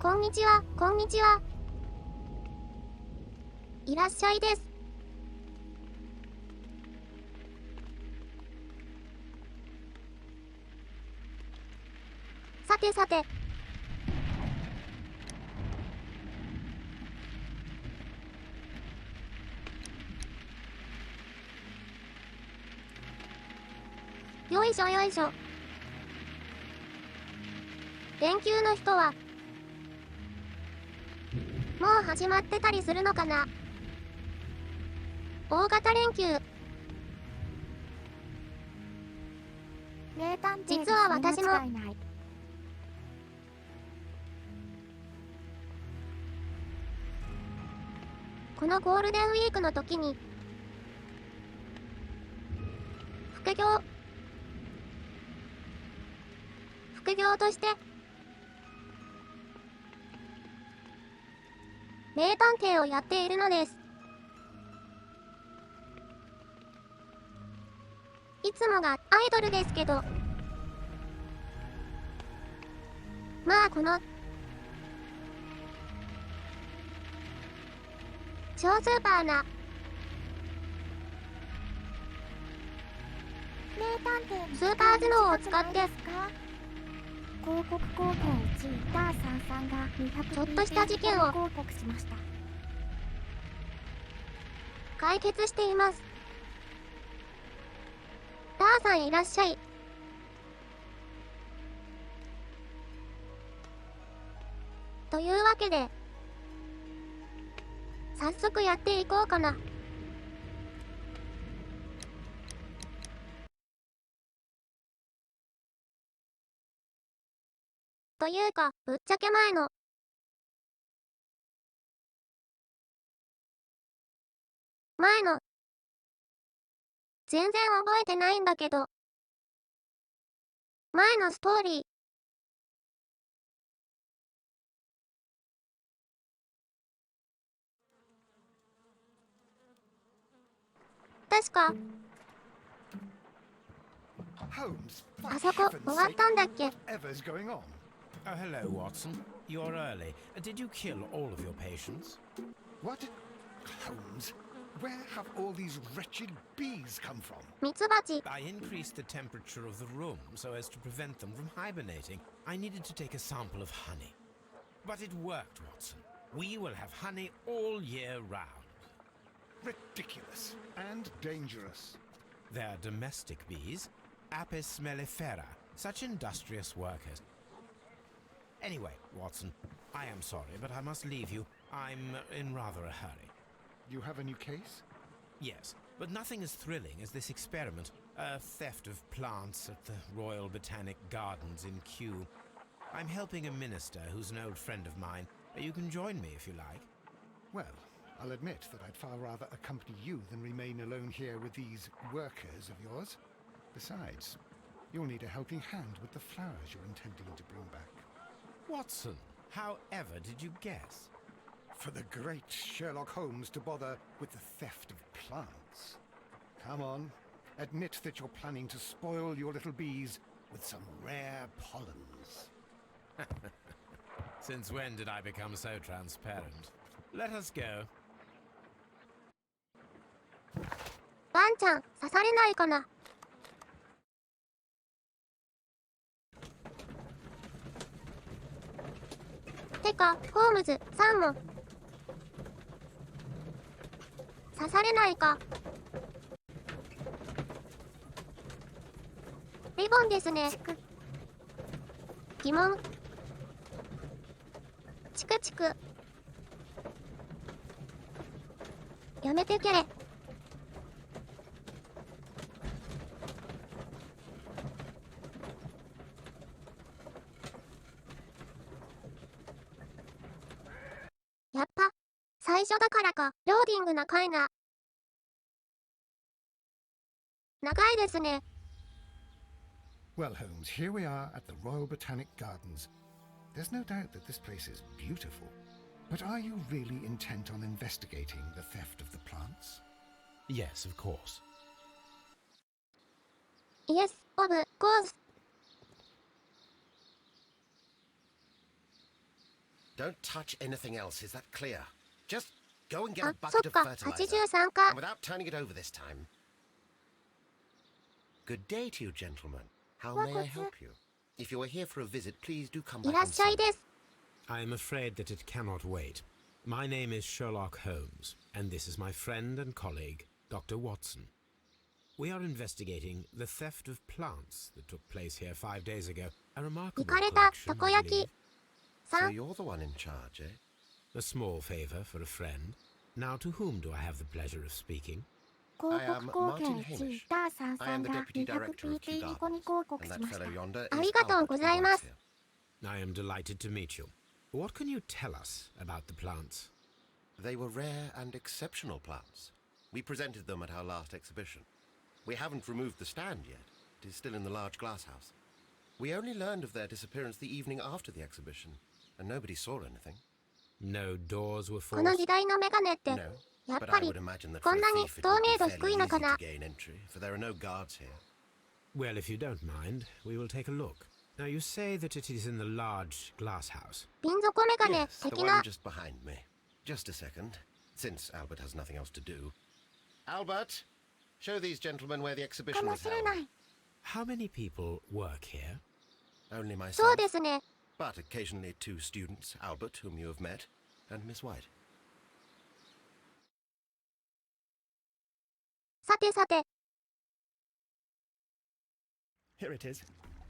こんにちは、こんにちは。いらっしゃいです。さてさて。よいしょよいしょ。連休の人は、もう始まってたりするのかな。大型連休。実は私も、このゴールデンウィークの時に、副業として、名探偵をやっているのです。いつもがアイドルですけど、まあこの、超スーパーな、スーパー頭脳を使って、広告広報1位ダーサンさんが200ちょっとした事件を広告しました。解決しています。ダーさんいらっしゃい。というわけで、早速やっていこうかな。というか、ぶっちゃけ前の、全然覚えてないんだけど、前のストーリー、確か、Holmes, あそこ終わったんだっけ。 whatever's going on? Oh, hello, Watson. You're early. Did you kill all of your patients? What? Holmes, where have all these wretched bees come from? ミツバチ。 I increased the temperature of the room so as to prevent them from hibernating. I needed to take a sample of honey. But it worked, Watson. We will have honey all year round. Ridiculous and dangerous. They're domestic bees, Apis mellifera, such industrious workers. Anyway, Watson, I am sorry, but I must leave you. I'm in rather a hurry. You have a new case? Yes, but nothing as thrilling as this experiment. A theft of plants at the Royal Botanic Gardens in Q. I'm helping a minister who's an old friend of mine. You can join me if you like. Well, I'll admit that I'd far rather accompany you than remain alone here with these workers of yours. Besides, you'll need a helping hand with the flowers you're intending to bring back. Watson, how ever did you guess? For the great Sherlock Holmes to bother with the theft of plants. Come on, admit that you're planning to spoil your little bees with some rare pollens. Since when did I become so transparent? Let us go. ワンちゃん、刺されないかな。てか、ホームズさんも、刺されないか。リボンですね。疑問。チクチク。やめてけれ。やっぱ、最初だからか、ローディングな回が。長いですね。Well, Holmes, here we are at the Royal Botanic Gardens. There's no doubt that this place is beautiful. But are you really intent on investigating the theft of the plants? Yes, of course. Yes, of course. Don't touch anything else, is that clear? Just go and get あ a、そっ bucket of か、 fertilizer. 83か And。without turning it over this time. Good day to you, gentlemen. How may I help you? If you are here for a visit, please do come い back らっ on しゃい Sunday. です。I'm afraid that it cannot wait. My name is Sherlock Holmes, and this is my friend and colleague, Dr. Watson. We are investigating the theft of plants that took place here 5 days ago. A 行 remarkable かれた collection, たこ I 焼 believe. き。So 3、 you're the one in charge, eh? A small favor for a friend. Now, to whom do I have the pleasure of speaking? 広 I 告 am 貢献 Martin 1 Hamish. ダーさん I さ am ん the が deputy director of Q 200pp ニコ Gardens. ニコ広告 And し that ました fellow yonder あ is りがとう Albert, ご who ざいま works す。 here. I am delighted to meet you. What can you tell us about the plants? They were rare and exceptional plants. We presented them at our last exhibition. We haven't removed the stand yet. It is still in the large glass house. We only learned of their disappearance the evening after the exhibition, and nobody saw anything. No doors were この forced. 時代のメガネって、 No, やっ but ぱ I り would imagine that こ for ん a なに thief it 透 would be 明度 fairly 低いのか easy な。 to gain entry, for there are no guards here. Well, if you don't mind, we will take a look. Now, you say that it is in the large glass house. 瓶底メガネ Yes, the 的 one な。 just behind me. Just a second, since Albert has nothing else to do. Albert, show these gentlemen where the か exhibition も was しれ held. ない。 How many people work here? Only そう myself, ですね。 but occasionally 2 students, Albert, whom you have met, and Miss White. さてさて、 Here it is.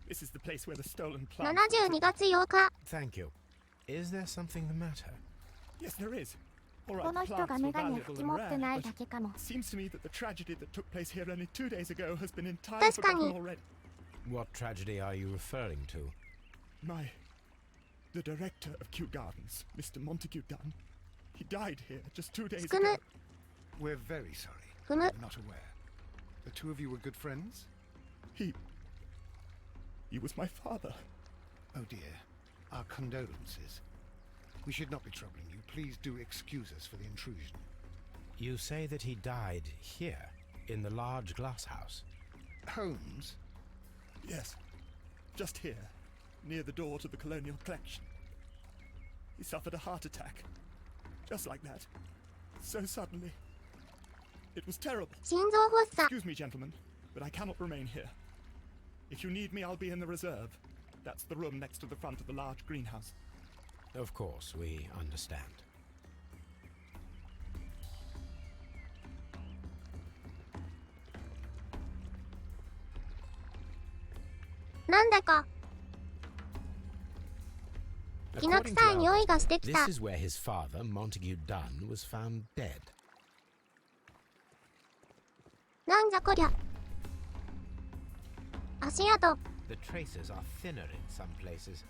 This is the place where the stolen plants. 72月8日。 Thank you. Is there something the matter? Yes, there is. All こ right, の the 人が plants メ were ガネ valuable 吹き and 持ってな rare, いだ but けかも。 it seems to me that the tragedy that took place here only 2 days ago has been entirely 確かに。 forgotten already. What tragedy are you referring to? The director of Kew Gardens, Mr. Montague Dunn, he died here just 2 days すくむ ago.。 We're very sorry. 踏む。 We're not aware. The two of you were good friends? He was my father. Oh dear. Our condolences. We should not be troubling you. Please do excuse us for the intrusion. You say that he died here, in the large glass house. Holmes? Yes, just here, near the door to the colonial collection. He suffered a heart attack. Just like that. So suddenly. It was terrible. 心臓発作。 Excuse me, gentlemen, but I cannot remain here. If you need me, I'll be in the reserve. That's the room next to the front of the large greenhouse. Of course, we understand. なんだか、きな According 臭い to 匂い Albert, がしてき this た。 is where his father, Montague Dunn, was found dead. なんじゃこりゃ。足跡。 The traces are thinner in some places.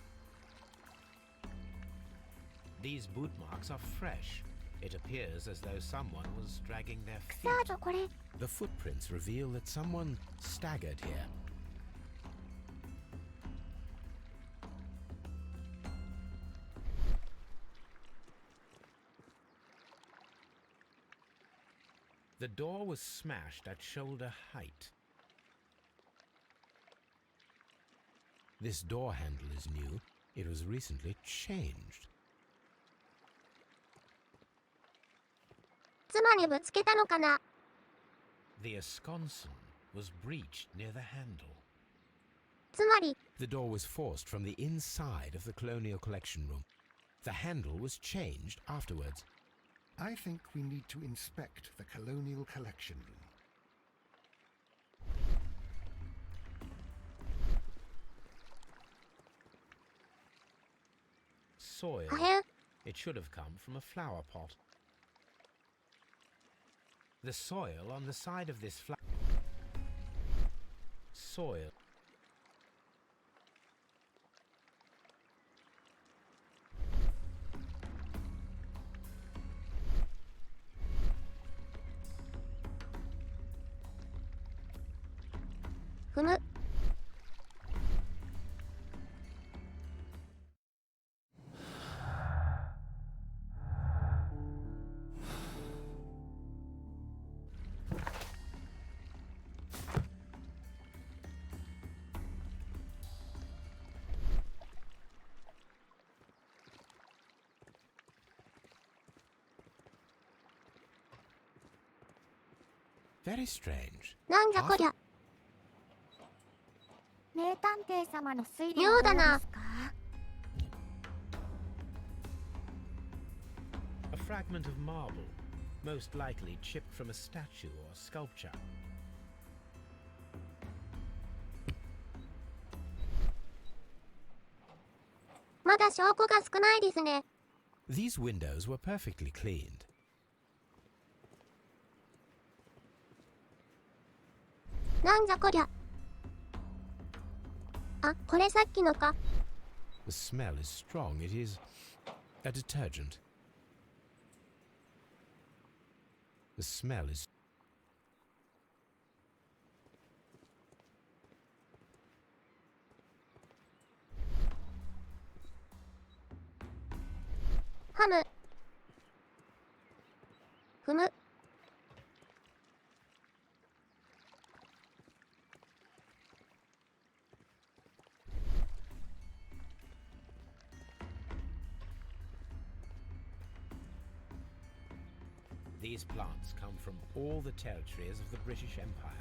These boot marks are fresh. It appears as though someone was dragging their さ feet. あぞこれ。 The footprints reveal that someone staggered here. The door was smashed at shoulder height. This door handle is new. It was recently changed. 妻にぶつけたのかな。 The esconson was breached near the handle. つまり、 The door was forced from the inside of the colonial collection room. The handle was changed afterwards. I think we need to inspect the colonial collection room. Soil. 破片。 It should have come from a flower pot. The soil on the side of this flower. Soil.踏む。Very strange. なんじゃこりゃ。名探偵様の推理妙だな。はどうですか？ A fragment of marble, most likely chipped from a statue or sculpture. まだ証拠が少ないですね。These windows were perfectly cleaned. なんじゃこりゃ。あ、これさっきのか。The smell is strong. It is a detergent. The smell is... ハム。踏む。These plants come from all the territories of the British Empire.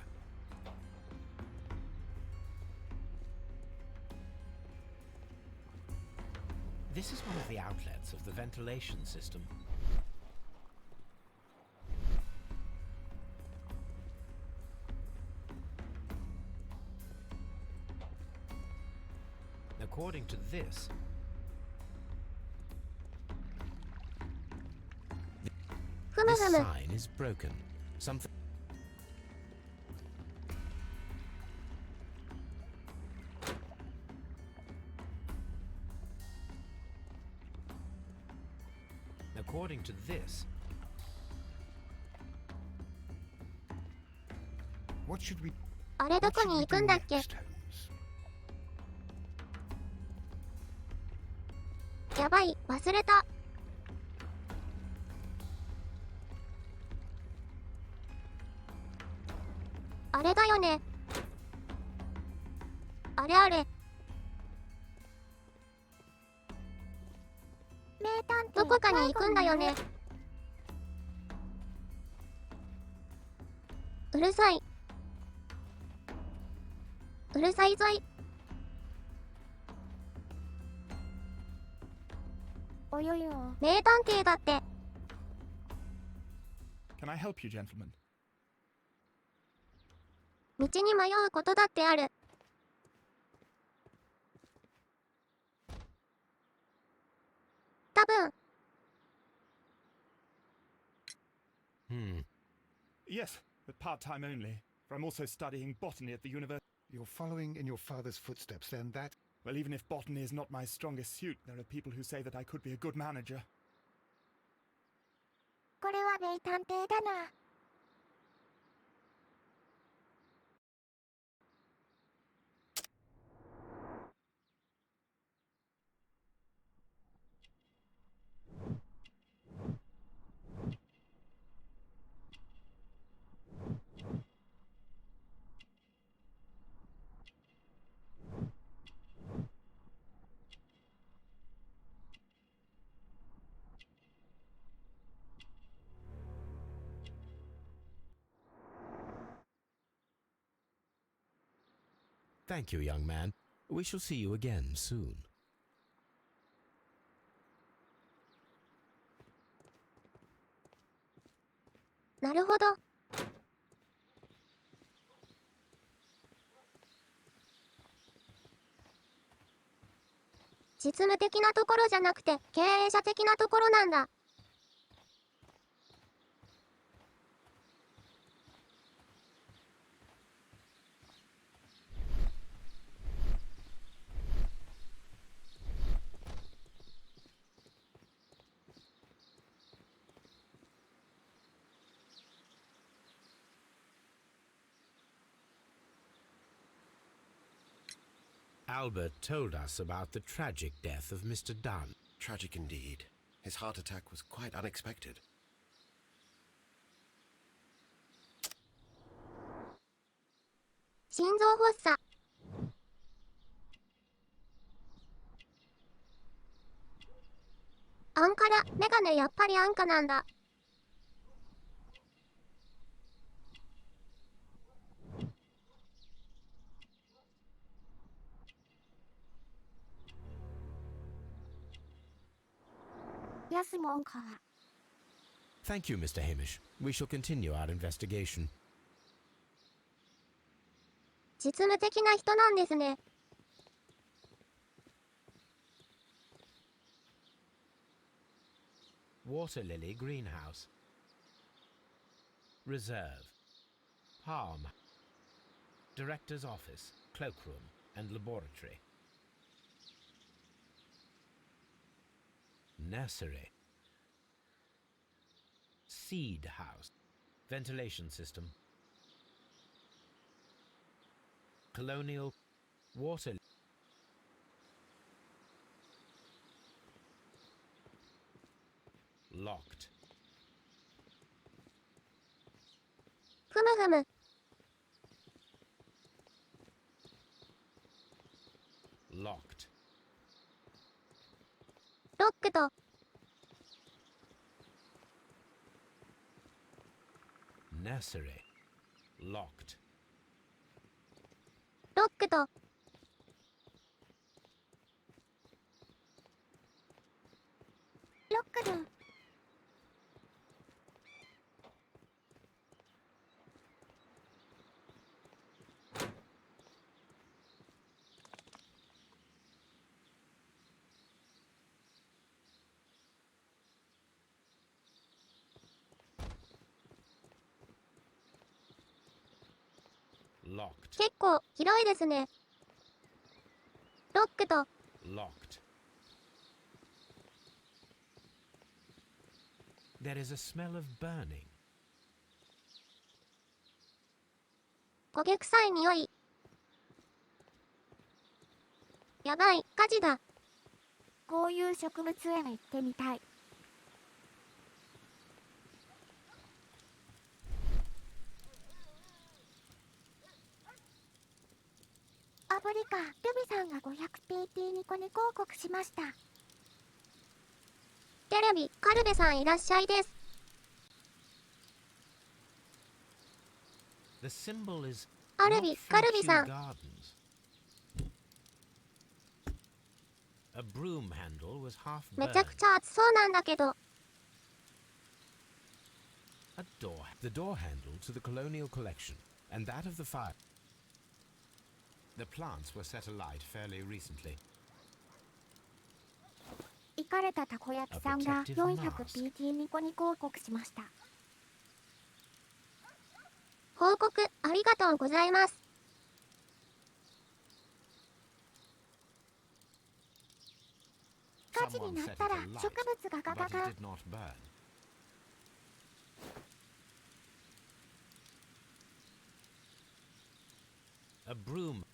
This is one of the outlets of the ventilation system. According to this,ふむ this ふむ。 sign is broken. Something... According to this, What should we あれど what こ should に we 行く do んだっけ。 next, Holmes? やばい、忘れた。あれだよね。あれあれ。名探偵どこかに行くんだよね。うるさい。うるさいぞい。およよ。名探偵だって。 Can I help you, gentlemen? 道に迷うことだってある。多分。 Yes, but part-time only. For I'm also studying botany at the university. You're following in your father's footsteps, then that... Well, even if botany is not my strongest suit, there are people who say that I could be a good manager. これは名探偵だな。Thank you, young man. We shall see you again soon. なるほど。実務的なところじゃなくて経営者的なところなんだ。Albert told us about the tragic death of Mr. Dunn. Tragic indeed. His heart attack was quite unexpected. 心臓発作。アンカラ、メガネやっぱり安価なんだ。安もんか。Thank you, Mr. Hamish. We shall continue our investigation. 実務的な人なんですね。Water Lily Greenhouse. Reserve. Palm. Director's Office, Cloakroom, and Laboratory. Nursery. Seed House. Ventilation System. Colonial Water. Locked. ふむふむ。Locked. ロックと、Nursery. Locked. ロックと、ロックド。Locked. 結構広いですね。ロックと、Locked. There is a smell of burning. 焦げ臭い匂い。やばい、火事だ。こういう植物園行ってみたい。アフリカ、ルビさんが 500pt ニコニコ広告しました。テレビ、カルベさんいらっしゃいです。The symbol is アル not ビ、 from カルビ Kew さん。 Gardens. A broom handle was half め burned. ちゃくちゃ暑そうなんだけど。The door handle to the colonial collection, and that of the fire. The plants were set alight fairly recently. イカれたたこ焼きさんが 400pt ニコニコ広告しました。報告ありがとうございます。火事に Someone なっ set た it ら alight, 植物がガ but ガ it ガ。 did not burn. A broom.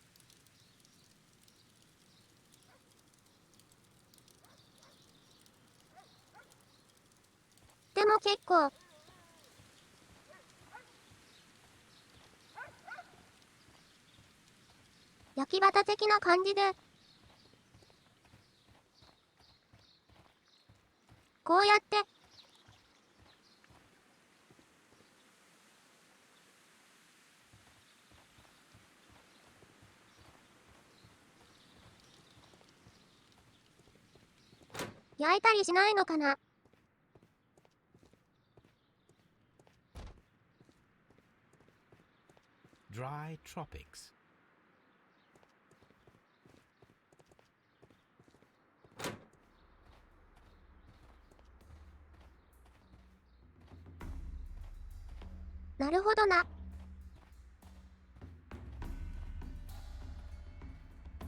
でも結構。焼き畑的な感じで。こうやって。焼いたりしないのかな。Dry tropics. .なるほどな。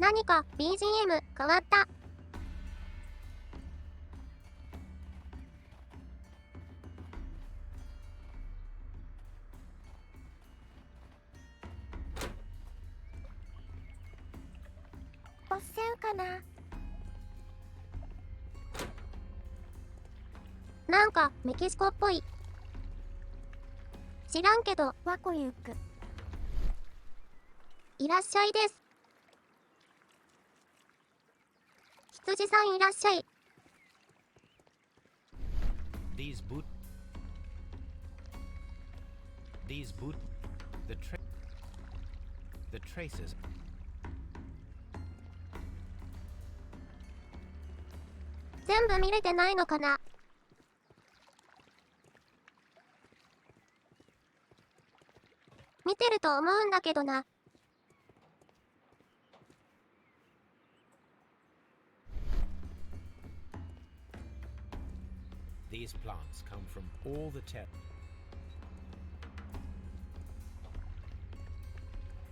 何か BGM 変わった。ボッセンかな。なんかメキシコっぽい。知らんけど、ワコユク。いらっしゃいです。羊さんいらっしゃい。These boot. The traces. 全部見れてないのかな。見てると思うんだけどな。These plants come from all the ter-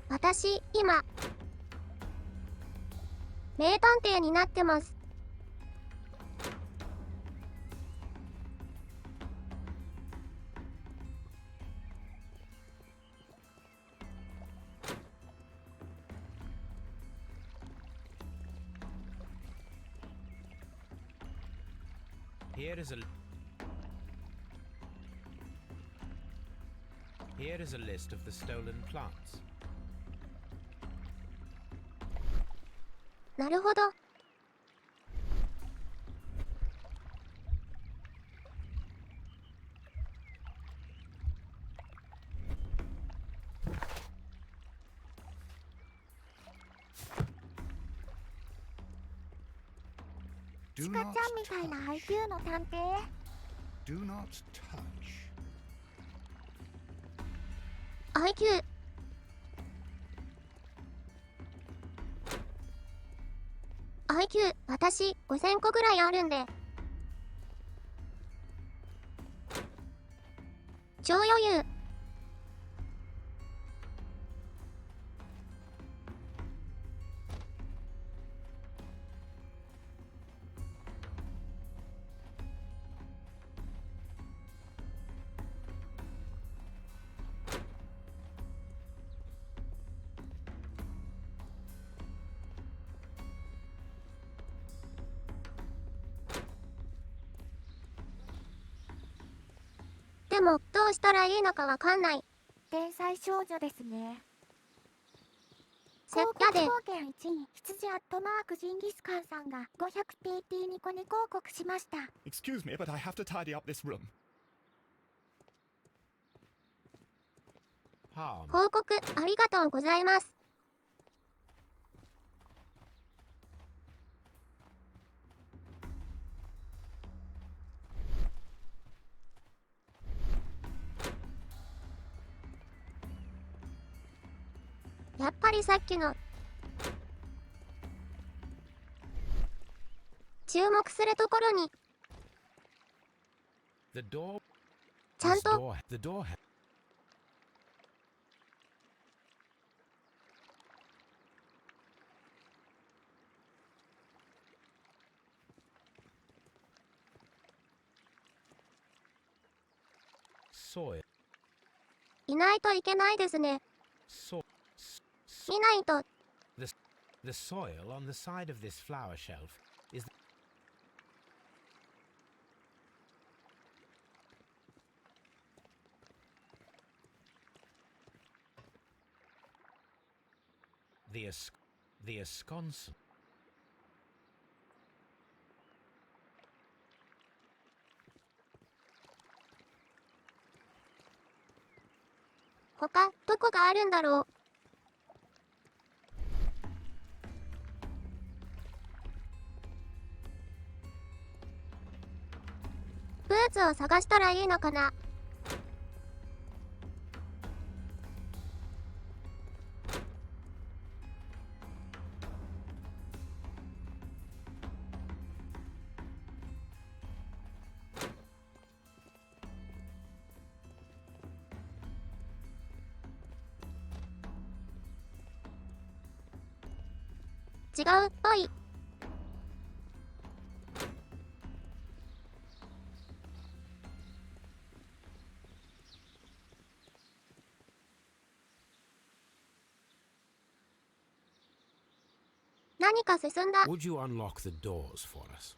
私、今、名探偵になってます。Here is a list of the stolen plants. なるほど。Do チカ not ちゃんみたいな touch. IQ の探偵。 Do not touch. IQ。IQ、私、5000個ぐらいあるんで。超余裕。でも、どうしたらいいのかわかんない。天才少女ですね。せっ広告かで、貢献1に羊アットマークジンギスカンさんが 500PT ニコニ広告しました。 Excuse me, but I have to tidy up this room. Harm. 報告ありがとうございます。やっぱりさっきの注目するところに The door. ちゃん This と door. The door. Soil. いないといけないですね。 So. 見ないと。 The soil on the side of this flower shelf is. The ensconce. 他、どこがあるんだろう。ブーツを探したらいいのかな。違うっぽい。何か進んだ。 Would you unlock the doors for us?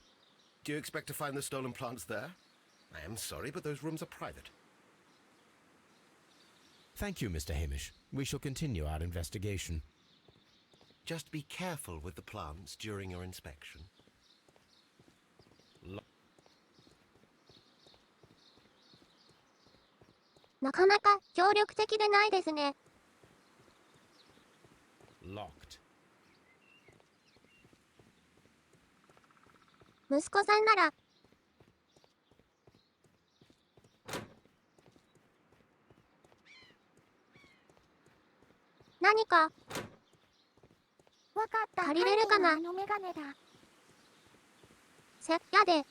Do you expect to find the stolen plants there? I am sorry, but those rooms are private. Thank you, Mr. Hamish. We shall continue our investigation. Just be careful with the plants during your inspection. なかなか協力的でないですね。 Locked. 息子さんなら、何かわかった。借りれるかなあのメガネだ。やで。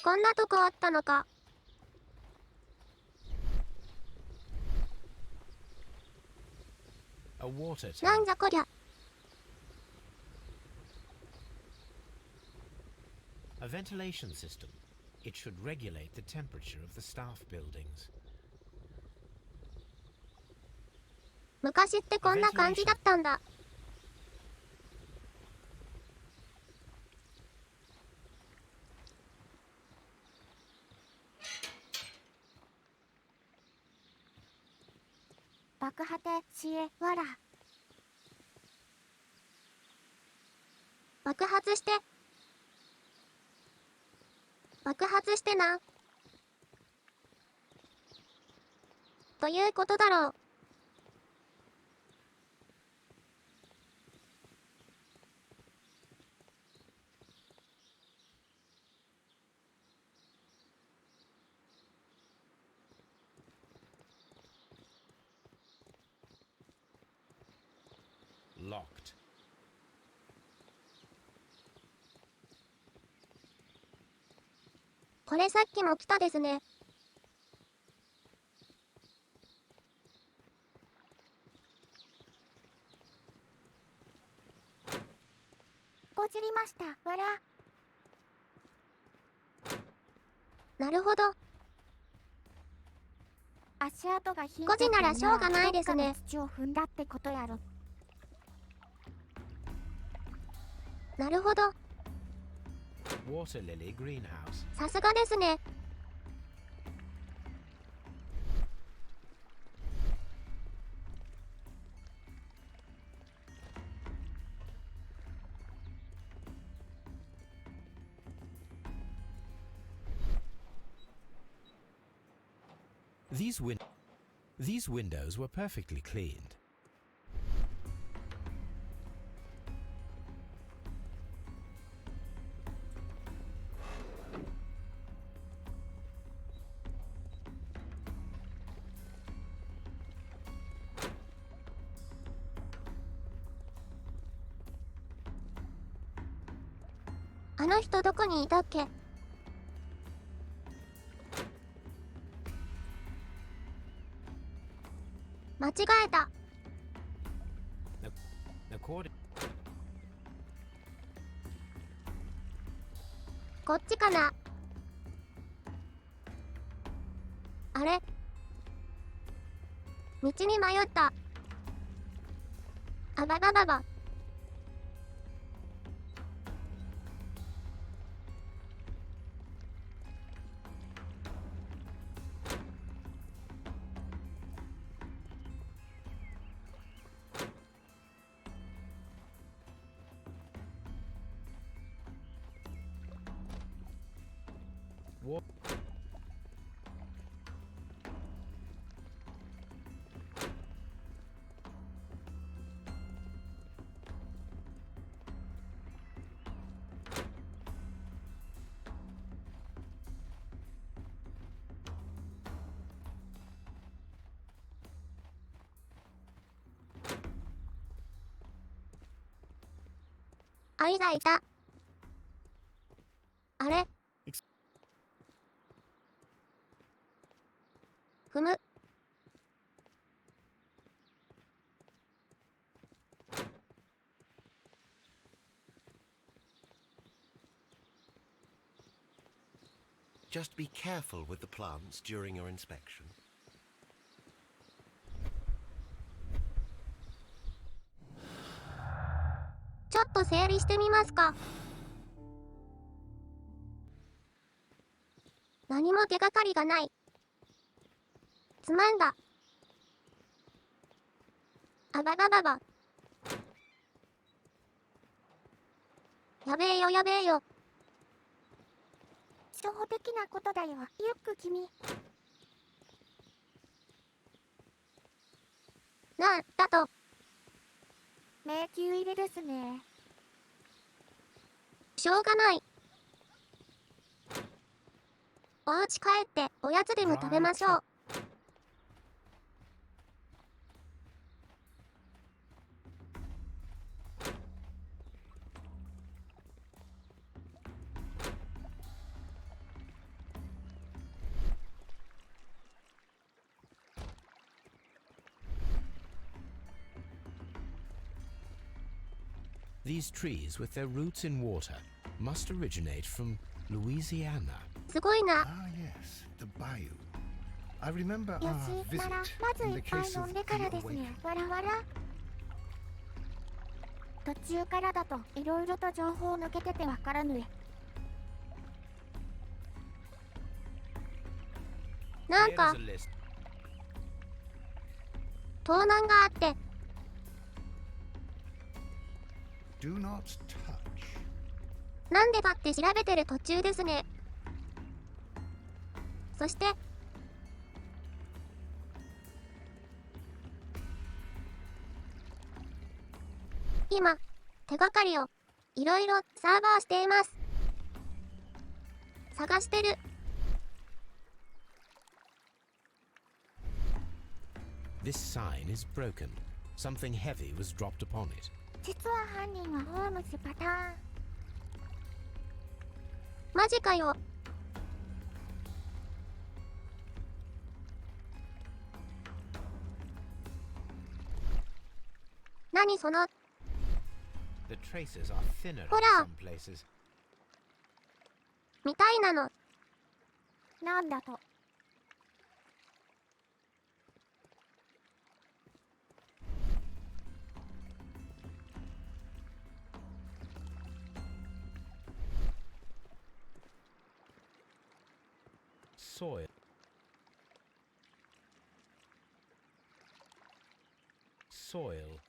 こんなとこあったのか。A water な tank. んじゃこりゃ。A ventilation system. It should regulate the temperature of the staff buildings. 昔ってこんな感じだったんだ。爆破てしえわら。爆発して。爆発してな。ということだろう。Locked. これさっきも来たですね。こじりました。わら。なるほど。足跡が引い5時ならしょうがないですね。どっかの土を踏んだってことやろ。なるほど。Water lily greenhouse. さすがですね。These windows were perfectly cleaned. .あの人どこにいたっけ。間違えた。According こっちかな。あれ、道に迷った。あばばばば。あいがいた。あれ、ふむ。Just be careful with the plants during your inspection. ちょっと整理してみますか。何も手がかりがない。つまんだ。あばばばば。やべえよやべえよ。初歩的なことだよ。ゆっく君。なんだと。迷宮入りですね。しょうがない。お、お家帰っておやつでも食べましょう。These trees, with their roots in water, must originate from Louisiana. すごいな。 Ah, yes, the bayou. I remember よ our しな visit らまず in い the っぱい case 飲 of んでから the ですね。 awakening. わらわら。途中からだといろいろと情報抜けててわからぬえ。なん Here か is a list. 盗難があって、 Do not touch. なんでかって調べてる途中ですね。そして、今、手がかりをいろいろサーバーしています。探してる。This sign is broken. Something heavy was dropped upon it. 実は犯人はホームズパターン。マジかよ。何その、 The traces are thinner in Hola. some places. みたいなの。なんだと。Soil. Soil.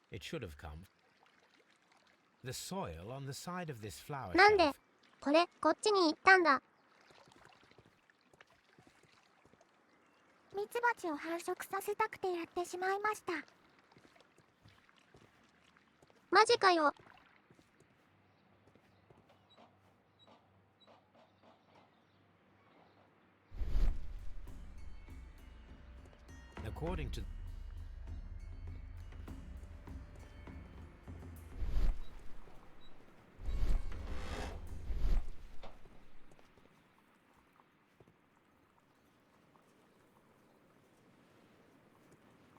It should have come. The soil on the side of this flower なんで shelf. これ、こっちに行ったんだ。ミツバチを繁殖させたくてやってしまいました。マジかよ。According to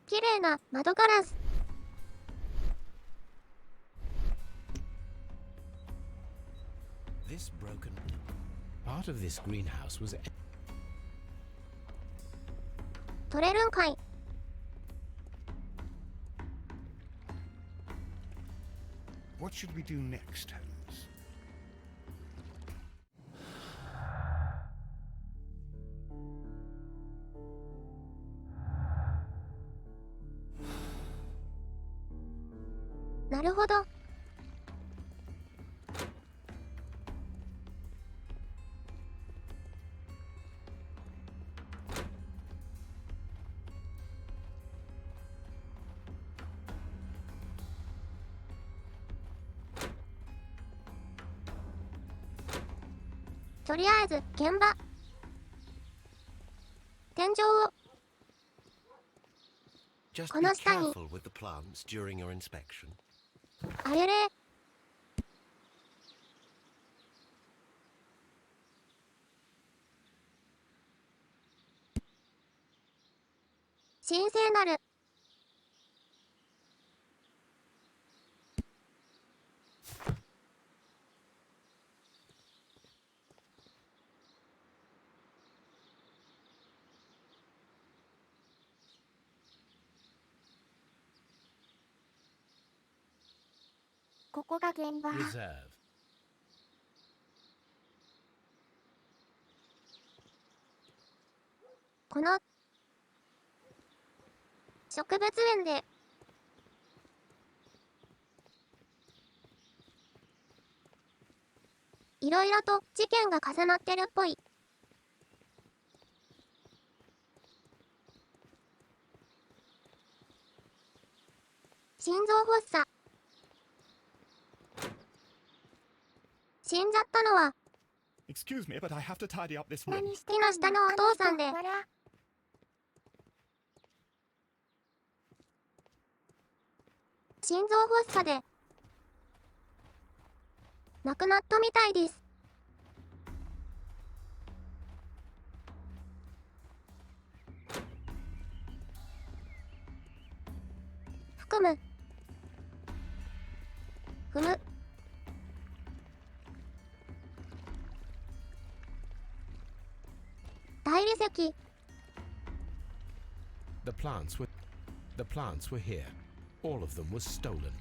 綺麗な窓ガラス。 this broken part of this greenhouse was 取れるんかい。 What should we do next, Holmes?「なるほど。とりあえず現場。天井を Just こ be の下に careful with the plants during your inspection. あれれ。神聖なる。ここが現場。 reserve. この植物園でいろいろと事件が重なってるっぽい。心臓発作。死んじゃったのは Excuse me, but I have to tidy up this room. 何して木の下のお父さんであの人笑心臓発作で亡くなったみたいです。含む踏む大理石 The plants were here. All of them was stolen.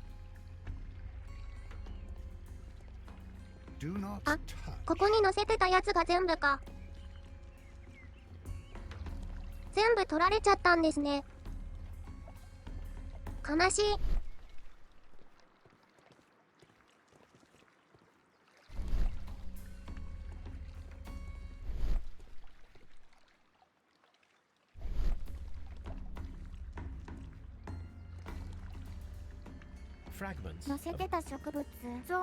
Do not あ、 touch. ここに載せてたやつが全部か。全部取られちゃったんですね。悲しい。Fragments 乗せ of てた植物そう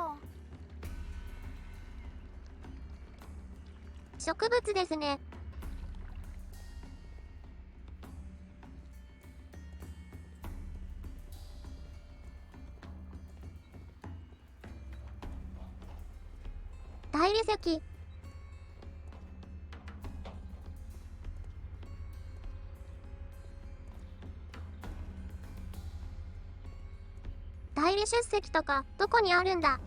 植物ですね。大理石代理出席とかどこにあるんだ。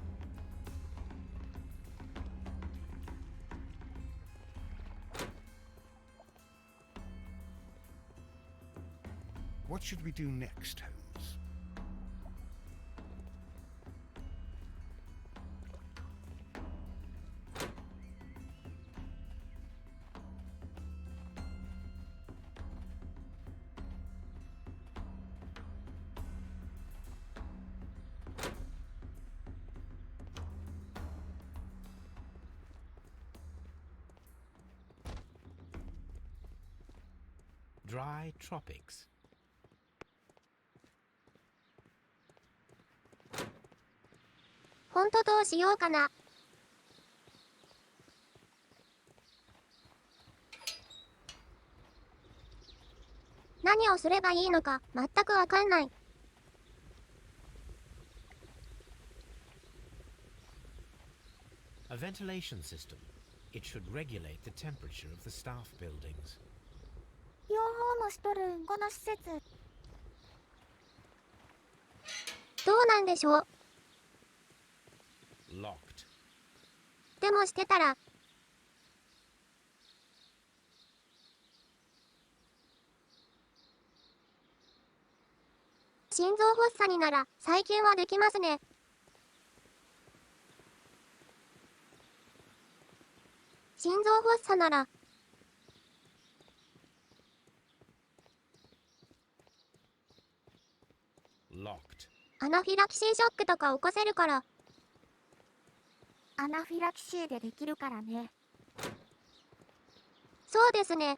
What should we do next, Holmes? dry tropics. ほんとどうしようかな。何をすればいいのか全くわかんない。A ventilation system. It should regulate the temperature of the staff buildings. 養蜂もしとるんこの施設どうなんでしょう。 Locked. でもしてたら心臓発作になら再建はできますね。心臓発作ならLocked. アナフィラキシーショックとか起こせるから。アナフィラキシーでできるからねそうですね。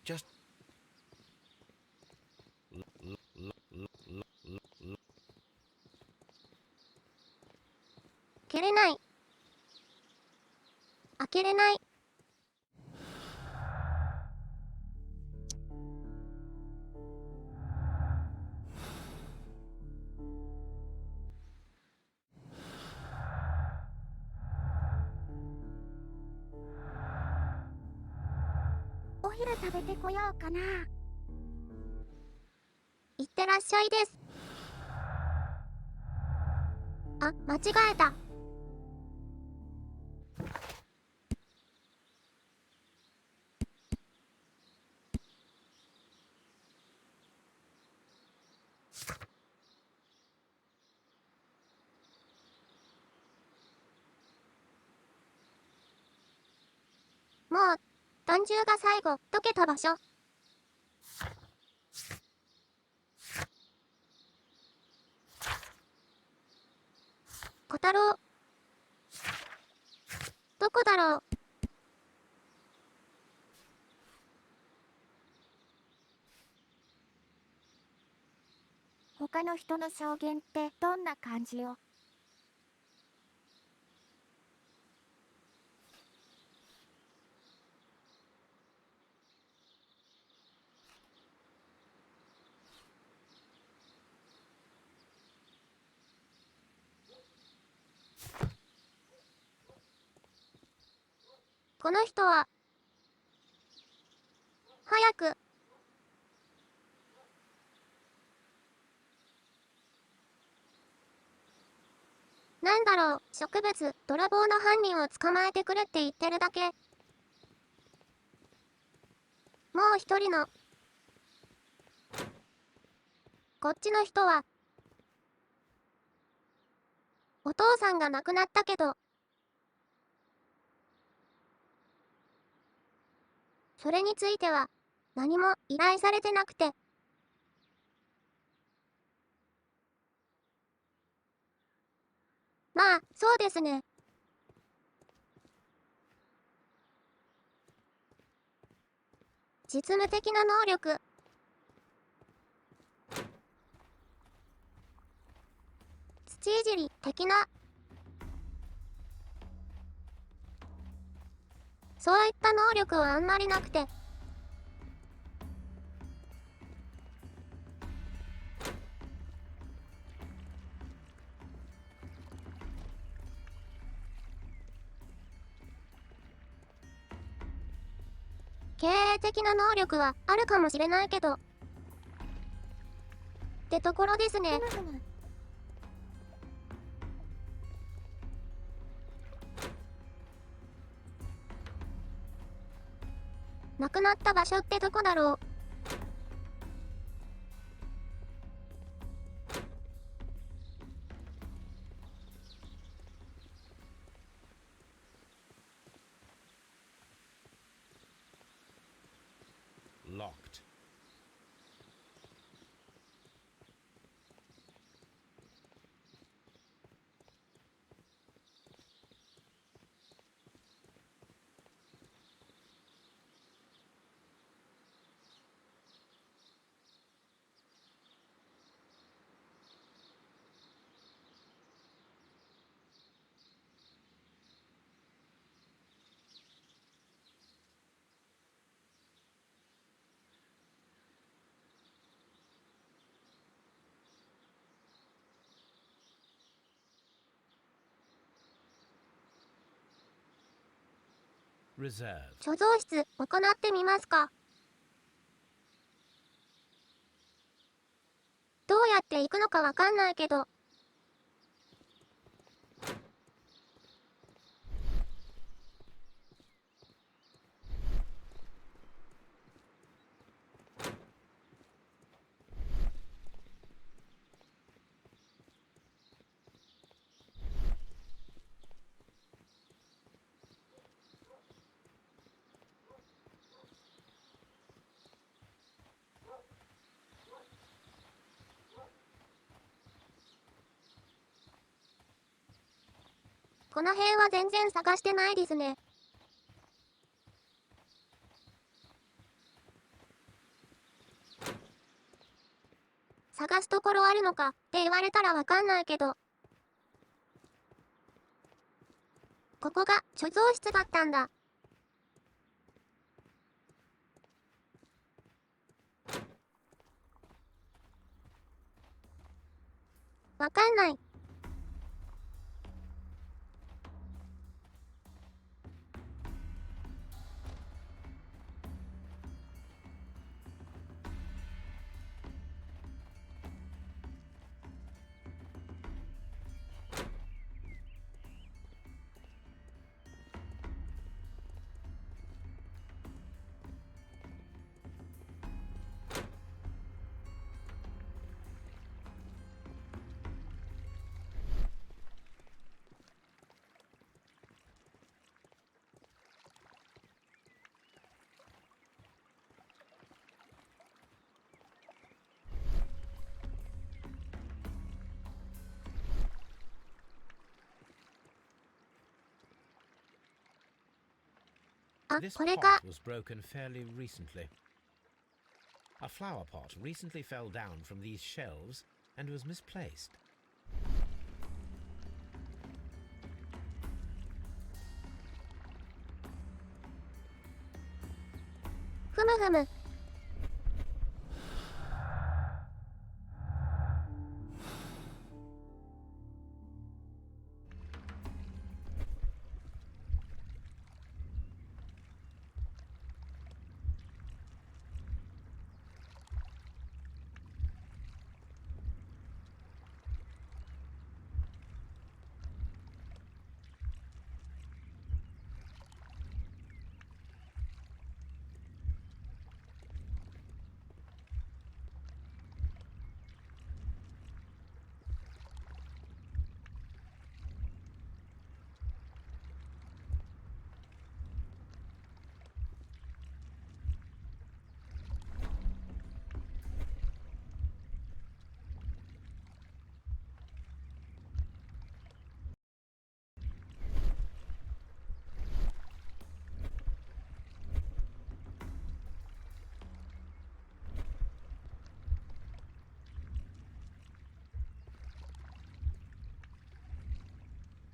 Just 開けれない。開けれない。お昼食べてこようかな。いってらっしゃいです。あ、間違えた。もう、胆汁が最後、溶けた場所。小太郎。どこだろう。他の人の証言ってどんな感じよ。この人は、早く。なんだろう、植物、泥棒の犯人を捕まえてくれって言ってるだけ。もう一人の。こっちの人は、お父さんが亡くなったけど、それについては、何も依頼されてなくて。まあ、そうですね。実務的な能力。土いじり的な。そういった能力はあんまりなくて。経営的な能力はあるかもしれないけど。ってところですね。ふむふむ。亡くなった場所ってどこだろう。Locked. Reserved. 貯蔵室、行ってみますか。どうやって行くのかわかんないけど。この辺は全然探してないですね。探すところあるのかって言われたらわかんないけど。ここが貯蔵室だったんだ。わかんない。あ、This これか。 pot was broken fairly recently. A flower pot recently fell down from these shelves and was misplaced. ふむふむ。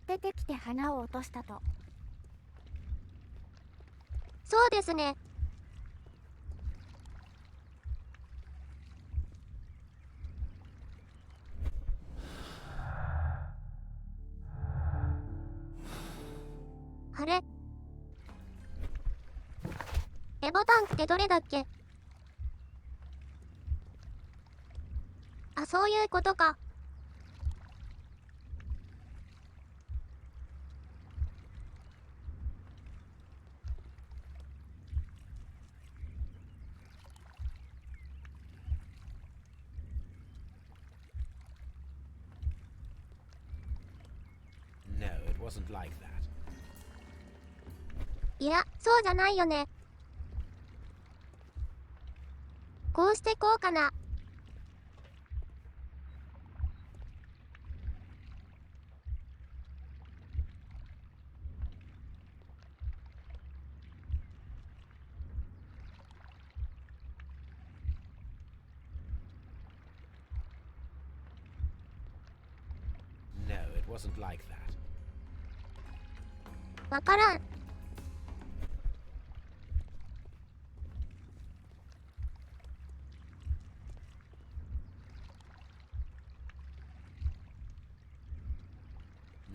出てきて花を落としたと。そうですね。あれ？エボタンってどれだっけ？あ、そういうことか。No, it wasn't like that. いや、そうじゃないよね。こうしてこうかな。No, it wasn't like that. わからん。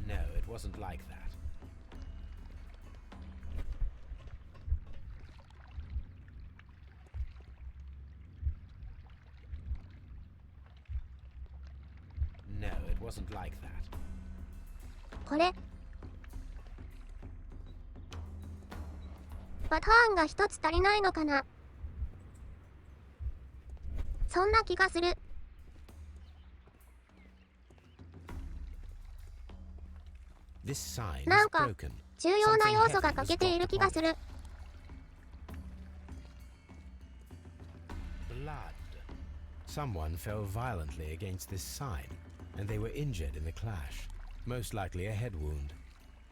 No, it wasn't like that. No, it wasn't like that. これ。パターンが一つ足りないのかな。そんな気がする。This sign is なんか broken. 重要な要素が欠けている気がする。Blood. Someone fell violently against this sign, and they were injured in the clash. Most likely a head wound.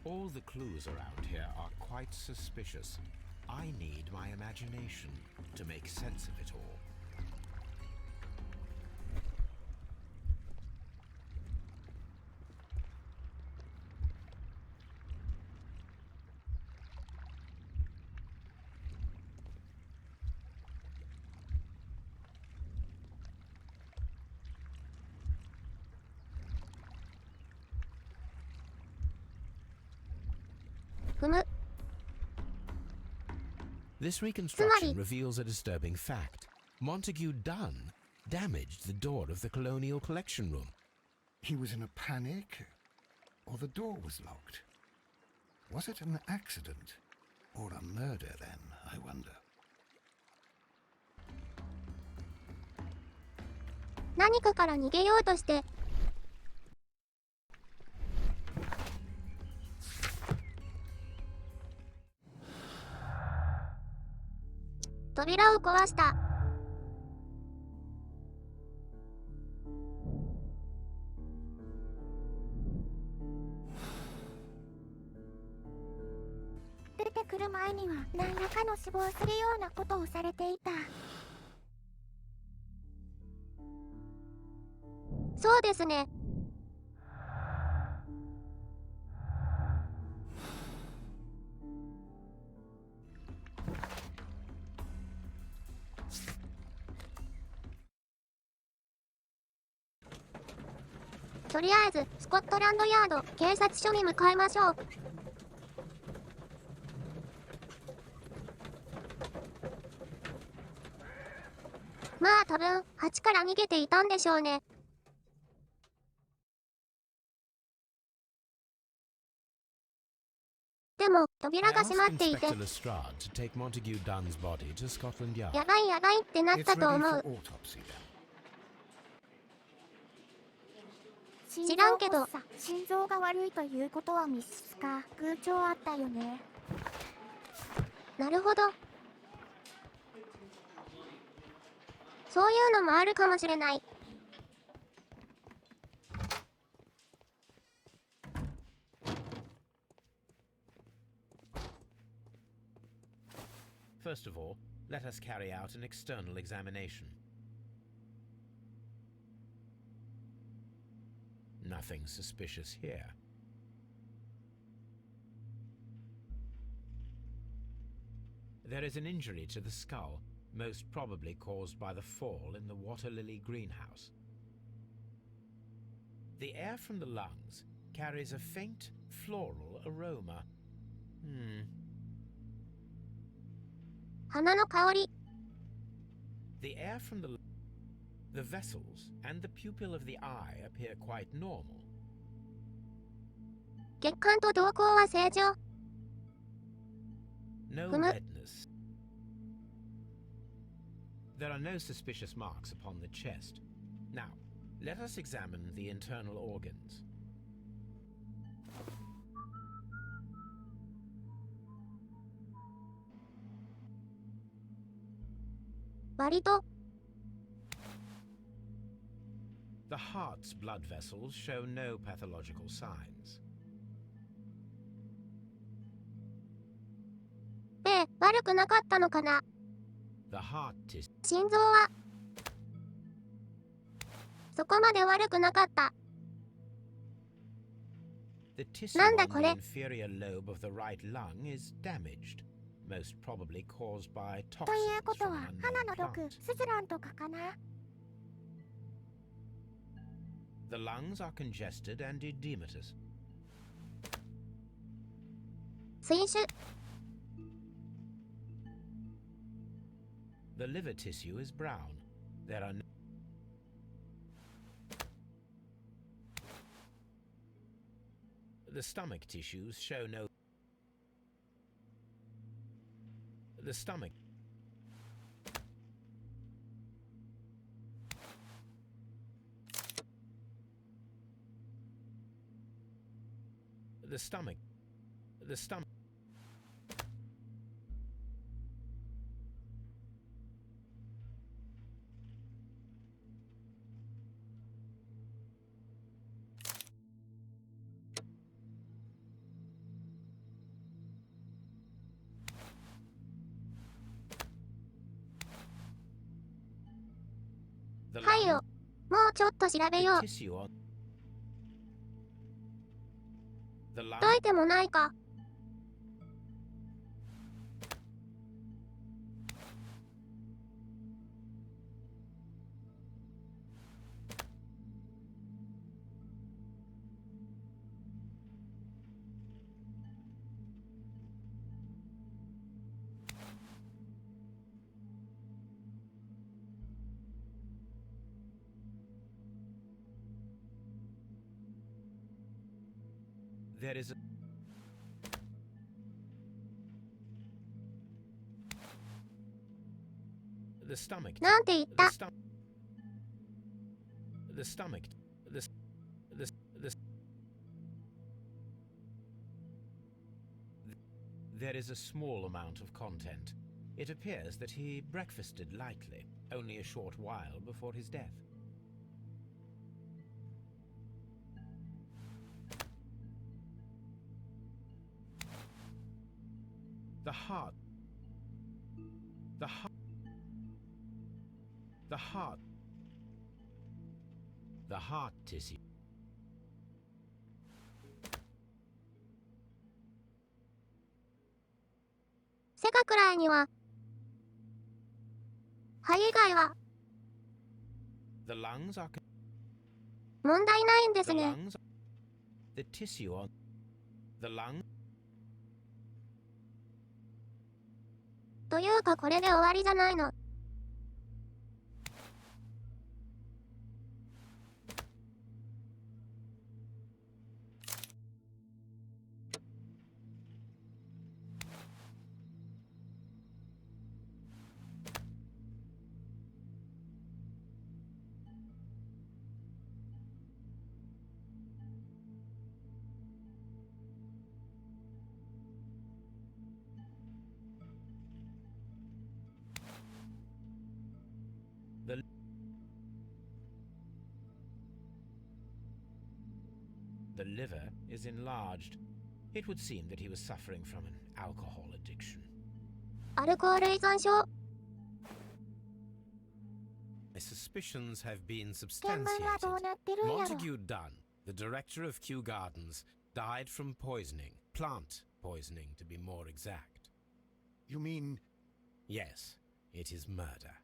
All the clues around here are quite suspicious. I need my imagination to make sense of it all. This reconstruction reveals a disturbing fact. Montague Dunn damaged the door of the Colonial Collection Room. He was in a panic, or the door was locked. Was it an accident, or a murder then, I wonder? 何かから逃げようとして。扉を壊した。出て来る前には何らかの死亡するようなことをされていた。そうですね。とりあえずスコットランドヤード警察署に向かいましょう。まあ多分蜂から逃げていたんでしょうね。でも扉 I が閉 asked まっていて、 Inspector Lestrade to take Montague Dunn's body to Scotland Yard. やばいやばいってなっ It's たと ready 思 for う。 autopsy then. 知らんけど心臓が悪いということは密室か偶調あったよね。なるほど。そういうのもあるかもしれない。First of all, let us carry out an external examination. Nothing suspicious here. There is an injury to the skull, most probably caused by the fall in the water lily greenhouse. The air from the lungs carries a faint floral aroma. 花の香り。 The air from the vessels and the pupil of the eye appear quite normal. 血管と瞳孔は正常。 No Come on. redness. There are no suspicious marks upon the chest. Now, let us examine the internal organs. 割と The heart's blood vessels show no pathological signs. 悪くなかったのかな。 The heart tissue 心臓はそこまで悪くなかった。 The tissue Nanda on the kore. inferior lobe of the right lung is damaged, most probably caused by という toxins こと from は an 花 unknown の毒 plant. スズランとかかな。 The lungs are congested and edematous. 水腫。 The liver tissue is brown. There are no The stomach tissues show no The stomach The stomach The stomach The はいよ。 lung もうちょっと調べ The よう。 tissue on The lung 解いてもないか。 There is a The stomach. なんて言っ The た。 stomach. The stomach. The the There is a small amount of content. It appears that he breakfasted lightly, only a short while before his death. The The heart. The heart. The heart. The heart tissue. 背がくらいには肺以外は The lungs are. 問題ないんで The すね。 lungs. The tissue on. The lung. というかこれで終わりじゃないの。The liver is enlarged. It would seem that he was suffering from an alcohol addiction. アルコール依存症。 My suspicions have been 見聞はどう substantiated. なってるんやろ。 Montague Dunn, the director of Kew Gardens, died from poisoning. Plant poisoning, to be more exact. You mean Yes, it is murder.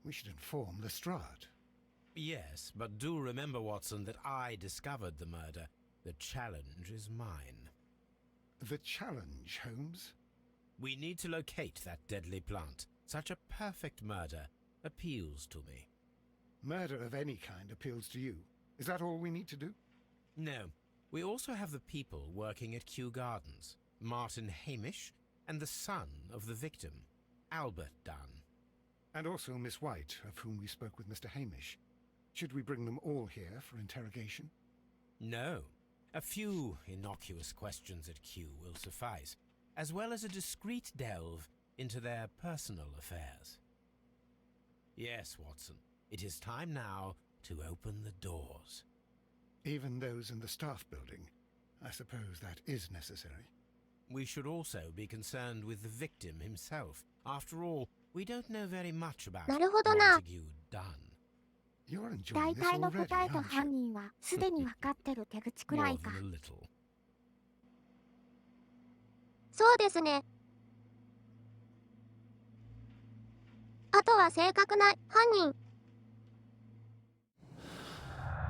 we should inform Lestrade? Yes, but do remember, Watson, that I discovered the murder. The challenge is mine. The challenge, Holmes? We need to locate that deadly plant. Such a perfect murder appeals to me. Murder of any kind appeals to you. Is that all we need to do? No, we also have the people working at Kew Gardens. Martin Hamish and the son of the victim, Albert Dunn. And also Miss White, of whom we spoke with Mr. Hamish. Should we bring them all here for interrogation? No, a few innocuous questions at Kew will suffice, as well as a discreet delve into their personal affairs. Yes, Watson, it is time now to open the doors. Even those in the staff building. I suppose that is necessary. We should also be concerned with the victim himself. After all, we don't know very much about なるほどな。 Montague Dunn. You're 大 enjoying this 体の already, 答えと aren't 犯 you? 人はすでに分かってる手口くら More いか。 than a little. そうですね。あとは正確な犯人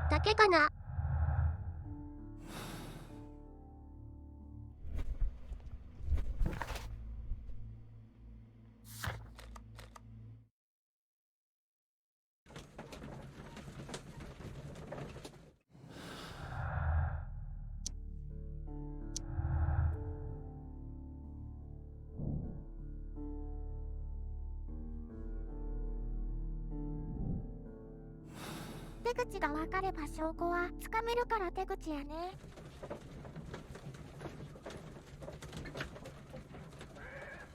だけかな。手口が分かれば証拠はつかめるから手口やね。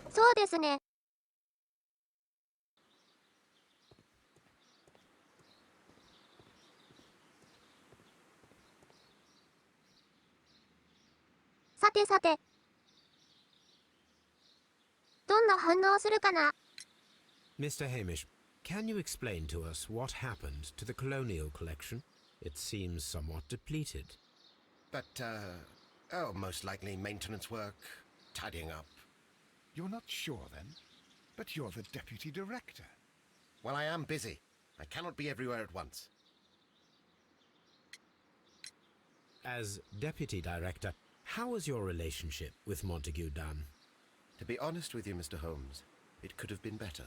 そうですね。さてさて。どんな反応するかな。 Mr. Hamish, can you explain to us what happened to the colonial collection? It seems somewhat depleted. But, most likely maintenance work, tidying up. You're not sure, then? But you're the deputy director. Well, I am busy. I cannot be everywhere at once. As deputy director, how was your relationship with Montague Dunn? To be honest with you, Mr. Holmes, it could have been better.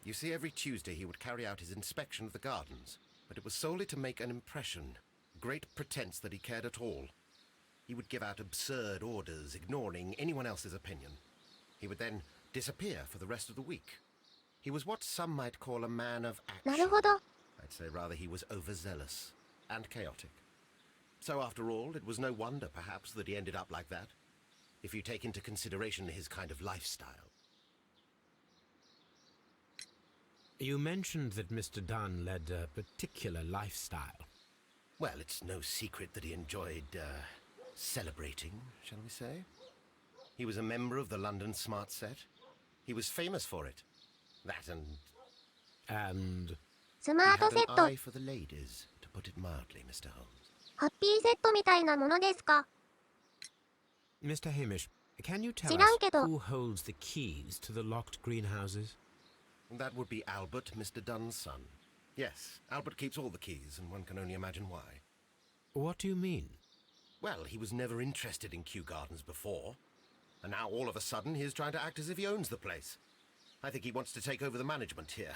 You see, every Tuesday he would carry out his inspection of the gardens, but it was solely to make an impression, great pretense that he cared at all. He would give out absurd orders, ignoring anyone else's opinion. He would then disappear for the rest of the week. He was what some might call a man of な action. るほど。 I'd say rather he was overzealous and chaotic. So after all, it was no wonder, perhaps, that he ended up like that, if you take into consideration his kind of lifestyle. You mentioned that Mr. Dunn led a particular lifestyle. Well, it's no secret that he enjoyed, celebrating, shall we say? He was a member of the London Smart Set. He was famous for it. That and スマ he ート had セ an ット、 eye for the ladies, to put it mildly, Mr. Holmes. ハッピーセットみたいなものですか？ Mr. Hamish, can you tell 知 us らんけど。 who holds the keys to the locked greenhouses? That would be Albert, Mr. Dunn's son. Yes, Albert keeps all the keys, and one can only imagine why. What do you mean? Well, he was never interested in Kew Gardens before. And now all of a sudden he's trying to act as if he owns the place. I think he wants to take over the management here.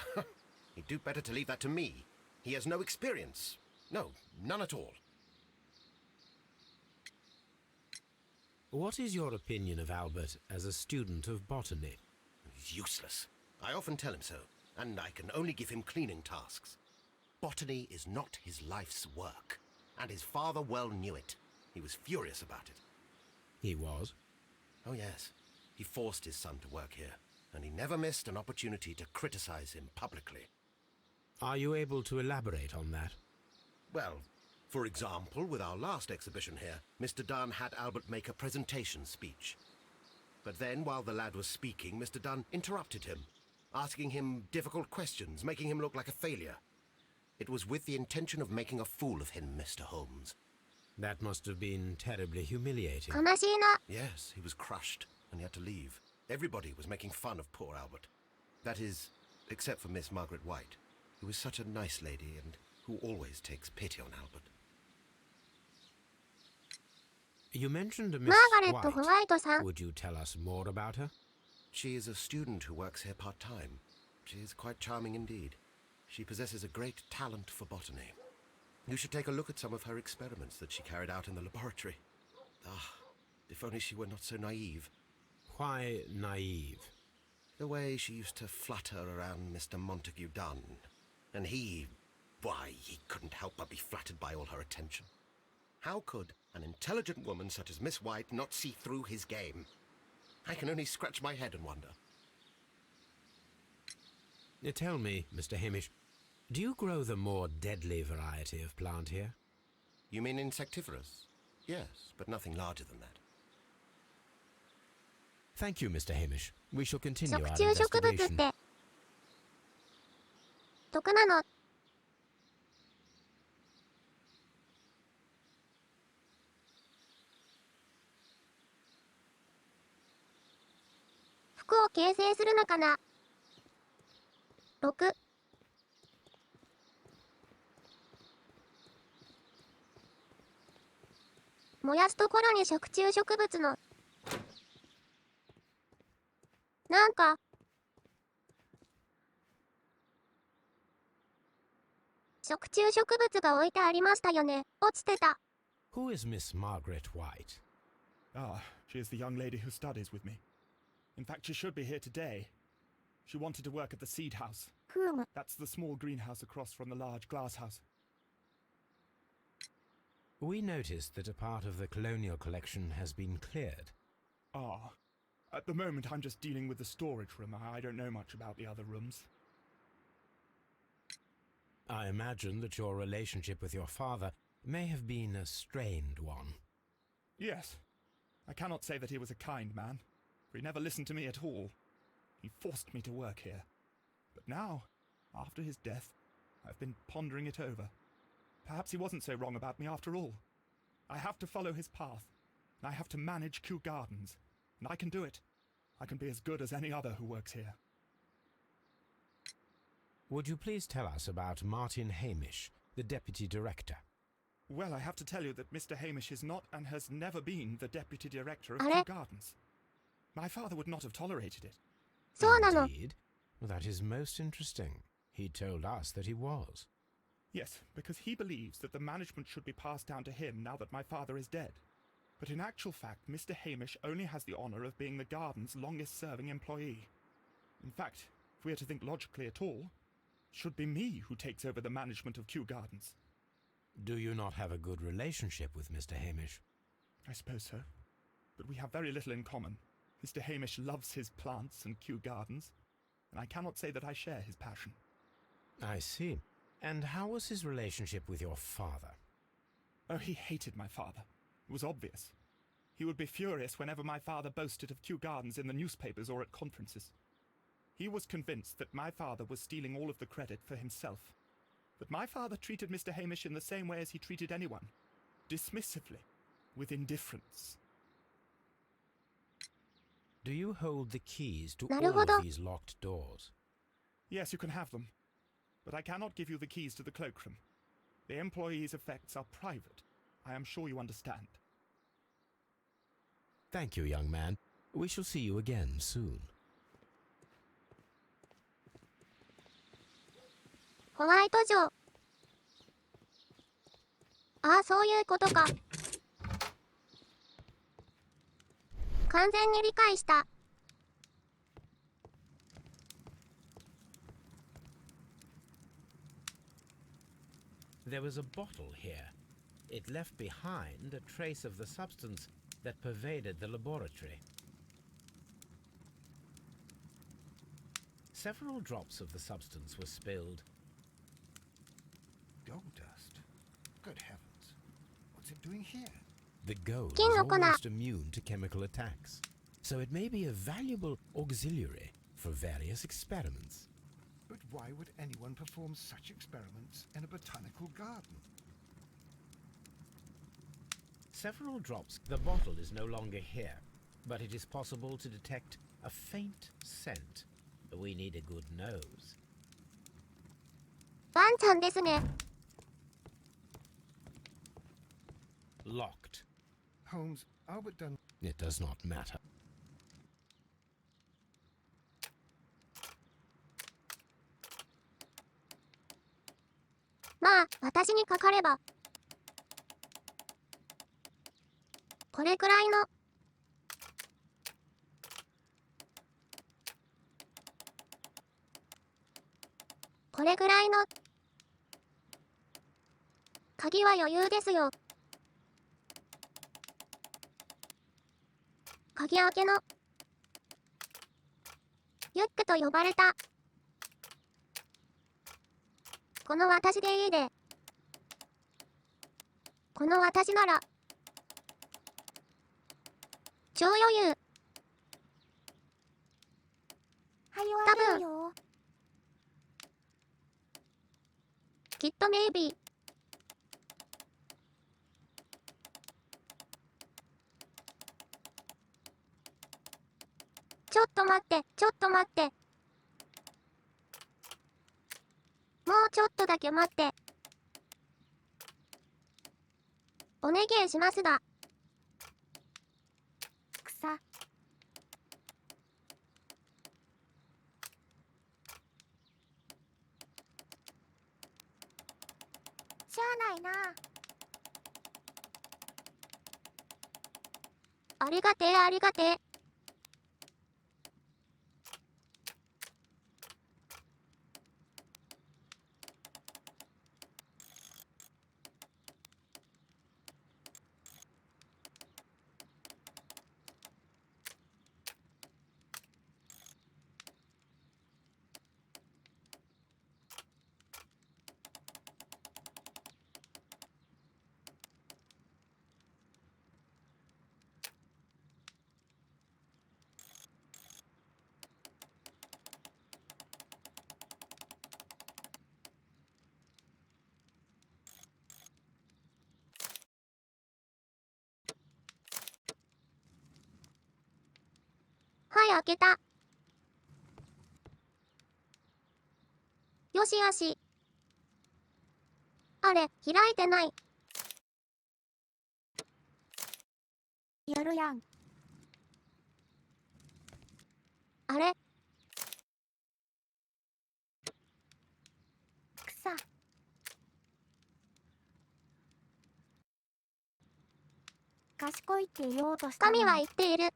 He'd do better to leave that to me. He has no experience. No, none at all. What is your opinion of Albert as a student of botany? He's useless. I often tell him so, and I can only give him cleaning tasks. Botany is not his life's work, and his father well knew it. He was furious about it. He was. Oh yes, he forced his son to work here, and he never missed an opportunity to criticize him publicly. Are you able to elaborate on that? Well, for example, with our last exhibition here, Mr. Dunn had Albert make a presentation speech. But then, while the lad was speaking, Mr. Dunn interrupted him, asking him difficult questions, making him look like a failure. It was with the intention of making a fool of him, Mr. Holmes. That must have been terribly humiliating. 悲しいな。 Yes, he was crushed, and he had to leave. Everybody was making fun of poor Albert. That is, except for Miss Margaret White, who is such a nice lady and who always takes pity on Albert. You mentioned a マ Miss ーガレット・ホ White. ワイトさん。 Would you tell us more about her? She is a student who works here part-time. She is quite charming indeed. She possesses a great talent for botany. You should take a look at some of her experiments that she carried out in the laboratory. Ah, if only she were not so naive. Why naive? The way she used to flutter around Mr. Montague Dunn. And why, he couldn't help but be flattered by all her attention. How could an intelligent woman such as Miss White not see through his game? I can only scratch my head and wonder. Tell me, Mr. Hamish, do you grow the more deadly variety of plant here? You mean insectivorous? Yes, but nothing larger than that. Thank you, Mr. Hamish. We shall continue 食 our 虫植物っ investigation. て毒なの？服を形成するのかな？ 6、燃やすところに食虫植物のなんか食虫植物が置いてありましたよね。落ちてた。 Who is Miss Margaret White? Ah, she is the young lady who studies with me. In fact, she should be here today. She wanted to work at the seed house. フーム、 That's the small greenhouse across from the large glass house. We noticed that a part of the colonial collection has been cleared. Ah. At the moment, I'm just dealing with the storage room. I don't know much about the other rooms. I imagine that your relationship with your father may have been a strained one. Yes. I cannot say that he was a kind man, for he never listened to me at all. He forced me to work here. But now, after his death, I've been pondering it over. Perhaps he wasn't so wrong about me after all. I have to follow his path, and I have to manage Kew Gardens. And I can do it. I can be as good as any other who works here. Would you please tell us about Martin Hamish, the deputy director? Well, I have to tell you that Mr. Hamish is not and has never been the deputy director of あれ？ Kew Gardens. My father would not have tolerated it. そうなの。 Indeed. Well, that is most interesting. He told us that he was. Yes, because he believes that the management should be passed down to him now that my father is dead. But in actual fact, Mr. Hamish only has the honour of being the garden's longest-serving employee. In fact, if we are to think logically at all, it should be me who takes over the management of Kew Gardens. Do you not have a good relationship with Mr. Hamish? I suppose so. But we have very little in common. Mr. Hamish loves his plants and Kew Gardens, and I cannot say that I share his passion. I see. And how was his relationship with your father? Oh, he hated my father. It was obvious. He would be furious whenever my father boasted of Kew Gardens in the newspapers or at conferences. He was convinced that my father was stealing all of the credit for himself. But my father treated Mr. Hamish in the same way as he treated anyone, dismissively, with indifference. Do you hold the keys to なる all ほど。 of these locked doors? Yes, you can have them. But I cannot give you the keys to the cloakroom. The employees' effects are private. I am sure you understand. Thank you, young man. We shall see you again soon. ホワイト城。ああ、そういうことか。完全に理解した。There was a bottle here. It left behind a trace of the substance that pervaded the laboratory. Several drops of the substance were spilled. Gold dust? Good heavens. What's it doing here? The gold King is no kona. almost immune to chemical attacks, so it may be a valuable auxiliary for various experiments. But why would anyone perform such experiments in a botanical garden? Several drops. The bottle is no longer here, but it is possible to detect a faint scent. We need a good nose. ワンちゃんですね。Locked. Holmes, Albert done. It does not matter. まあ、私にかかれば。これくらいの。これぐらいの。鍵は余裕ですよ。鍵開けの。ユックと呼ばれた。この私でいいで。この私なら。超余裕。はい、多分開けるよ。きっとメイビー。ちょっと待って、ちょっと待って。もうちょっとだけ待って。お願いしますだ。草。しゃあないな。ありがてえありがてえ。はい、開けた。よしよし。あれ、開いてない。やるやん。あれ、草。賢いって言おうとしたのに。神は言っている。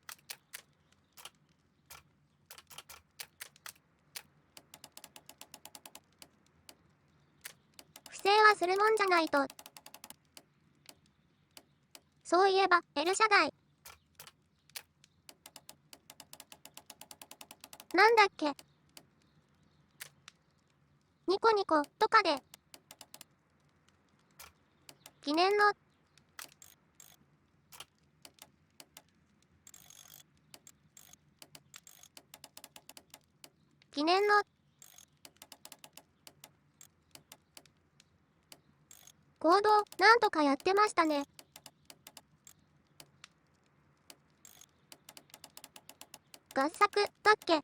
不正はするもんじゃないと。そういえば、エルシャダイ。なんだっけ。ニコニコとかで。記念の。念の行動、なんとかやってましたね。合作だっけ？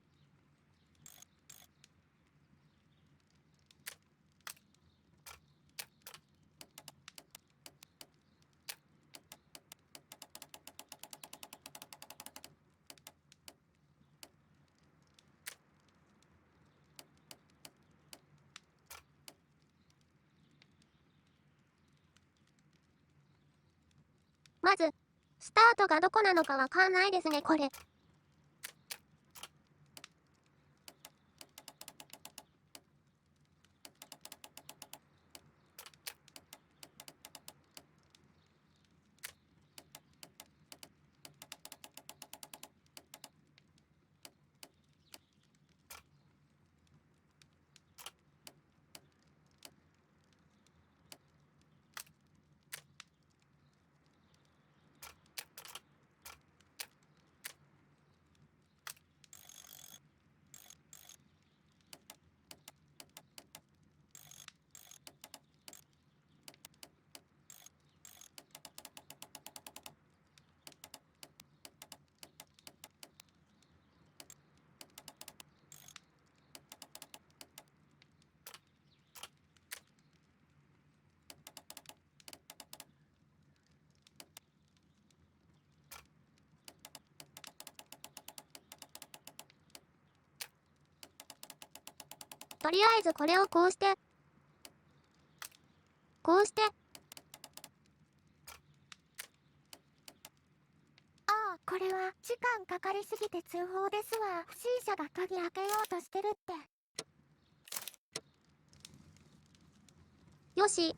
まず、スタートがどこなのかわかんないですね、これ。とりあえずこれをこうして、こうして、ああ、これは時間かかりすぎて通報ですわ。不審者が鍵開けようとしてるって。よし。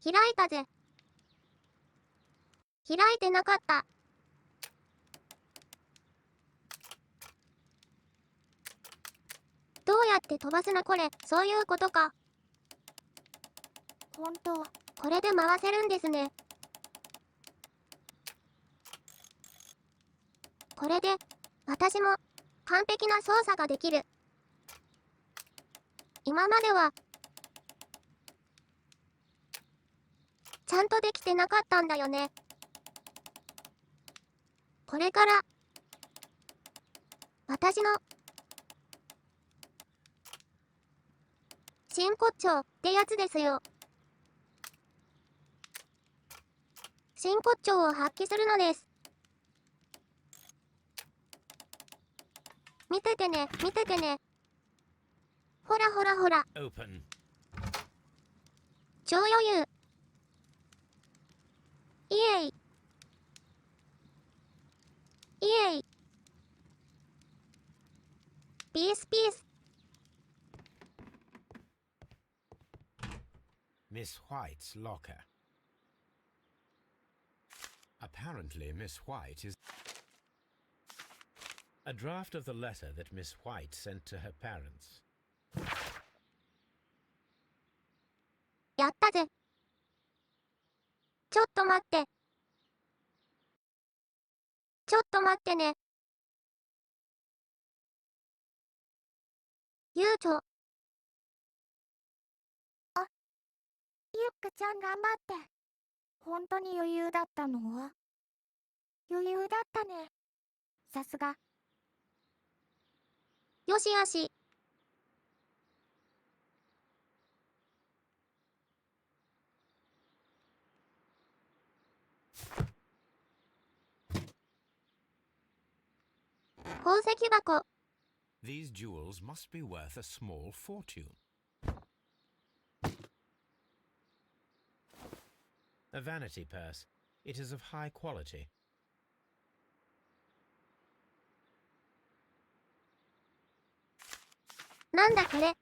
開いたぜ。開いてなかった。どうやって飛ばすのこれ、そういうことか。ほんと。これで回せるんですね。これで、私も、完璧な操作ができる。今までは、ちゃんとできてなかったんだよね。これから、私の、真骨頂ってやつですよ。真骨頂を発揮するのです。見ててね、見ててね。ほらほらほら、 Open. 超余裕。イエイ。イエイ。ピースピース。Miss White's locker. Apparently, Miss White is... A draft of the letter that Miss White sent to her parents. やったぜ。ちょっと待って。ちょっと待ってね。ゆうちょ、ゆっくちゃん頑張って。本当に余裕だったの？余裕だったね。さすが。よしよし。宝石箱。These jewels must be worth a small fortune. A vanity purse. It is of high quality. なんだこれ。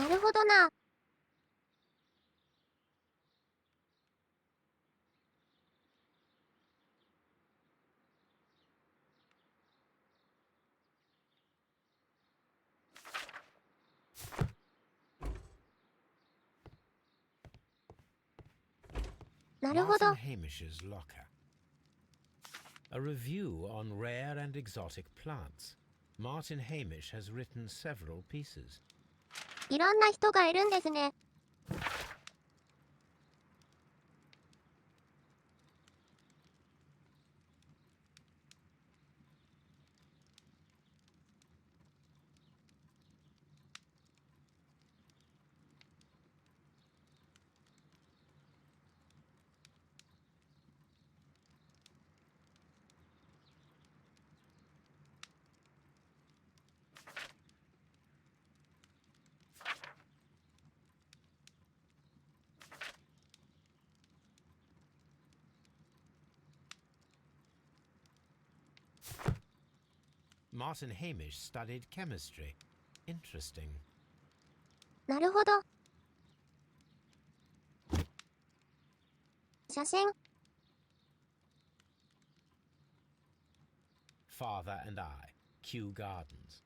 なるほどな。なるほど。 Martin Hamish's locker. A review on rare and exotic plants. Martin Hamish has written several pieces. いろんな人がいるんですね。Martin Hamish studied chemistry. Interesting. なるほど。写真。 Father and I, Kew Gardens.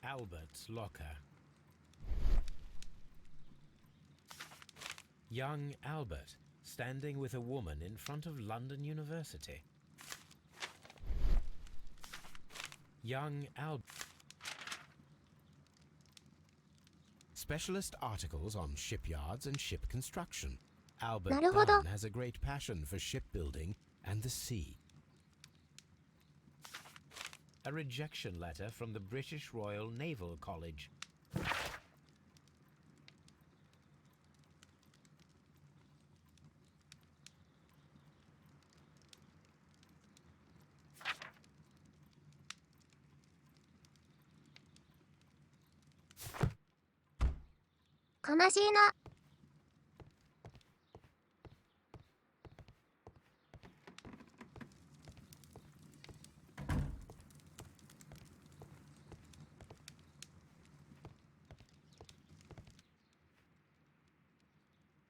Albert's locker. Young Albert, standing with a woman in front of London University. Young Albert. Specialist articles on shipyards and ship construction. Albert なるほど。 Dunn has a great passion for shipbuilding and the sea. A rejection letter from the British Royal Naval College.「悲しいな。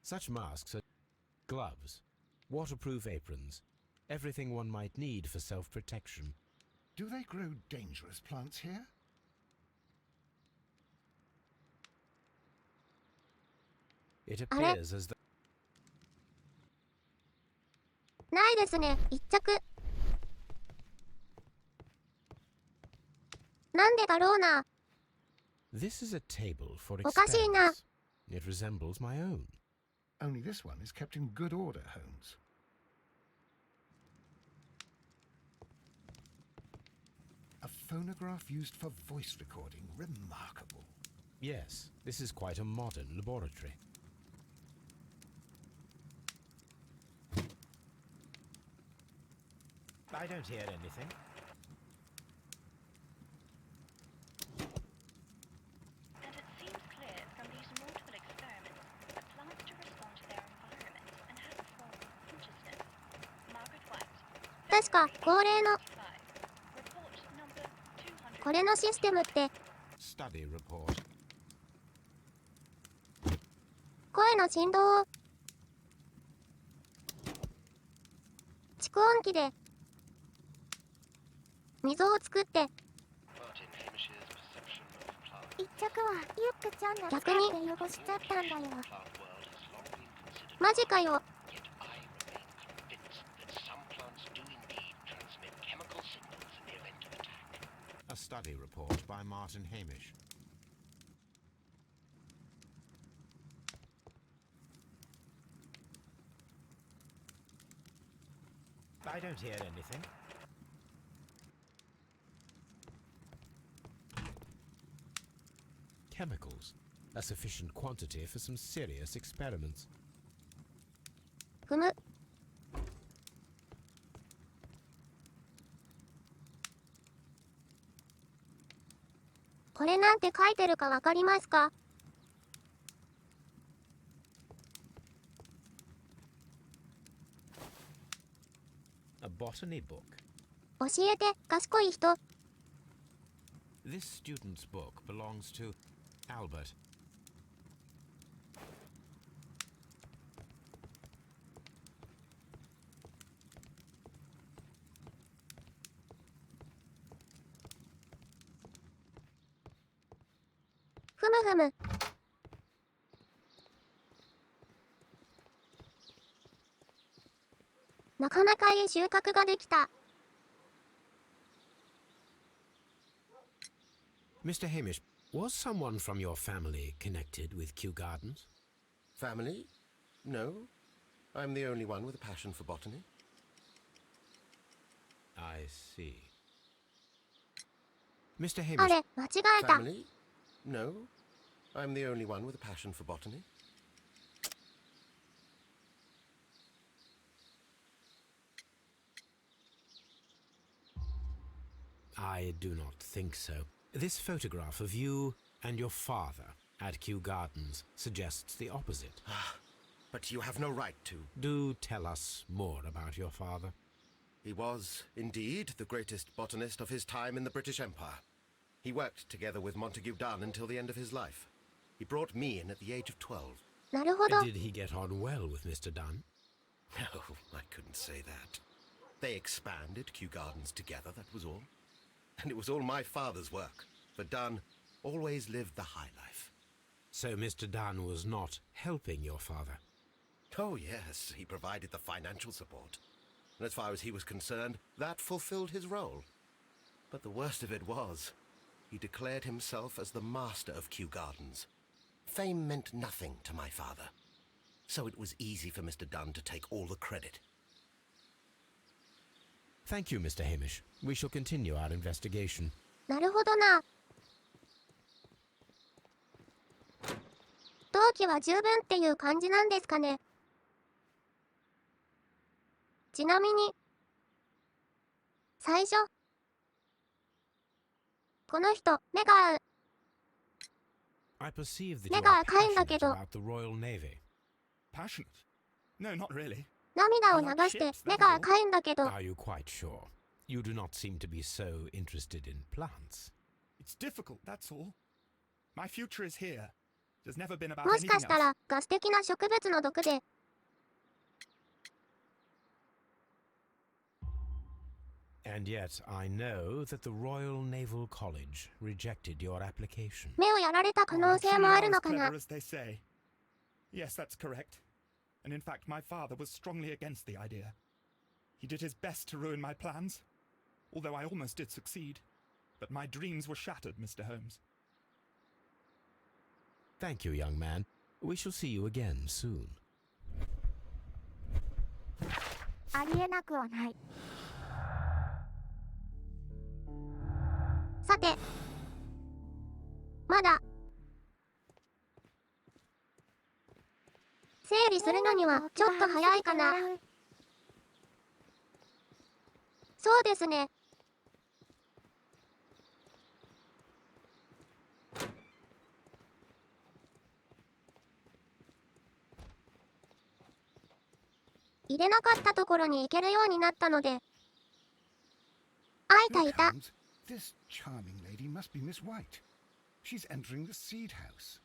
Such masks are gloves, waterproof aprons, everything one might need for self-protection. Do they grow dangerous plants here? It appears as though ないですね、一着。なんでだろうな。 this is a table for おかしいな。 experiments. It resembles my own. Only this one is kept in good order, Holmes. A phonograph used for voice recording. Remarkable. Yes, this is quite a modern laboratory. I don't hear anything. And it seems clear from these multiple experiments that plants do respond to their environment and have a form of consciousness. Margaret White, 確か恒例の 5, report number 200. これのシステムって Study report. 声の振動を蓄音機で溝を作って一着はユックちゃんが逆に使って汚しちゃったんだよ。マジかよ。 A study report by Martin Hamish. I don't hear anything. Chemicals. A sufficient quantity for some serious experiments. 踏む。これなんて書いてるかわかりますか？ A botany book. 教えて、賢い人。This student's book belongs to Albert. ふむふむ。なかなかいい収穫ができた。Mr. Hamish, was someone from your family connected with Kew Gardens? Family? No. I'm the only one with a passion for botany. I see. Mr. あ Hamish, れ、間違えた。 Family? No. I'm the only one with a passion for botany. I do not think so. This photograph of you and your father at Kew Gardens suggests the opposite. But you have no right to. Do tell us more about your father. He was, indeed, the greatest botanist of his time in the British Empire. He worked together with Montague Dunn until the end of his life. He brought me in at the age of 12. なるほど。 Did he get on well with Mr. Dunn? No, I couldn't say that. They expanded Kew Gardens together, that was all. And it was all my father's work, for Dunn always lived the high life. So Mr. Dunn was not helping your father? Oh, yes, he provided the financial support. And as far as he was concerned, that fulfilled his role. But the worst of it was, he declared himself as the master of Kew Gardens. Fame meant nothing to my father. So it was easy for Mr. Dunn to take all the credit. Thank you, Mr. Hamish. We shall continue our investigation. なるほどな。同期は十分っていう感じなんですかね。ちなみに、最初、この人、目が合う。 I perceive that you 目 are が赤いんだ passionate けど、 about the Royal Navy. Passionate? No, not really. 涙を流して目が赤いんだけど、 Are you quite sure? You do not seem to be so interested in plants. It's difficult, that's all. My future is here. There's never been about もしか anything した else. らガス的な植物の毒で、 And yet I know that the Royal Naval College rejected your application. 目をやられた可能 I'm 性 truly もある not の as かな。 clever as they say. Yes, that's correct. And in fact, my father was strongly against the idea. He did his best to ruin my plans, although I almost did succeed. But my dreams were shattered, Mr. Holmes. Thank you, young man. We shall see you again soon. ありえなくはない。さて、まだ、整理するのにはちょっと早いかな。そうですね。入れなかったところに行けるようになったので、あいた Look, いた。 Holmes, this charming lady must be Miss White. She's entering the seed house.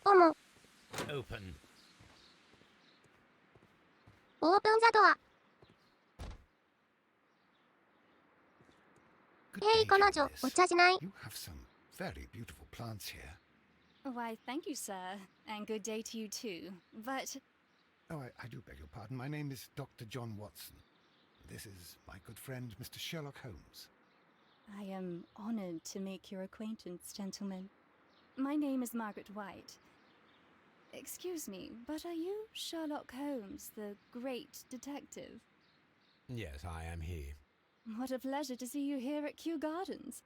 おも、 Open. オープンザドア。 Good へい day, 彼女、 Janice. お茶しない。 You have some very beautiful plants here. Why, thank you, sir, and good day to you too. But Oh, I do beg your pardon. My name is Dr. John Watson. This is my good friend, Mr. Sherlock Holmes. I am honored to make your acquaintance, gentlemen. My name is Margaret White. Excuse me, but are you Sherlock Holmes, the great detective? Yes, I am he. What a pleasure to see you here at Kew Gardens.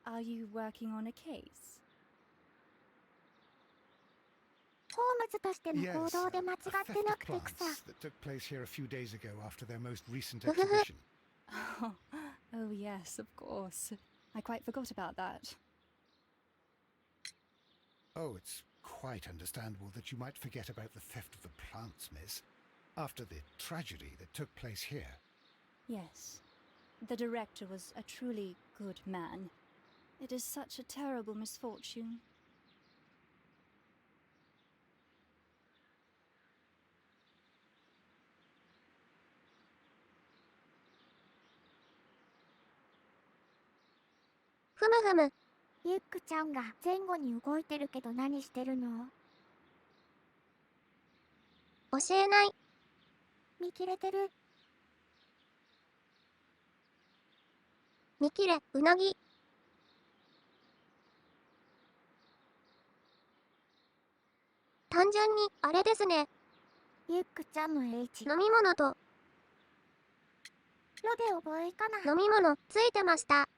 Are you working on a case? ホームズとしての Yes, 行動で間違 a って theft な of くてくさ。 plants that took place here a few days ago after their most recent exhibition. Oh, yes, of course. I quite forgot about that. Oh, it's quite understandable that you might forget about the theft of the plants, miss, after the tragedy that took place here. Yes. The director was a truly good man. It is such a terrible misfortune. F. ユックちゃんが前後に動いてるけど何してるの？教えない。見切れてる。見切れ、うなぎ。単純に、あれですね。ユックちゃんの H。飲み物と、ロで覚えかな。飲み物、ついてました。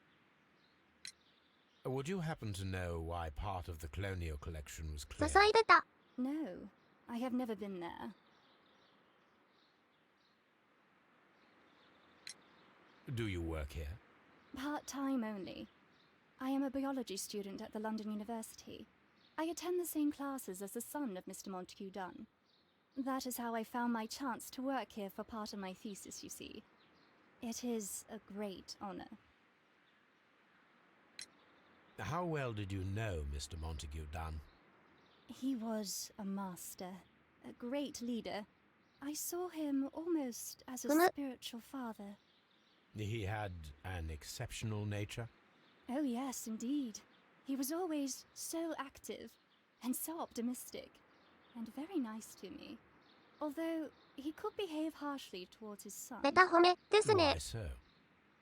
Would you happen to know why part of the colonial collection was 注 cleared? いでた。No, I have never been there. Do you work here? Part-time only. I am a biology student at the London University. I attend the same classes as the son of Mr. Montague Dunn. That is how I found my chance to work here for part of my thesis, you see. It is a great honor. How well did you know Mr. Montague Dunn? He was a master, a great leader. I saw him almost as a spiritual father. He had an exceptional nature? Oh yes, indeed. He was always so active and so optimistic and very nice to me. Although he could behave harshly towards his son. ベタ褒めですね Why。so?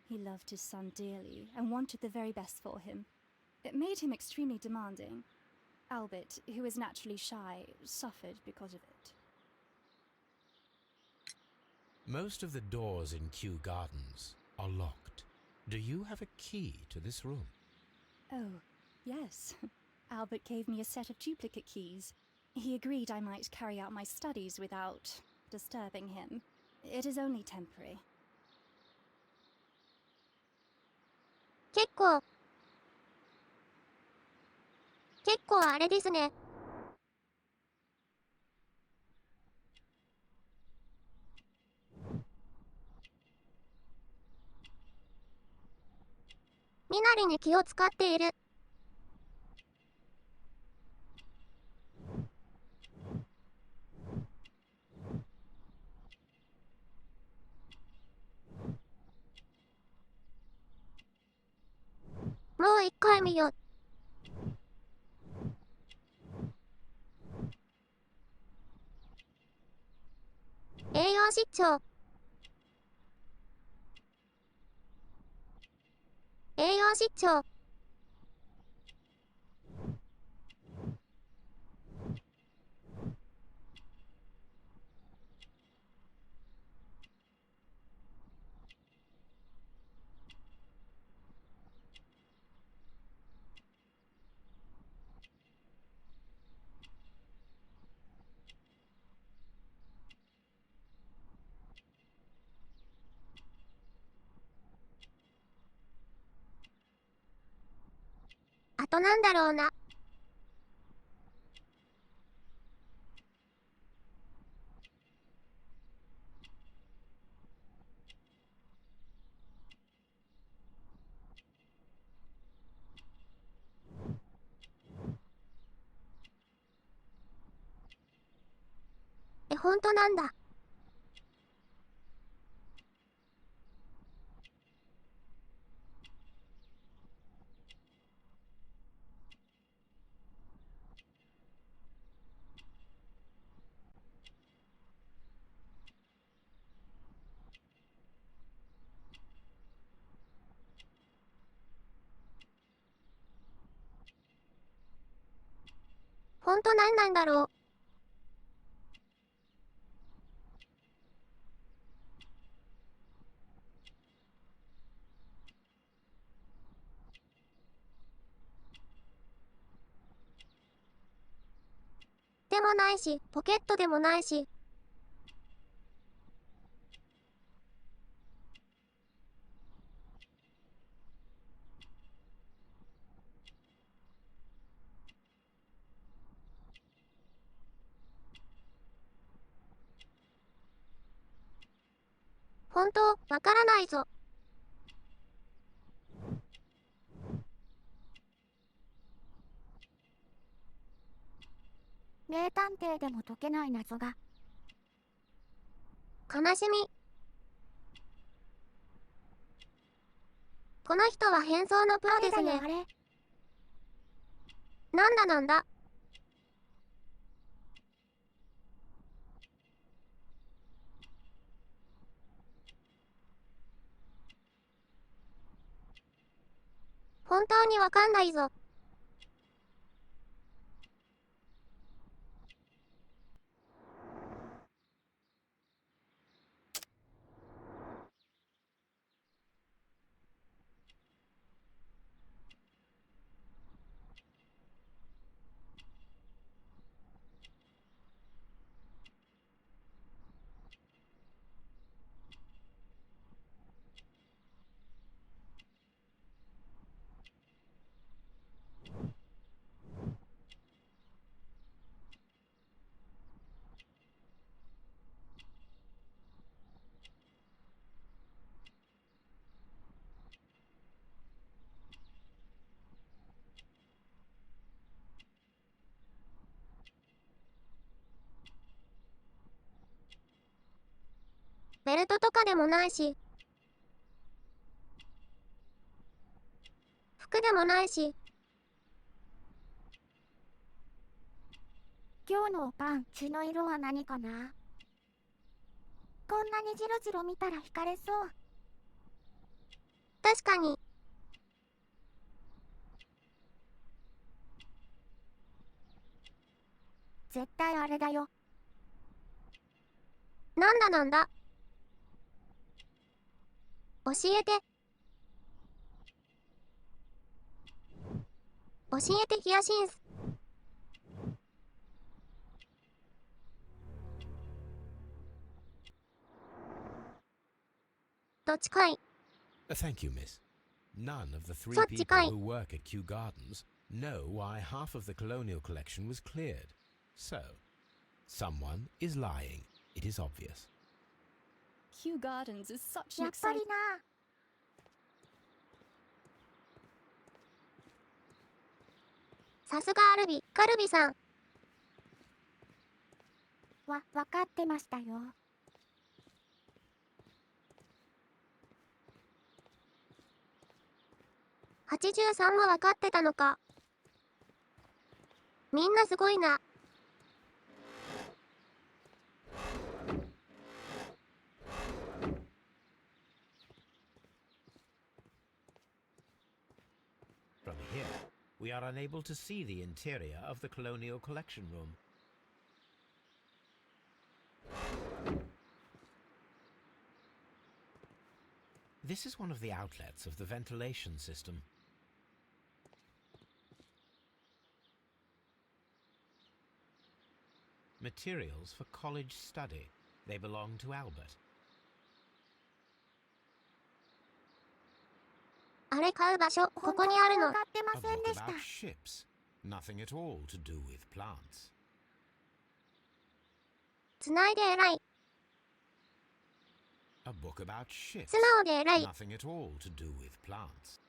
He loved his son dearly and wanted the very best for him. It made him extremely demanding. Albert, who is naturally shy, suffered because of it. Most of the doors in Kew Gardens are locked. Do you have a key to this room? Oh, yes. Albert gave me a set of duplicate keys. He agreed I might carry out my studies without disturbing him. It is only temporary. 結構あれですね。身なりに気を使っている。もう一回見よう。栄養失調。栄養失調。あとなんだろうな。本当なんだ。本当なんなんだろう。でもないし、ポケットでもないし。本当、わからないぞ。名探偵でも解けない謎が。悲しみ。この人は変装のプロですね。あれだよなんだなんだ。本当にわかんないぞ。ベルトとかでもないし、服でもないし、今日のおパン、血の色は何かな。こんなにジロジロ見たら惹かれそう。確かに。絶対あれだよ。なんだなんだ。教えて。教えてヒヤシンス。どっちかい。Thank you, miss. None of the three Such a people guy. who work at Kew Gardens know why half of the colonial collection was cleared. So, someone is lying. It is obvious. Kew Gardens is such an やっぱり exciting... な。さすがアルビ、カルビさん。わかってましたよ。83も分かってたのか。みんなすごいな。From here, we are unable to see the interior of the colonial collection room. This is one of the outlets of the ventilation system. Materials for college study. They belong to Albert. あれ買う場所、こ本当こにあるの。分かってま A せん book でした。 about ships. Nothing at all to do with plants. つないで偉い。 A book about ships. 素直で偉い。 Nothing at all to do with plants.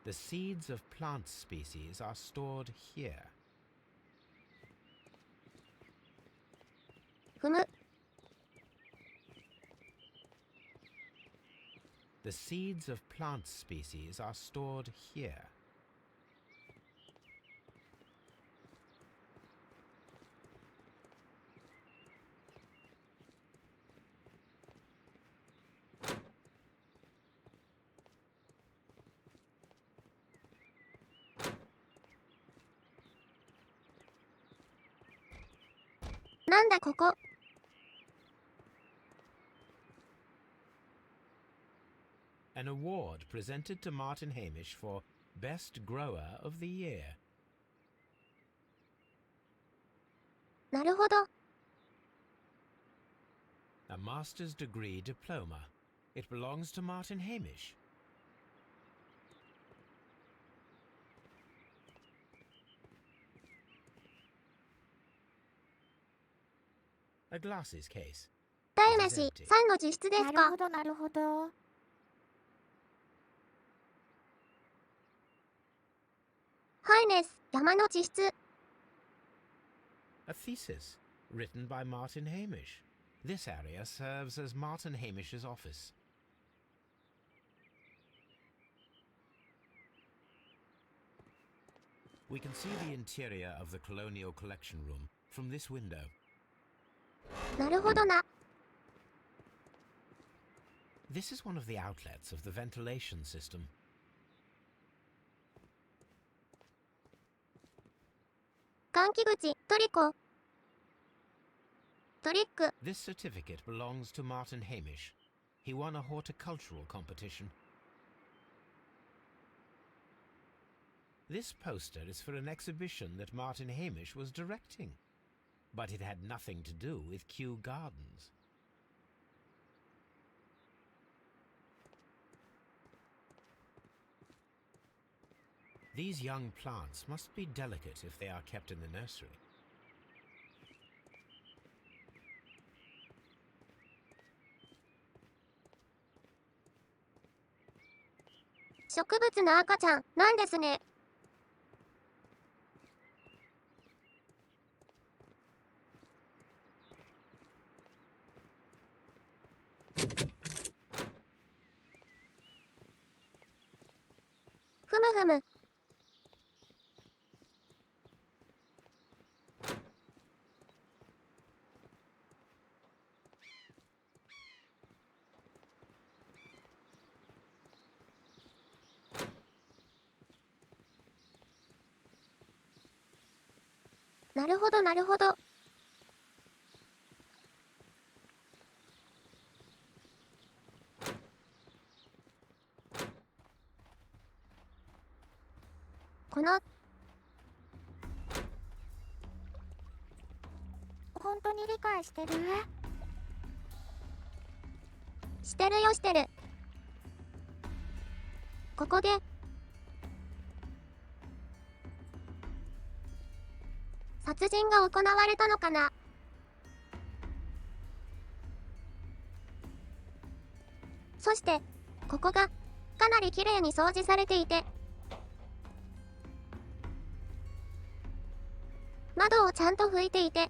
The seeds of plant species are stored here. 踏む。 The seeds of plant species are stored here. なんだここ。An award presented to Martin Hamish for Best Grower of the Year. なるほど。A master's degree diploma. It belongs to Martin Hamish. A glasses case. 鯛めし3の自室ですかなるほ。どなるほど。ハイネス、山の自室。A thesis written by Martin Hamish. This area serves as Martin Hamish's office. We can see the interior of the Colonial Collection Room from this window. なるほどな。This is one of the outlets of the ventilation system. 換気口、トリコ。トリック。 This certificate belongs to Martin Hamish. He won a horticultural competition. This poster is for an exhibition that Martin Hamish was directing, but it had nothing to do with Kew Gardens. These young plants must be delicate if they are kept in the nursery. 植物の赤ちゃん、なんですね。ふむふむ。なるほどなるほど。この本当に理解してる？してるよしてる。ここで殺人が行われたのかな。そしてここがかなりきれいに掃除されていて、窓をちゃんと拭いていて、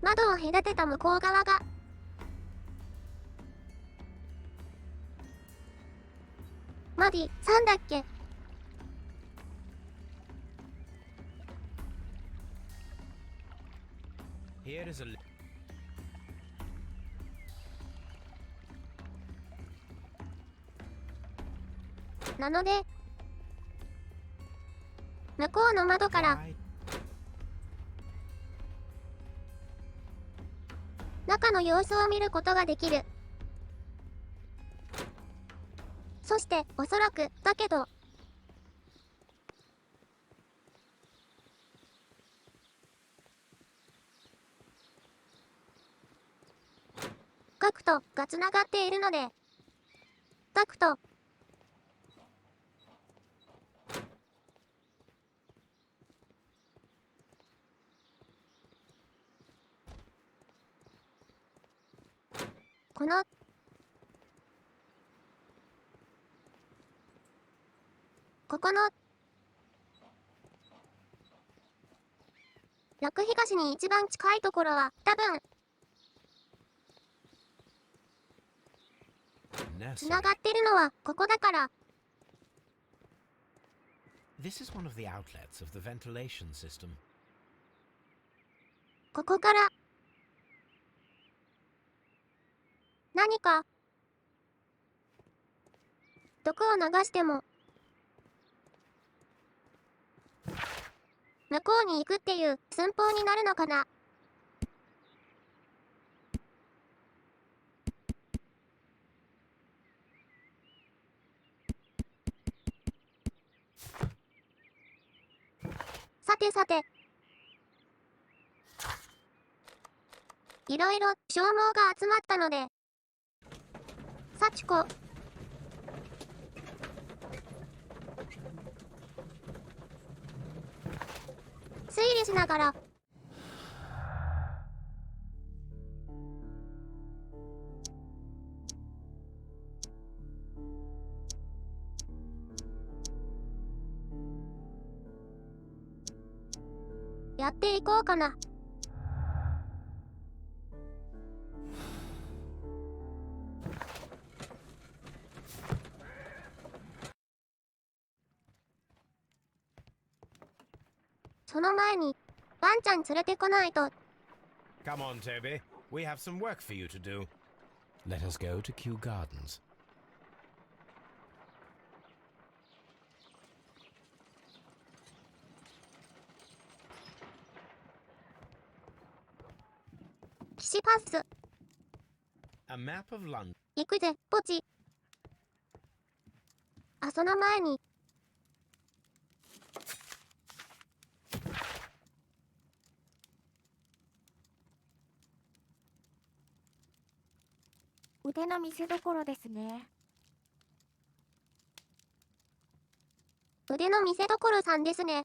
窓を隔てた向こう側がマディさんだっけ。Here is aなので向こうの窓から guide. 中の様子を見ることができる。そしておそらくだけどダクトがつながっているので、ダクトこのここの楽東に一番近いところは多分つ Nursery. ながってるのはここだから。 This is one of the outlets of the ventilation system. ここから。何か毒を流しても向こうに行くっていう寸法になるのかな。さてさて、いろいろ消耗が集まったので、幸子、推理しながら。やっていこうかな。その前に、ワンちゃん連れてこないと。 Come on, Toby. We have some work for you to do. Let us go to Kew Gardens. 騎士パス。 A map of London. 行くぜ、ポチ。あ、その前に。腕の見せ所ですね。腕の見せ所さんですね。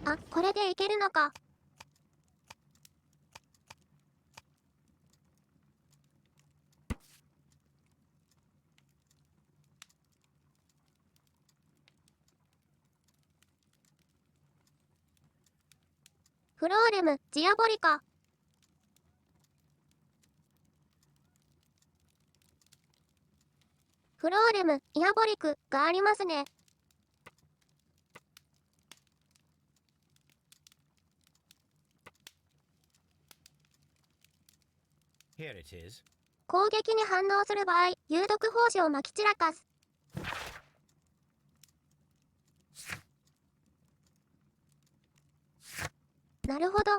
あ、これでいけるのか。フローレム・ジアボリカ。フローレム・イアボリクがありますね。Here it is. 攻撃に反応する場合、有毒胞子をまき散らかす。なるほど。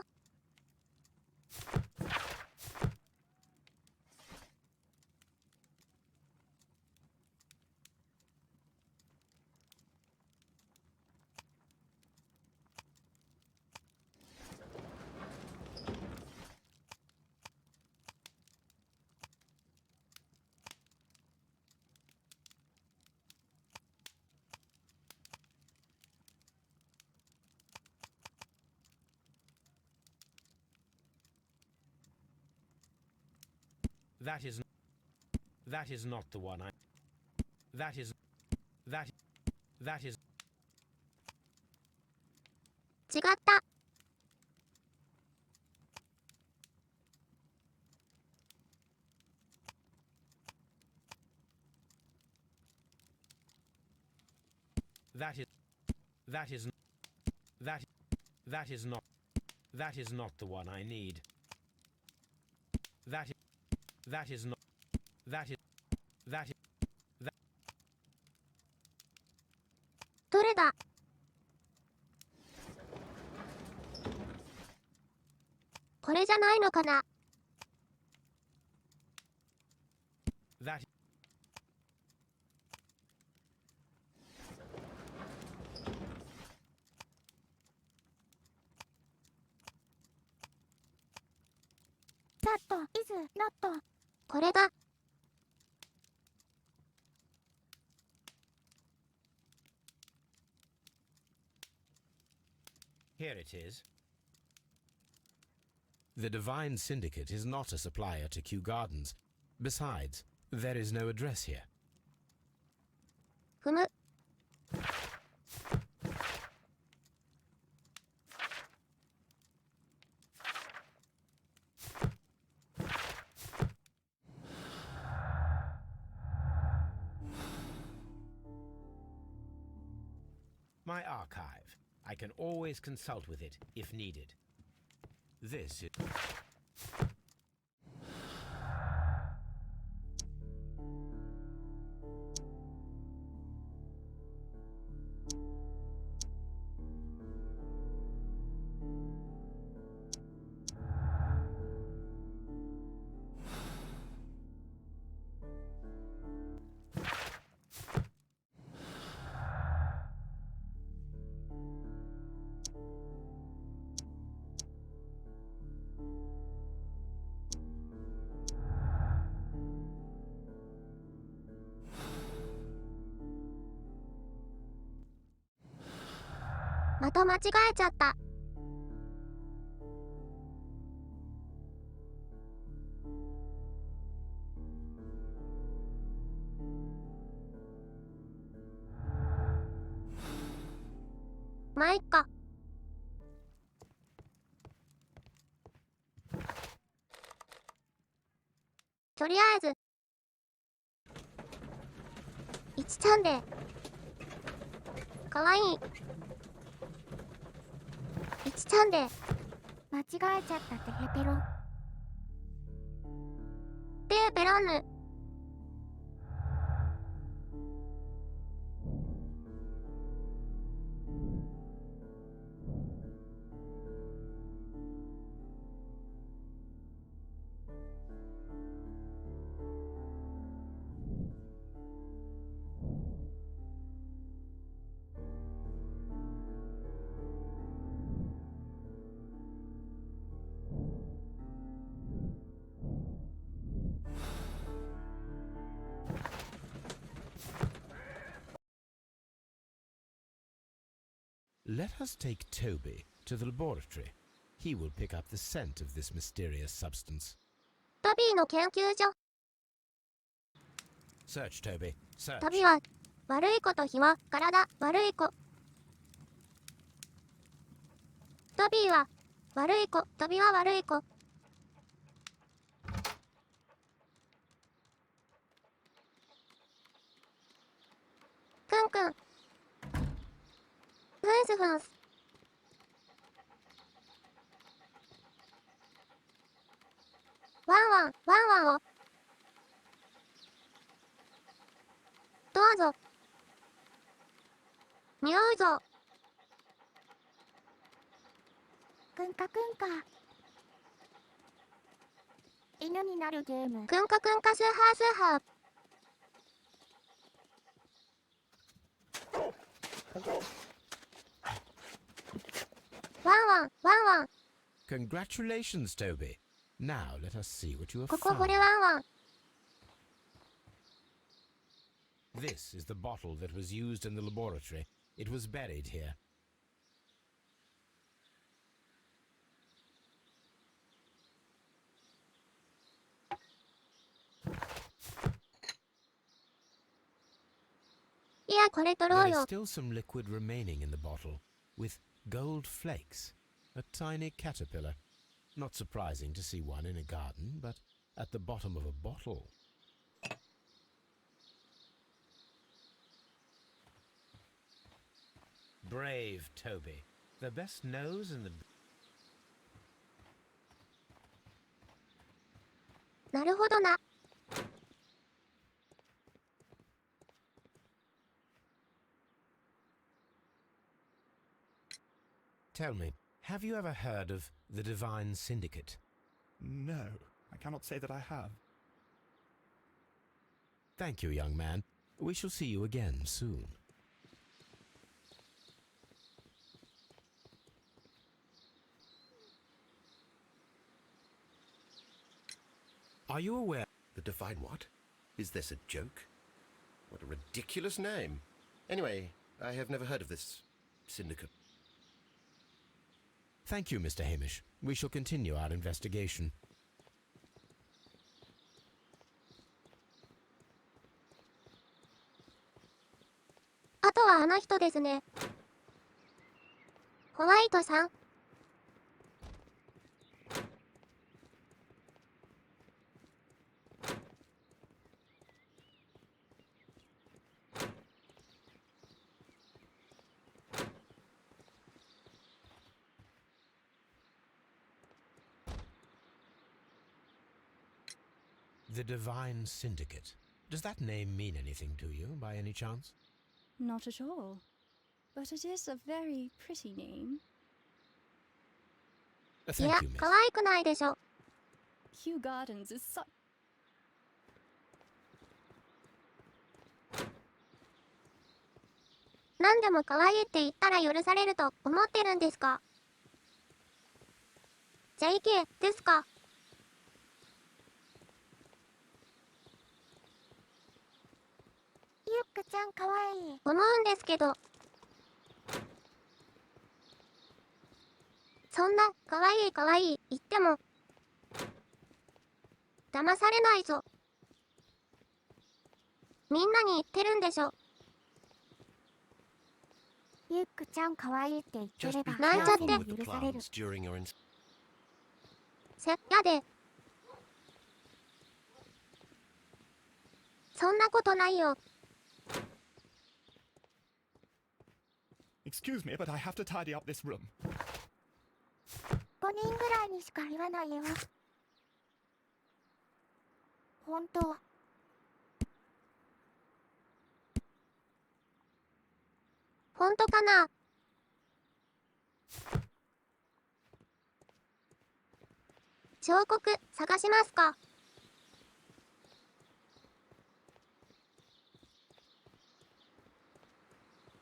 That is not the one I. That is. That is. 違った。That is. That is. That is not. That is not the one I need. That is not. That is. That. どれだ。これじゃないのかな。That. is not これが、Here it is. The Divine Syndicate is not a supplier to Kew Gardens. Besides, there is no address here. ふむ。My archive. I can always consult with it if needed. This is...また間違えちゃった。まあいっか。とりあえず1ちゃんでかわいい1ちゃんで間違えちゃったテヘペロ。ペーペロンヌ。Let us take Toby to the laboratory. He will pick up the scent of this mysterious substance. トビーの研究所。 Search, Toby. Search. トビは悪い子と日は体悪い子。トビーは悪い子、トビは悪い子。くんくん。フンスフンス。ワンワン、ワンワンを。どうぞ。匂うぞ。くんかくんか。犬になるゲーム。くんかくんかスーハースーハー。ワンワン、ワンワン。 Congratulations, Toby. Now let us see what you have こここ found. れワンワン。 This is the bottle that was used in the laboratory. It was buried here.「いやこれ取ろ There う is よ。 still some liquid remaining in the bottle, with gold flakes. A tiny caterpillar. Not surprising to see one in a garden, but at the bottom of a bottle. Brave Toby. The best nose in the... なるほどな。 Tell me, have you ever heard of the Divine Syndicate? No, I cannot say that I have. Thank you, young man. We shall see you again soon. Are you aware? The Divine what? Is this a joke? What a ridiculous name. Anyway, I have never heard of this syndicate. Thank you, Mr. Hamish. We shall continue our investigation. あとはあの人ですね。ホワイトさん。The Divine Syndicate. Does that name mean anything to you, by any chance? Not at all. But it is a very pretty name. い Thank や you, miss. 可愛くないでしょ。 Kew Gardens is such. 何でも可愛いって言ったら許されると思ってるんですか？ JK ですか？ゆっくちゃんかわいい。思うんですけど。そんな可愛い可愛い言っても騙されないぞ。みんなに言ってるんでしょ。ゆっくちゃんかわいいって言ってれ Just ば be なんちゃって careful with the 許される。 plants during your せっやで。そんなことないよ。 Excuse me, but I have to tidy up this room. 5人ぐらいにしか言わないよ。本当。本当かな？彫刻探しますか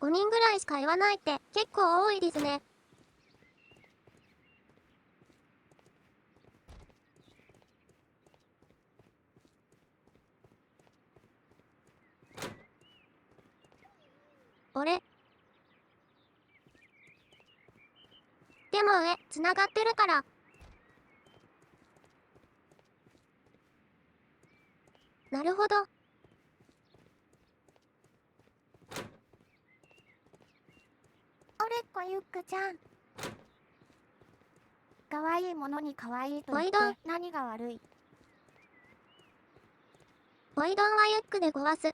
？5人ぐらいしか言わないって結構多いですね。俺でも上つながってるから。なるほど。俺っ子ゆっくちゃん。かわいいものにかわいいと言っておいどん何が悪い？おいどんはユックでごわす。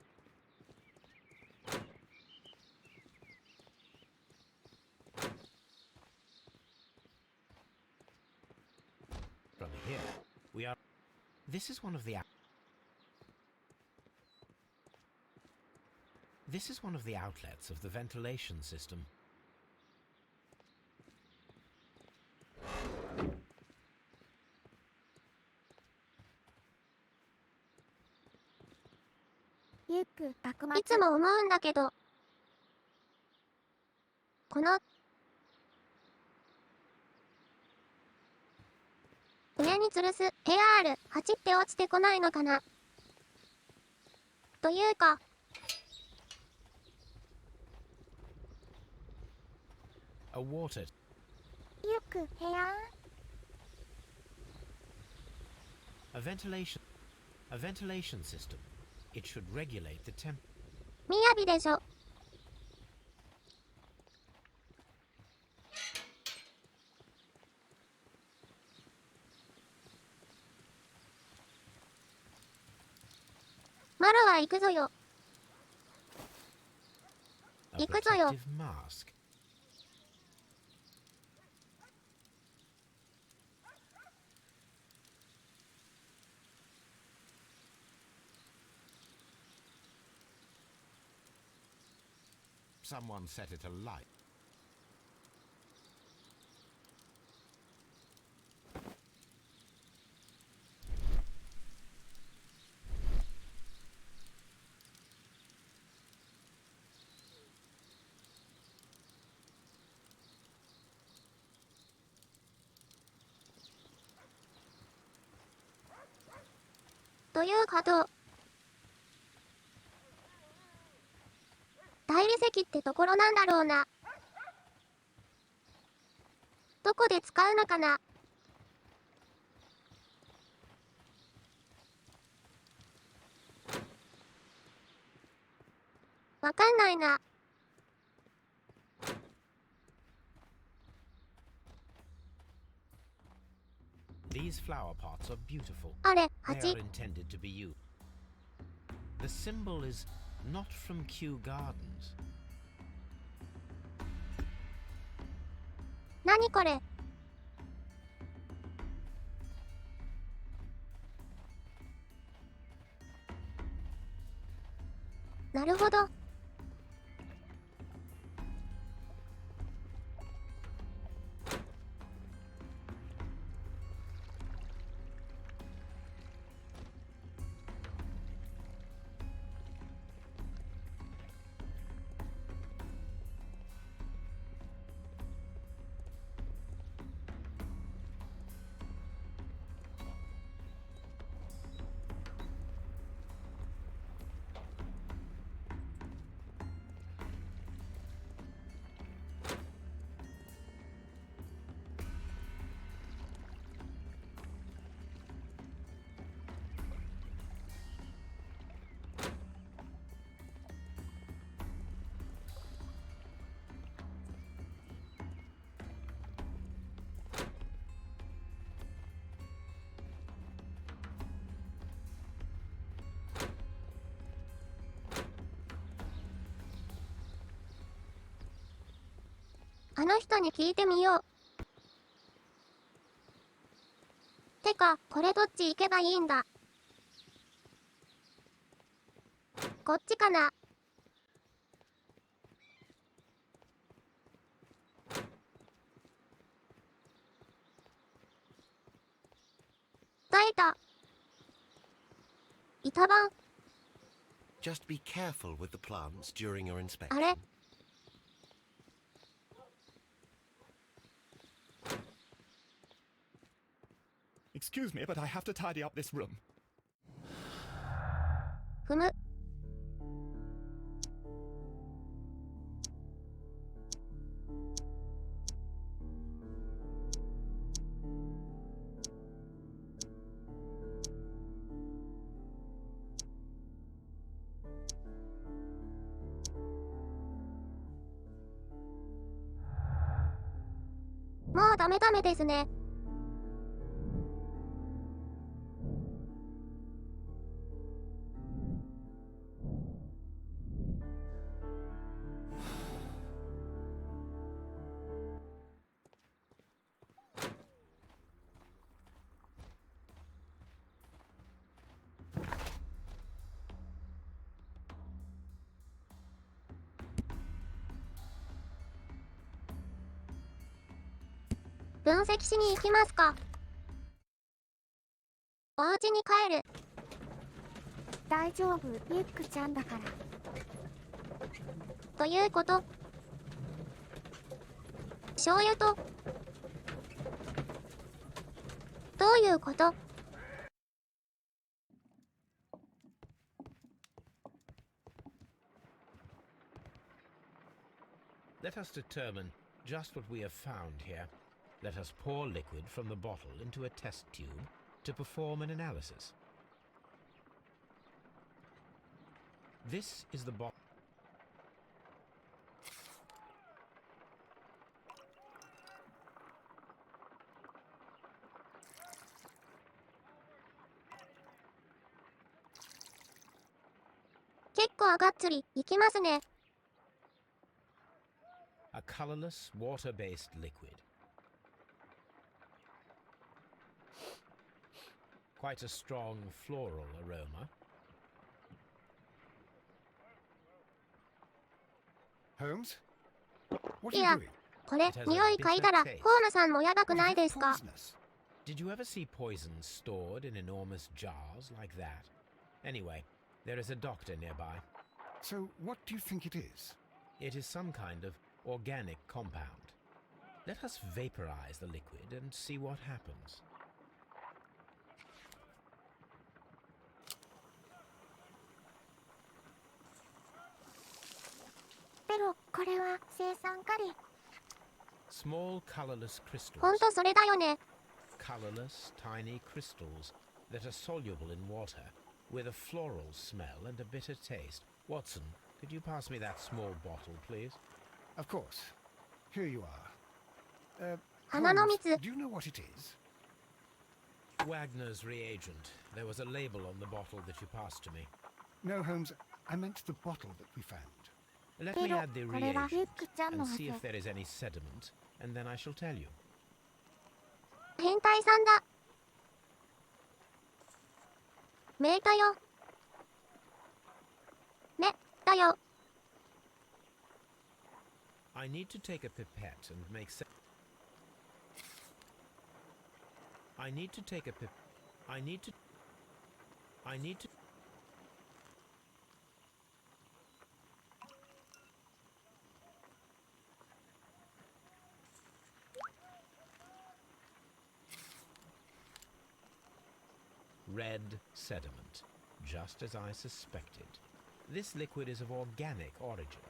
From here, we are... This is one of the... This is one of the outlets of the ventilation system. ゆっく幕末。いつも思うんだけど、この上に吊るす AR8 って落ちてこないのかな？というか、A water... ゆっく部屋。 A ventilation system. It should regulate the temp... みやびでしょ。マロは行くぞよ。 A 行くぞよ。 protective mask. Someone set it alight. ということ大理石ってところなんだろうな。どこで使うのかな。わかんないな。These flower pots are beautiful. あれ、 They 蜂 are。intended to be used. The symbol is not from Q Gardens. 何これ。なるほど。あの人に聞いてみよう。てか、これどっち行けばいいんだ。こっちかな。耐えた。板板。 Just be careful with the plants during your あ inspection. れ Excuse me, but I have to tidy up this room. 踏む。もうダメですね。分析しに行きますか。お家に帰る。大丈夫、ユックちゃんだから。ということ。醤油と。どういうこと。 Let us determine just what we have found here. Let us pour liquid from the bottle into a test tube to perform an analysis. This is the bottle.結構がっつりいきますね。 A colorless, water-based liquid. Quite a strong floral aroma. Holmes? What are い you や、 doing? これ匂い嗅いだらホームさんもやばくないですか。 Poisonous. Did you ever see poison stored in enormous jars like that? Anyway, there is a doctor nearby. So what do you think it is? It is some kind of organic compound. Let us vaporize the liquid and see what happens. これは青酸カリ。 Small colorless ほん crystals. とそれだよね。 Colorless, tiny crystals that are soluble in water, with a floral smell and a bitter taste. Watson, could you pass me that small bottle, please? Of course. Here you are. 花の Holmes, 蜜。 do you know what it is? Wagner's reagent. There was a label on the bottle that you passed to me. No, Holmes, I meant the bottle that we found. Let me けど add the これは reagent ユックちゃんの and はず。 see if there is any sediment, and then I shall tell you. 変態さんだ。めだよ。めだよ。 I need to take a pipette and make I need to take a pip. I need to. Red sediment, just as I suspected. This liquid is of organic origin.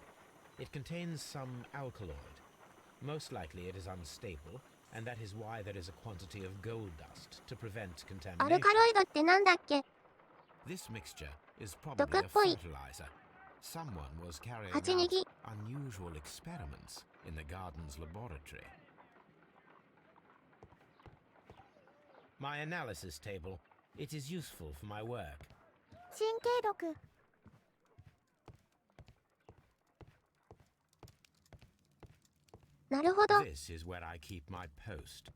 It contains some alkaloid. Most likely it is unstable, and that is why there is a quantity of gold dust to prevent アル contamination. カロイドってなんだっけ？ This mixture is probably a 毒っぽい。 fertilizer. Someone was carrying 8ネ out ギ。 unusual experiments in the garden's laboratory. My analysis table. It is useful for my work. 神経毒。なるほど。 This is where I keep my post.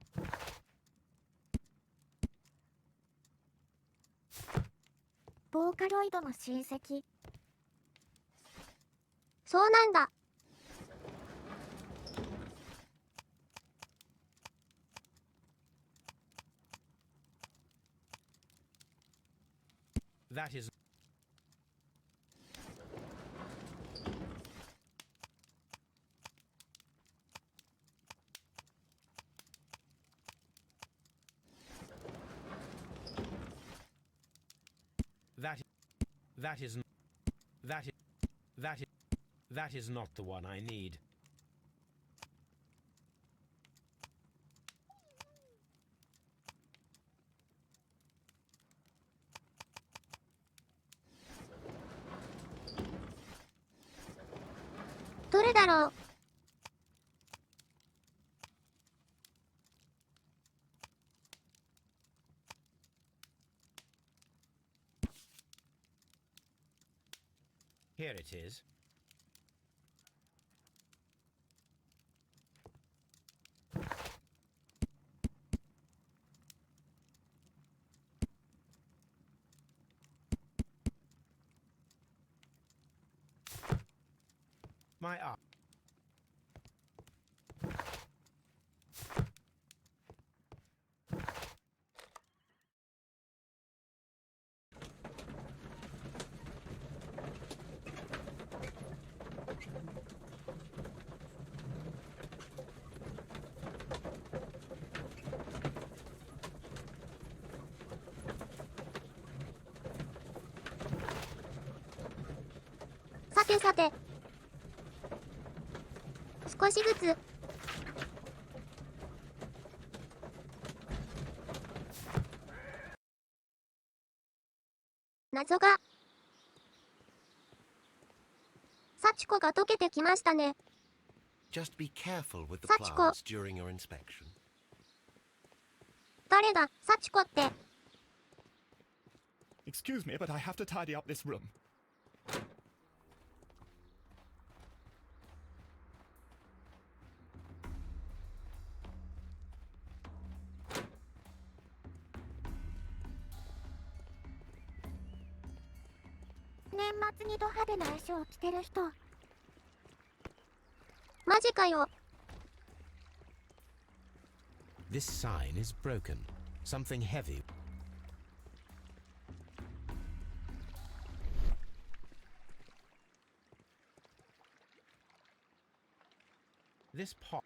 ボーカロイドの親戚。そうなんだ。 That is. That is not the one I need. .どれだろう。 Here it is. My eye.さてさて。少しずつ。謎が。幸子が溶けてきましたね。 Just be careful with the Sachiko. plants during your inspection. 誰だ、幸子って。 Excuse me, but I have to tidy up this room.「年末にド派手な衣装を着てる人。マジかよ。 This sign is broken. Something heavy. This pot.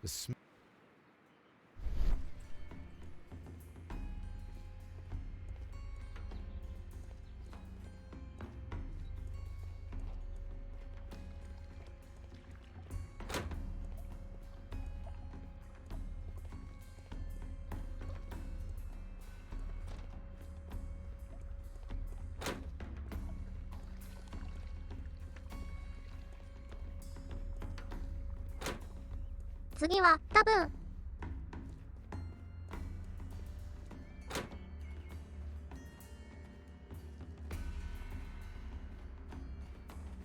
The sm- 次は、多分。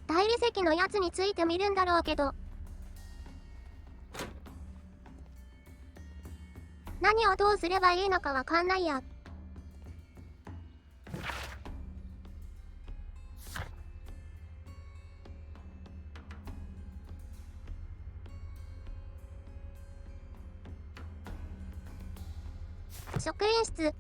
大理石のやつについてみるんだろうけど。何をどうすればいいのかわかんないや。職員室。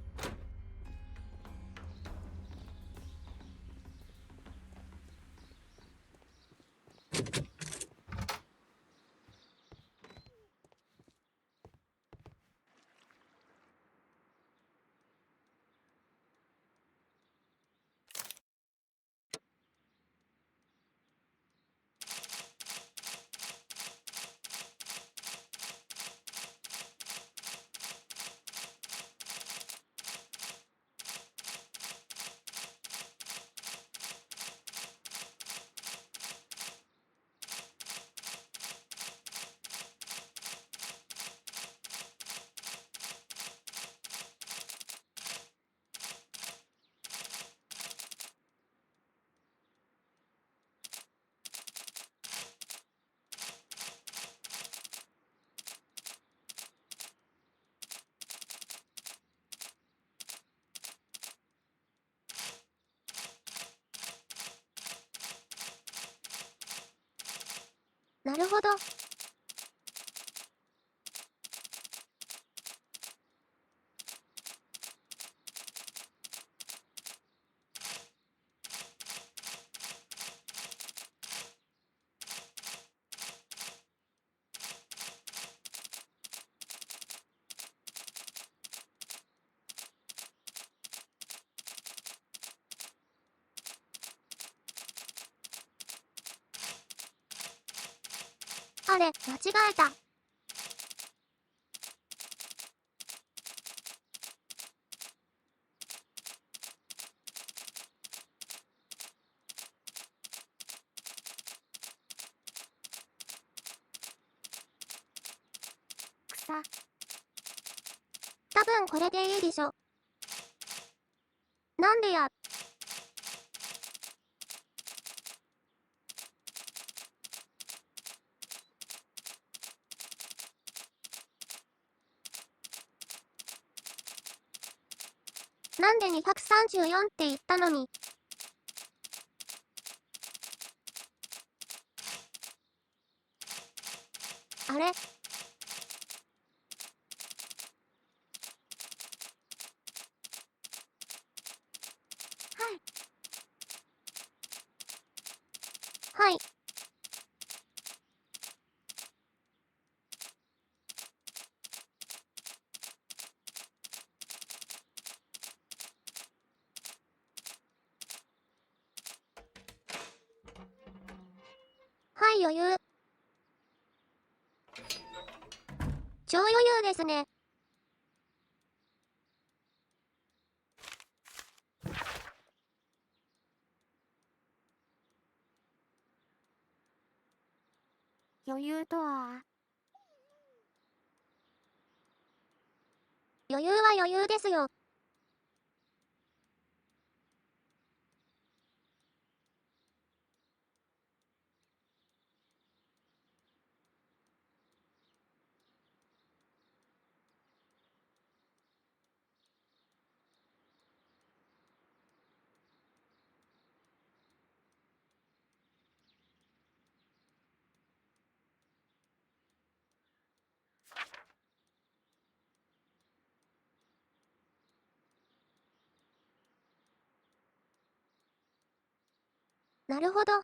なるほど。あれ、間違えた。草。多分これでいいでしょ。なんでや。なんで234って言ったのに。あれ？はい。はい、余裕。超余裕ですね。余裕とは、余裕は余裕ですよ。なるほど。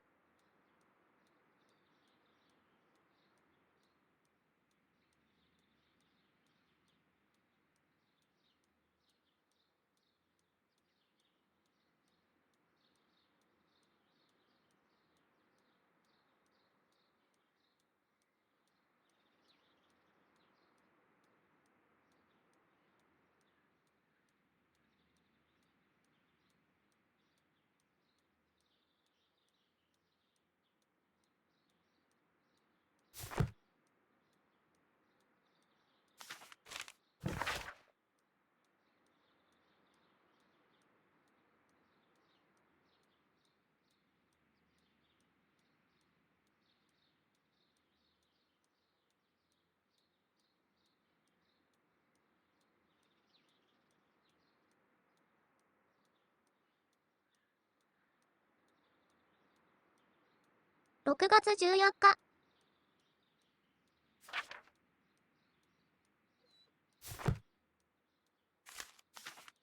6月14日。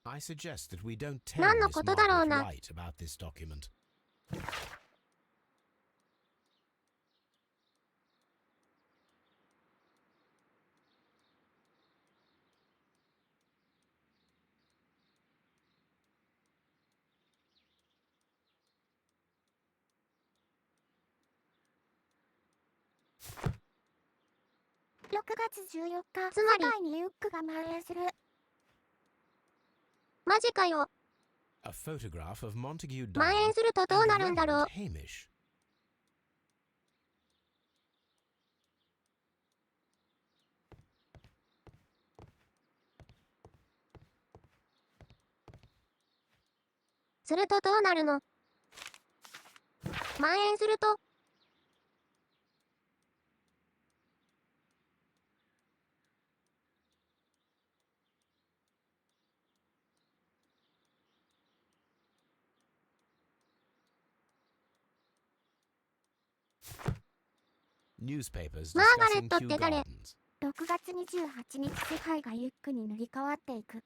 I suggest that we don't tell 何の Miss ことだろう Margaret な。 White about this document. 6月14日、つまり世界にユックが蔓延する。マジかよ。 A photograph of Montague 蔓 Dunn 延するとどう and な the るんだろう。 Reverend Hamish. するとどうなるの。蔓延すると、Newspapers マーガレ discussing ットっ Kew て誰？ Gardens. 6月28日、世界がユックに塗り替わっていく。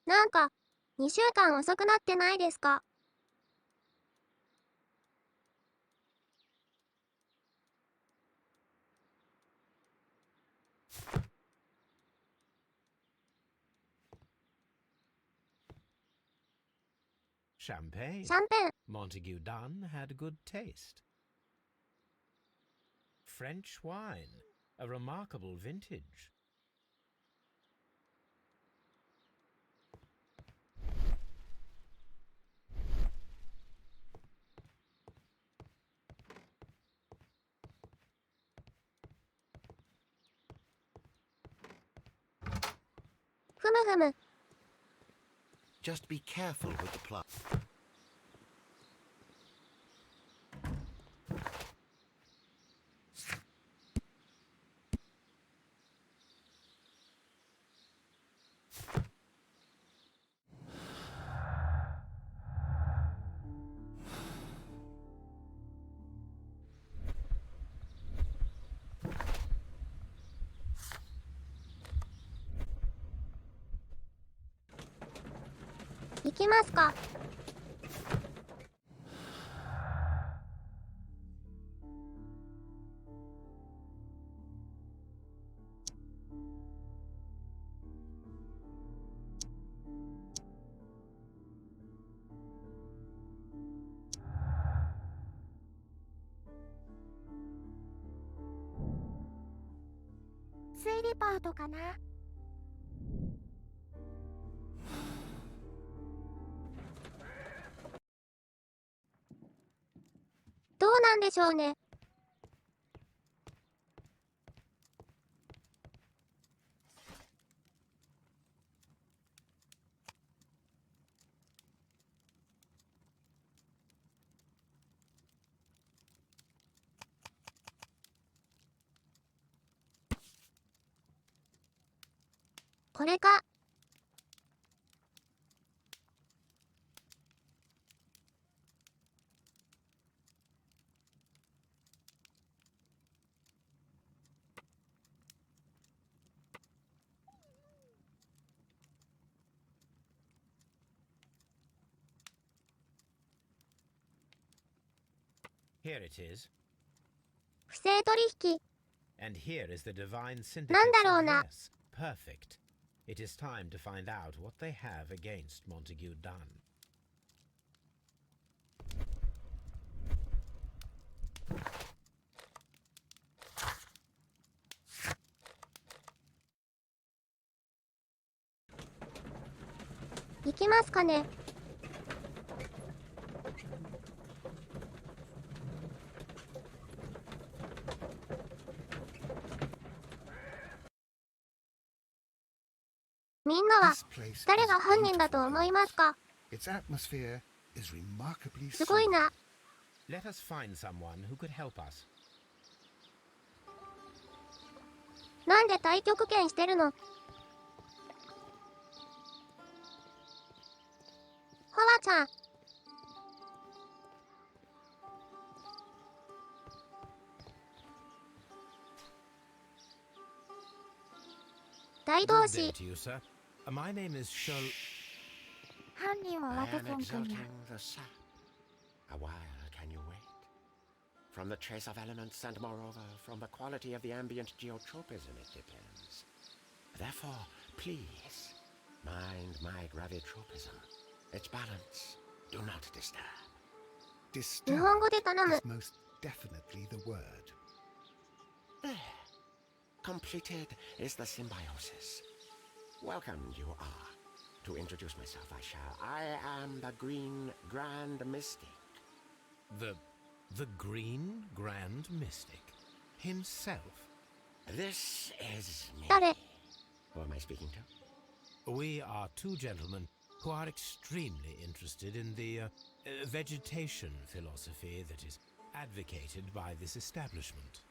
なんか、2週間遅くなってないですか？Champagne. シャンペン、 Montague Dunn had good taste. French wine, a remarkable vintage.「ふむふむ。 Just be careful with the plot.行きますか。推理パートかな。どうなんでしょうね。これか。Here it is. 不正取引。 And here is the divine syndicate's なんだろうな。 address. Perfect. It is time to find out what they have against Montague Dunn.行きますかね。みんなは This place 誰 is が犯人だと beautiful. 思いますか？ Its atmosphere is remarkably すごい soothing. な。 Let us find someone who could help us. なんで太極拳してるの？ホワちゃん、大同 Good 士 day。to you, sir. My name is Sherlock. 犯人は I ワト am ソン君 exalting や。 the sap. A while can you wait? From the trace of elements and moreover from the quality of the ambient geotropism it depends. Therefore, please, mind my gravitropism. Its balance, do not disturb. 日 Disturb 本語で頼む is。most definitely the word. There. Completed is the symbiosis. Welcome you are. To introduce myself, I am the Green Grand Mystic. The Green Grand Mystic himself. This is me. 誰？ Who am I speaking to? We are two gentlemen who are extremely interested in the vegetation philosophy that is advocated by this establishment.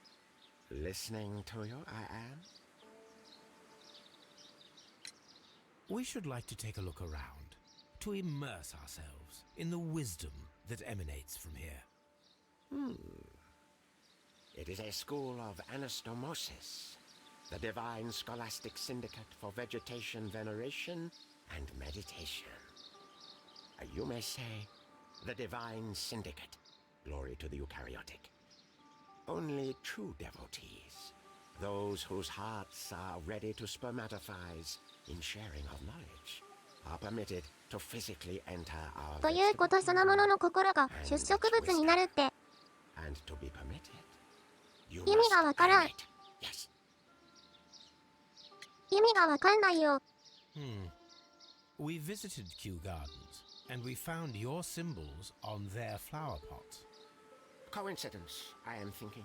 Listening to you, I am. We should like to take a look around, to immerse ourselves in the wisdom that emanates from here. It is a school of anastomosis, the divine scholastic syndicate for vegetation veneration and meditation. You may say, the divine syndicate. Glory to the eukaryotic. Only true devotees, those whose hearts are ready to spermatophize in sharing of knowledge, are permitted to physically enter our ということそのものの心が出植物になるって。 and to be permitted, you 意味が must わからん。 permit. Yes. 意味がわかんないよ。 We visited Kew Gardens, and we found your symbols on their flower pots. Coincidence, I am thinking.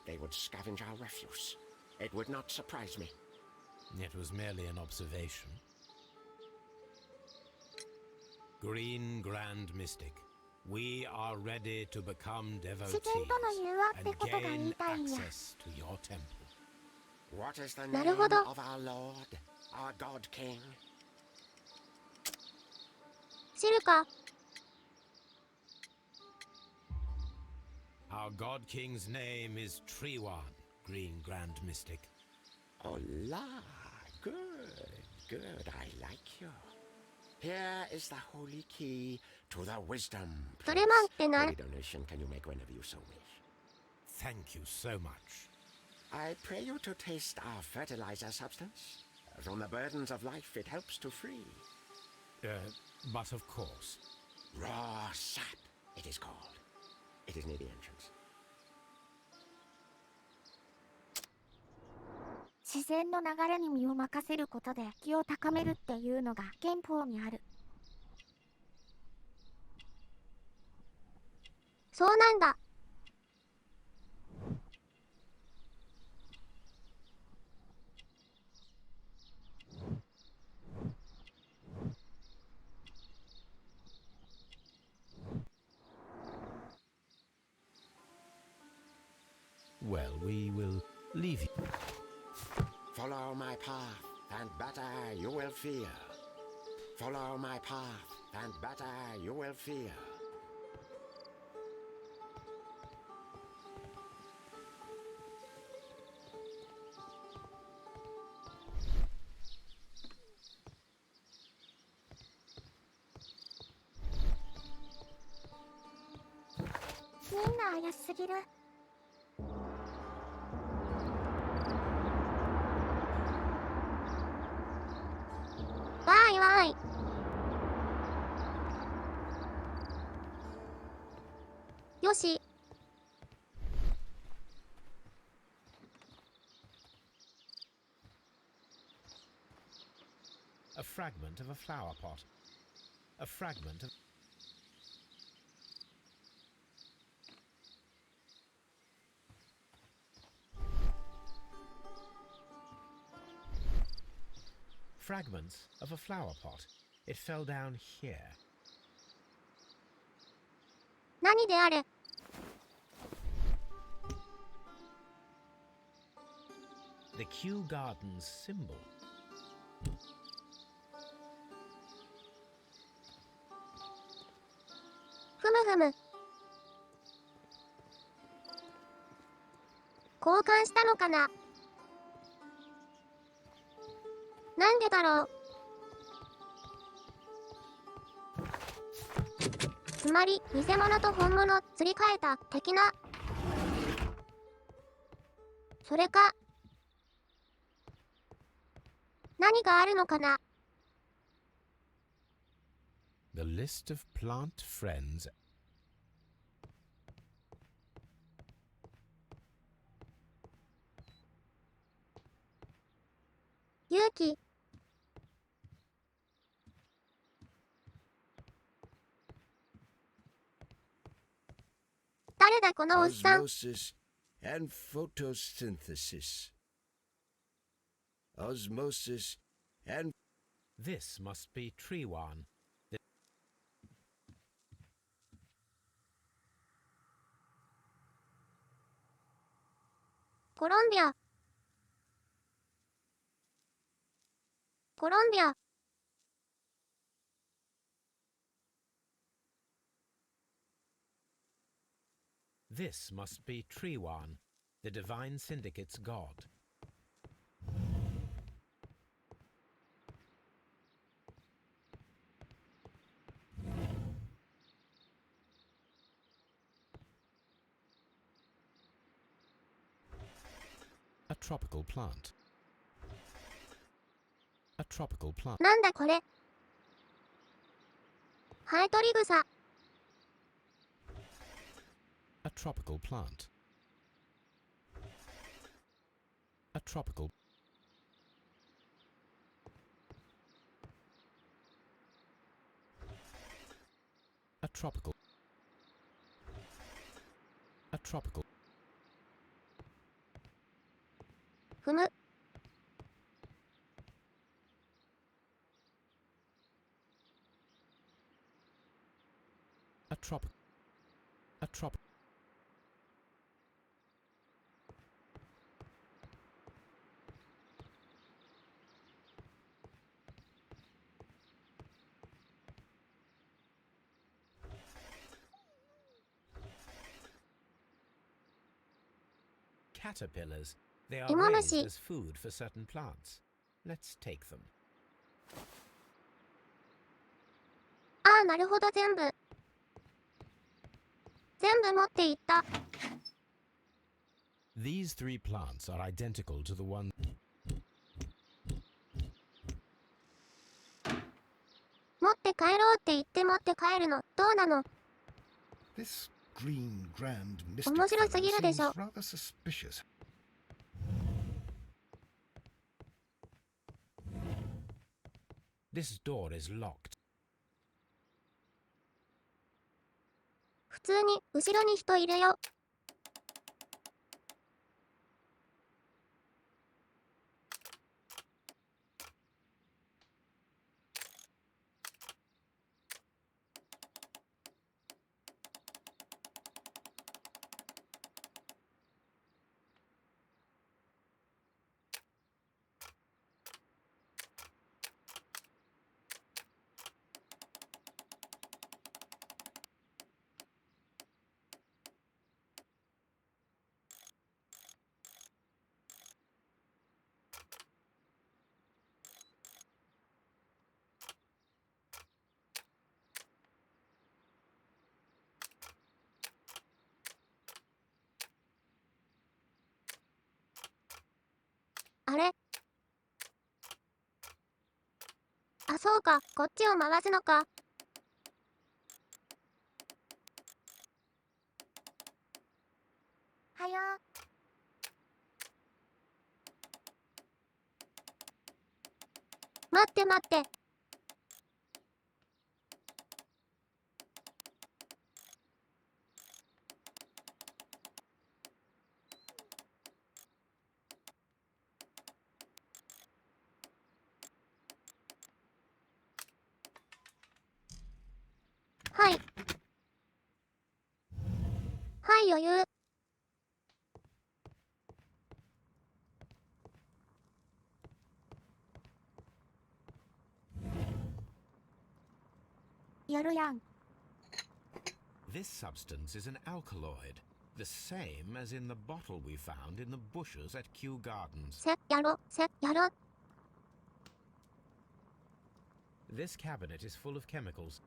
They would scavenge our refuse. It would not surprise me. It was merely an observation. Green Grand Mystic, we are ready to become 自然 devotees との融和っ and てことが言 gain いたいんや。 access to your temple. What is the な name るほど。 of our Lord, our God King? 知るか？ Our God King's name is Treewan, Green Grand Mystic. Oh la, good, good, I like you. Here is the holy key to the wisdom ト place. レマンって何？ Holy donation can you make whenever you so wish. Thank you so much. I pray you to taste our fertilizer substance. From the burdens of life it helps to free. But of course, Raw sap, it is called. It is near the entrance. 自然の流れに身を任せることで気を高めるっていうのが憲法にある。そうなんだ。 well, we will leave you. Follow my path, and better you will fear. Follow my path, and better you will fear.みんな怪しすぎる。わーいわーい。よし。 A fragment of a flower pot. A fragment of... Fragments of a flower pot. It fell down here. 何であれ。 The Kew Gardens symbol. ふむふむ。交換したのかな。なんでだろう。つまり、偽物と本物、すり替えた、的な。それか。何があるのかな。The list of plant friends. 勇気。誰だこのおっさん。 Osmosis and photosynthesis. Osmosis and This must be Trewan. コロンビア。コロンビア。This must be Trewan, the Divine Syndicate's god. A tropical plant. A tropical plant. なんだこれ。ハエトリグサ。A tropical plant. A tropical. A tropical. A tropical. 踏む。A tropical. A tropical. Caterpillars. They are raised Imamushi. as food for certain plants. Let's take them. ああ、なるほど、全部。全部持っていった。 These three plants are identical to the one. 持って帰ろうって言って持って帰るの、どうなの。 This green grand mystic 面白すぎ fellow るでし seems ょ。 rather suspicious. This door is locked. 普通に、後ろに人いるよ。あれ、あ、そうか、こっちを回すのか。はよ待って待って。はい。はい、余裕。やるやん。 This substance is an alkaloid, the same as in the bottle we found in the bushes at Kew Gardens. やろ。This cabinet is full of chemicals.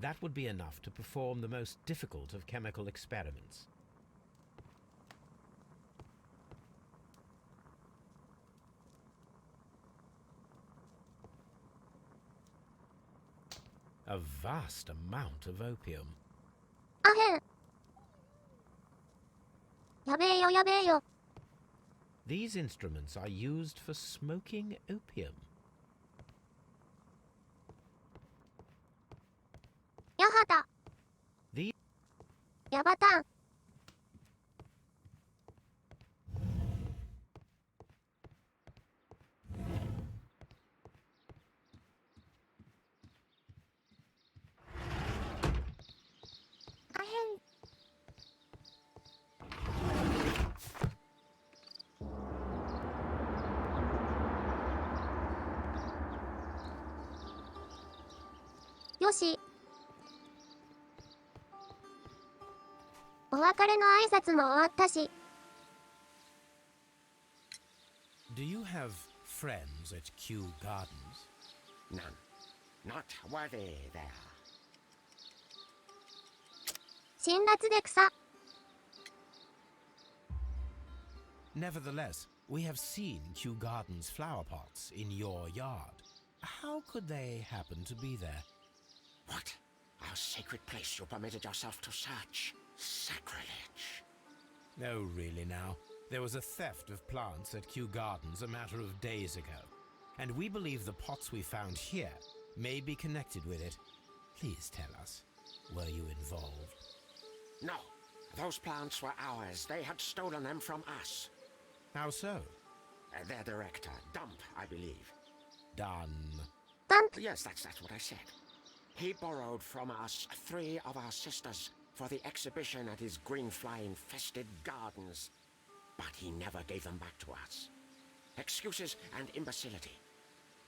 That would be enough to perform the most difficult of chemical experiments. A vast amount of opium. アヘン。やべえよやべえよ。These instruments are used for smoking opium. やはた。The やばたん。あへん。よし。お別れの挨拶も終わったし。Do you have friends at Q Gardens? None. Not worthy there. 辛辣で草。 Nevertheless, we have seen Kew Gardens flower pots in your yard. How could they happen to be there? What? Our sacred place you permitted yourself to search. Sacrilege. No, really now. There was a theft of plants at Kew Gardens a matter of days ago, and we believe the pots we found here may be connected with it. Please tell us, were you involved? No. Those plants were ours. They had stolen them from us. How so? Their director, Dump, I believe. Done. Dump. Yes, that's what I said. He borrowed from us 3 of our sisters for the exhibition at his green fly-infested gardens. But he never gave them back to us. Excuses and imbecility.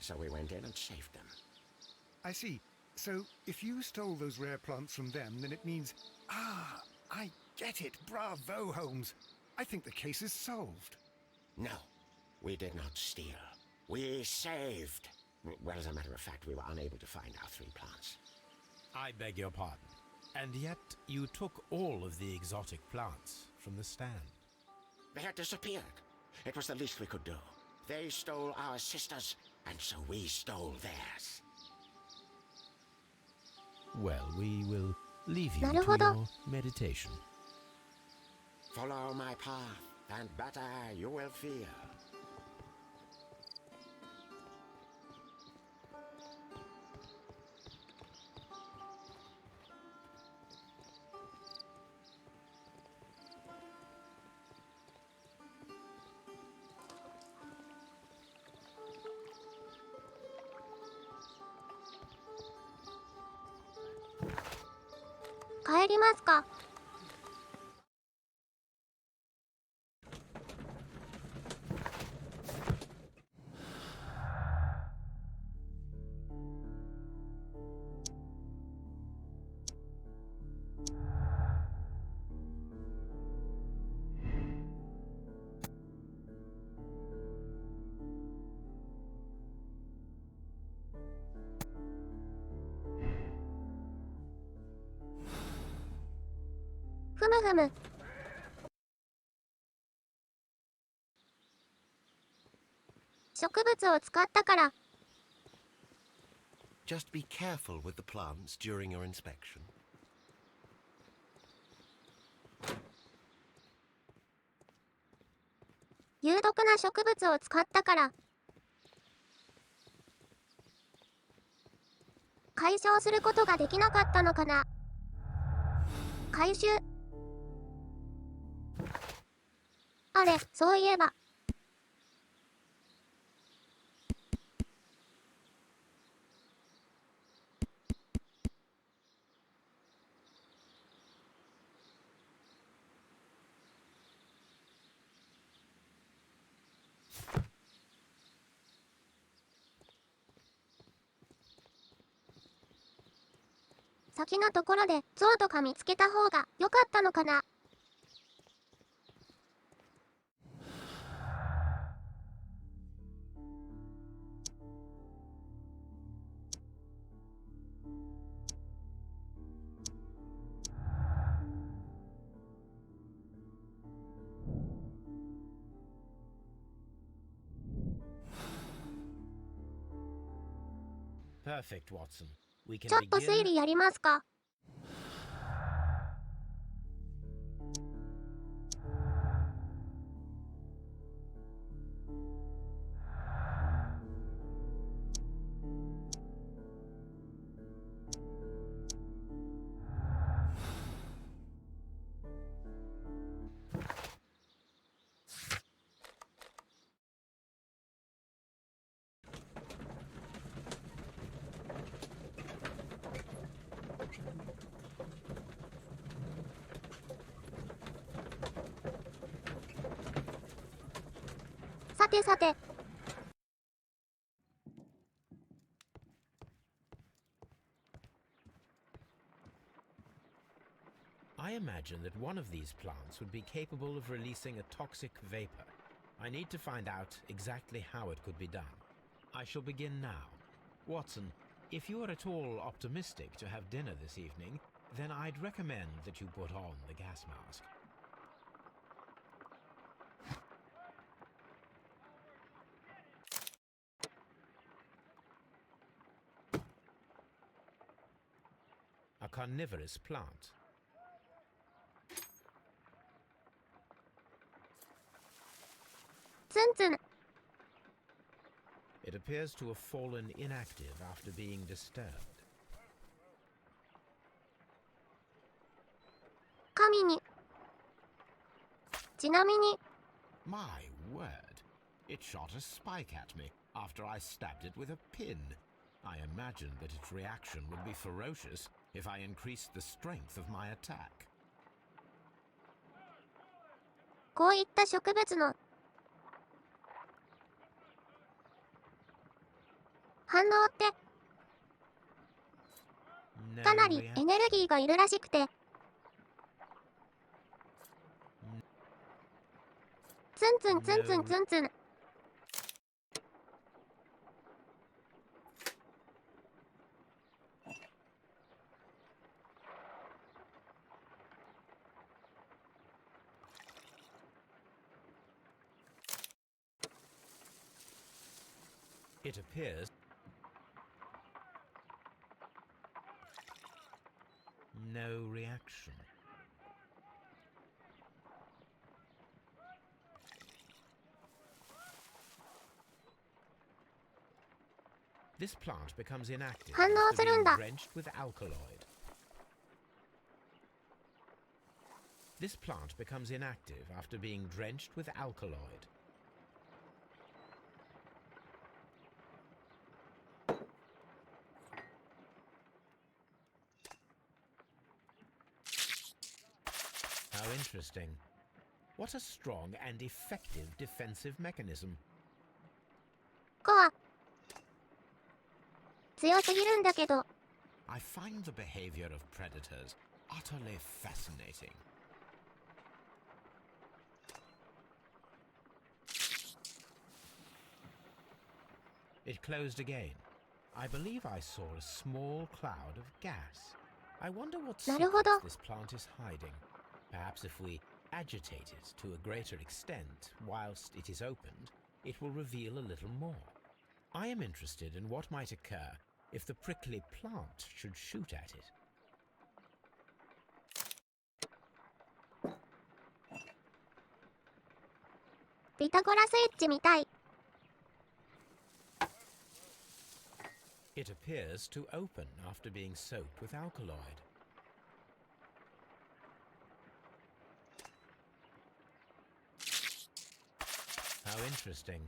So we went in and saved them. I see. So, if you stole those rare plants from them, then it means... Ah, I get it. Bravo, Holmes. I think the case is solved. No, we did not steal. We saved. Well, as a matter of fact, we were unable to find our 3 plants. I beg your pardon. And yet you took all of the exotic plants from the stand. They had disappeared. It was the least we could do. They stole our sisters, and so we stole theirs. Well, we will leave you to なるほど。 your meditation. Follow my path, and better you will feel.帰りますか。ふむふむ。植物を使ったから。 Just be careful with the plants during your inspection. 有毒な植物を使ったから。解消することができなかったのかな。回収。あれ、そういえば。先のところで象とか見つけた方が良かったのかな。Perfect, Watson. We can ちょっと推 begin. 理やりますか。さてさて。I imagine that one of these plants would be capable of releasing a toxic vapor. I need to find out exactly how it could be done. I shall begin now. Watson, if you are at all optimistic to have dinner this evening, then I'd recommend that you put on the gas mask. A carnivorous plant. It appears to have fallen inactive after being disturbed. 神に。ちなみに。 My word. It shot a spike at me after I stabbed it with a pin. I imagined that its reaction would be ferocious if I increased the strength of my attack. こういった植物の反応ってかなりエネルギーがいるらしくて、ツンツンツンツンツンツン。It appears no reaction. This plant becomes inactive反応 after するん being だ。 drenched with alkaloid. This plant becomes inactive after being drenched with alkaloid. How interesting. What a strong and effective defensive mechanism. コア。強すぎるんだけど。 I find the behavior of predators utterly fascinating. It closed again. I believe I saw a small cloud of gas. I wonder what なるほど。 secrets this plant is hiding. Perhaps if we agitate it to a greater extent whilst it is opened, it will reveal a little more. I am interested in what might occur if the prickly plant should shoot at it. ピタゴラスイッチみたい。 It appears to open after being soaked with alkaloid. How interesting.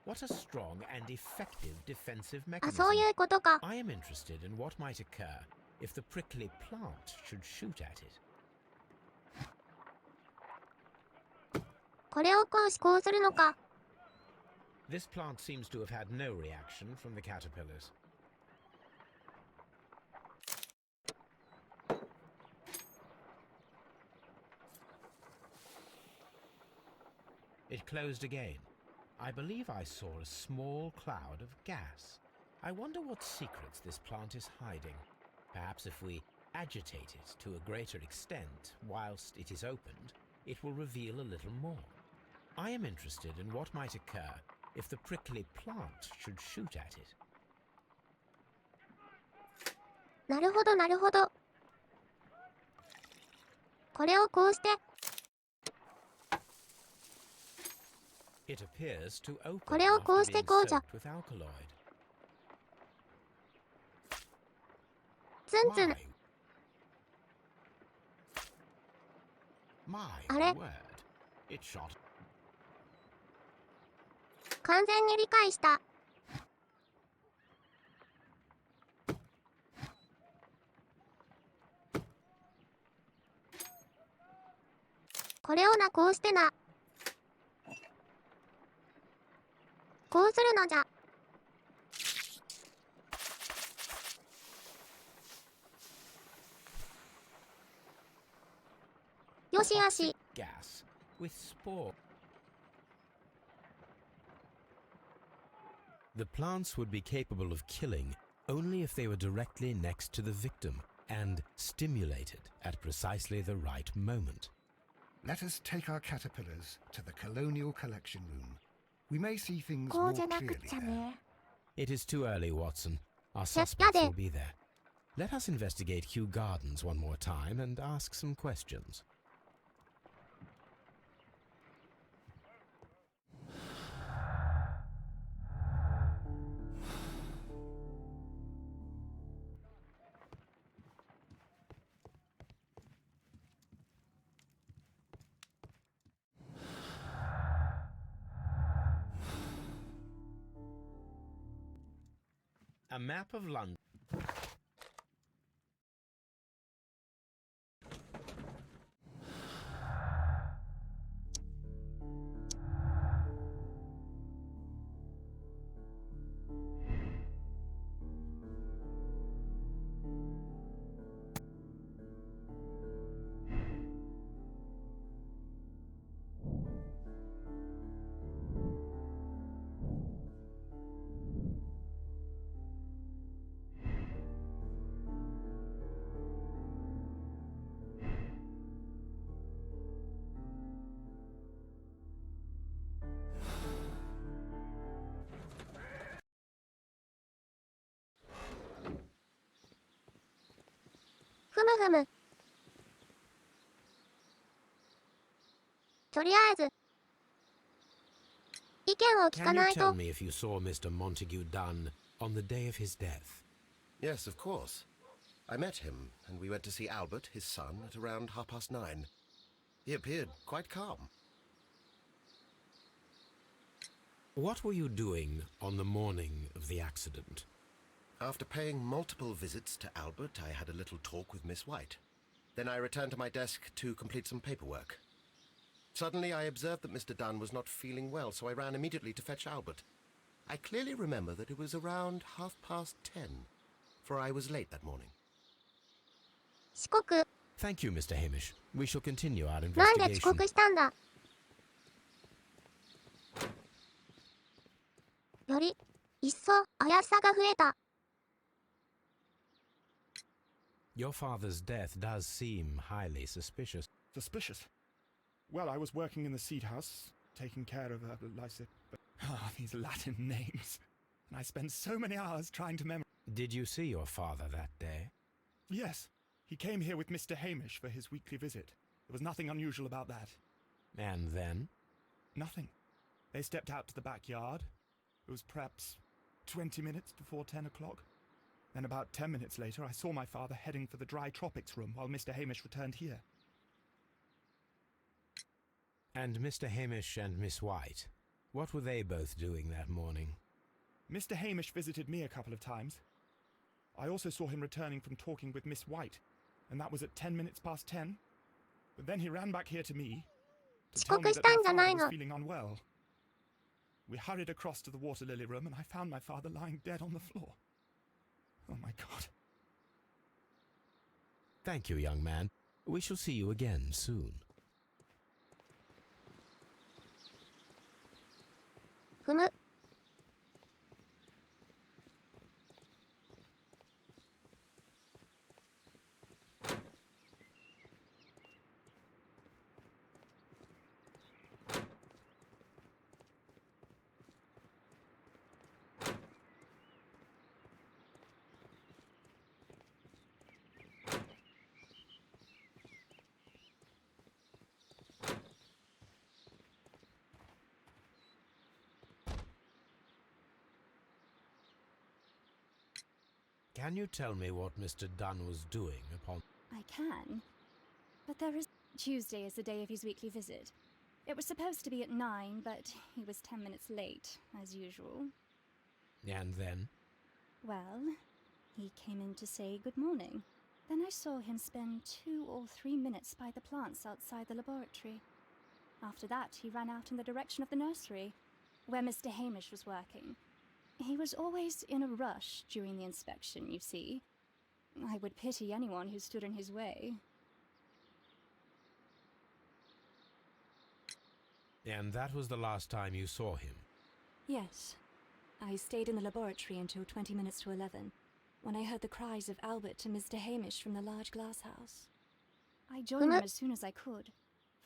What a strong and effective defensive あ、そう mechanism. いうことか。 I am interested in what might occur if the prickly plant should shoot at it. これをこうするのか。 This plant seems to have had no reaction from the caterpillars. It closed again. I believe I saw a small cloud of gas. I wonder what secrets this plant is hiding. Perhaps if we agitate it to a greater extent whilst it is opened, it will reveal a little more. I am interested in what might occur if the prickly plant should shoot at it. なるほどなるほど。これをこうして、It appears to open これをこうして after being こうじゃ。 soaked with alkaloid. ツンツン。 My あれ word. It shot. 完全に理解した。これをな、こうしてな。こうするのじゃ。よしよし。 Gas with spore. The plants would be capable of killing only if they were directly next to the victim and stimulated at precisely the right moment. Let us take our caterpillars to the Colonial Collection Room. We may see things こ more うじゃなく clearly っちゃ there. ね。 It is too early, Watson. Our Yes, suspects Daddy. will be there. Let us investigate Kew Gardens one more time and ask some questions. A map of London.ふむふむ。とりあえず、意見を聞か Can you ない tell と。 me if you saw Mr. Montague Dunn on the day of his death? Yes, of course. I met him, and we went to see Albert, his son, at around 9:30. He appeared quite calm. What were you doing on the morning of the accident? After paying multiple visits to Albert, I had a little talk with Miss White. Then I returned to my desk to complete some paperwork. Suddenly, I observed that Mr. Dunn was not feeling well, so I ran immediately to fetch Albert. I clearly remember that it was around 10:30, for I was late that morning. 遅刻。 Thank you, Mr. Hamish. We shall continue our なんで遅 investigation. 刻したんだ。より、一層怪しさが増えた。 Your father's death does seem highly suspicious. Suspicious. Well, I was working in the seed house, taking care of these Latin names. And I spent so many hours trying to memorize. Did you see your father that day? Yes, he came here with Mr. Hamish for his weekly visit. There was nothing unusual about that. And then? Nothing. They stepped out to the backyard. It was perhaps 20 minutes before 10 o'clock. Then about 10 minutes later, I saw my father heading for the dry tropics room while Mr. Hamish returned here. And Mr. Hamish and Miss White? What were they both doing that morning? Mr. Hamish visited me a couple of times. I also saw him returning from talking with Miss White, and that was at 10 minutes past 10. But then he ran back here to me to tell me that my father was feeling unwell. We hurried across to the water lily room, and I found my father lying dead on the floor. Oh my God. Thank you, young man. We shall see you again soon. ふむ。Can you tell me what Mr. Dunn was doing upon... I can. But there is... Tuesday is the day of his weekly visit. It was supposed to be at 9, but he was 10 minutes late, as usual. And then? Well, he came in to say good morning. Then I saw him spend 2 or 3 minutes by the plants outside the laboratory. After that, he ran out in the direction of the nursery, where Mr. Hamish was working. He was always in a rush during the inspection, you see. I would pity anyone who stood in his way. And that was the last time you saw him? Yes. I stayed in the laboratory until 20 minutes to 11, when I heard the cries of Albert and Mr. Hamish from the large glass house. I joined them as soon as I could,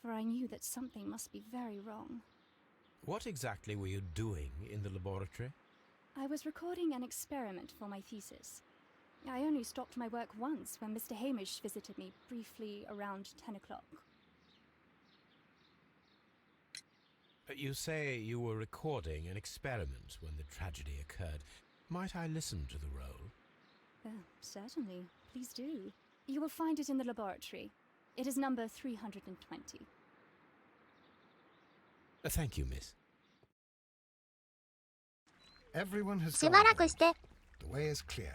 for I knew that something must be very wrong. What exactly were you doing in the laboratory? I was recording an experiment for my thesis. I only stopped my work once when Mr. Hamish visited me briefly around 10 o'clock. You say you were recording an experiment when the tragedy occurred. Might I listen to the roll? Certainly. Please do. You will find it in the laboratory. It is number 320. Thank you, miss. Everyone has しばら gone. くして。 The way is clear.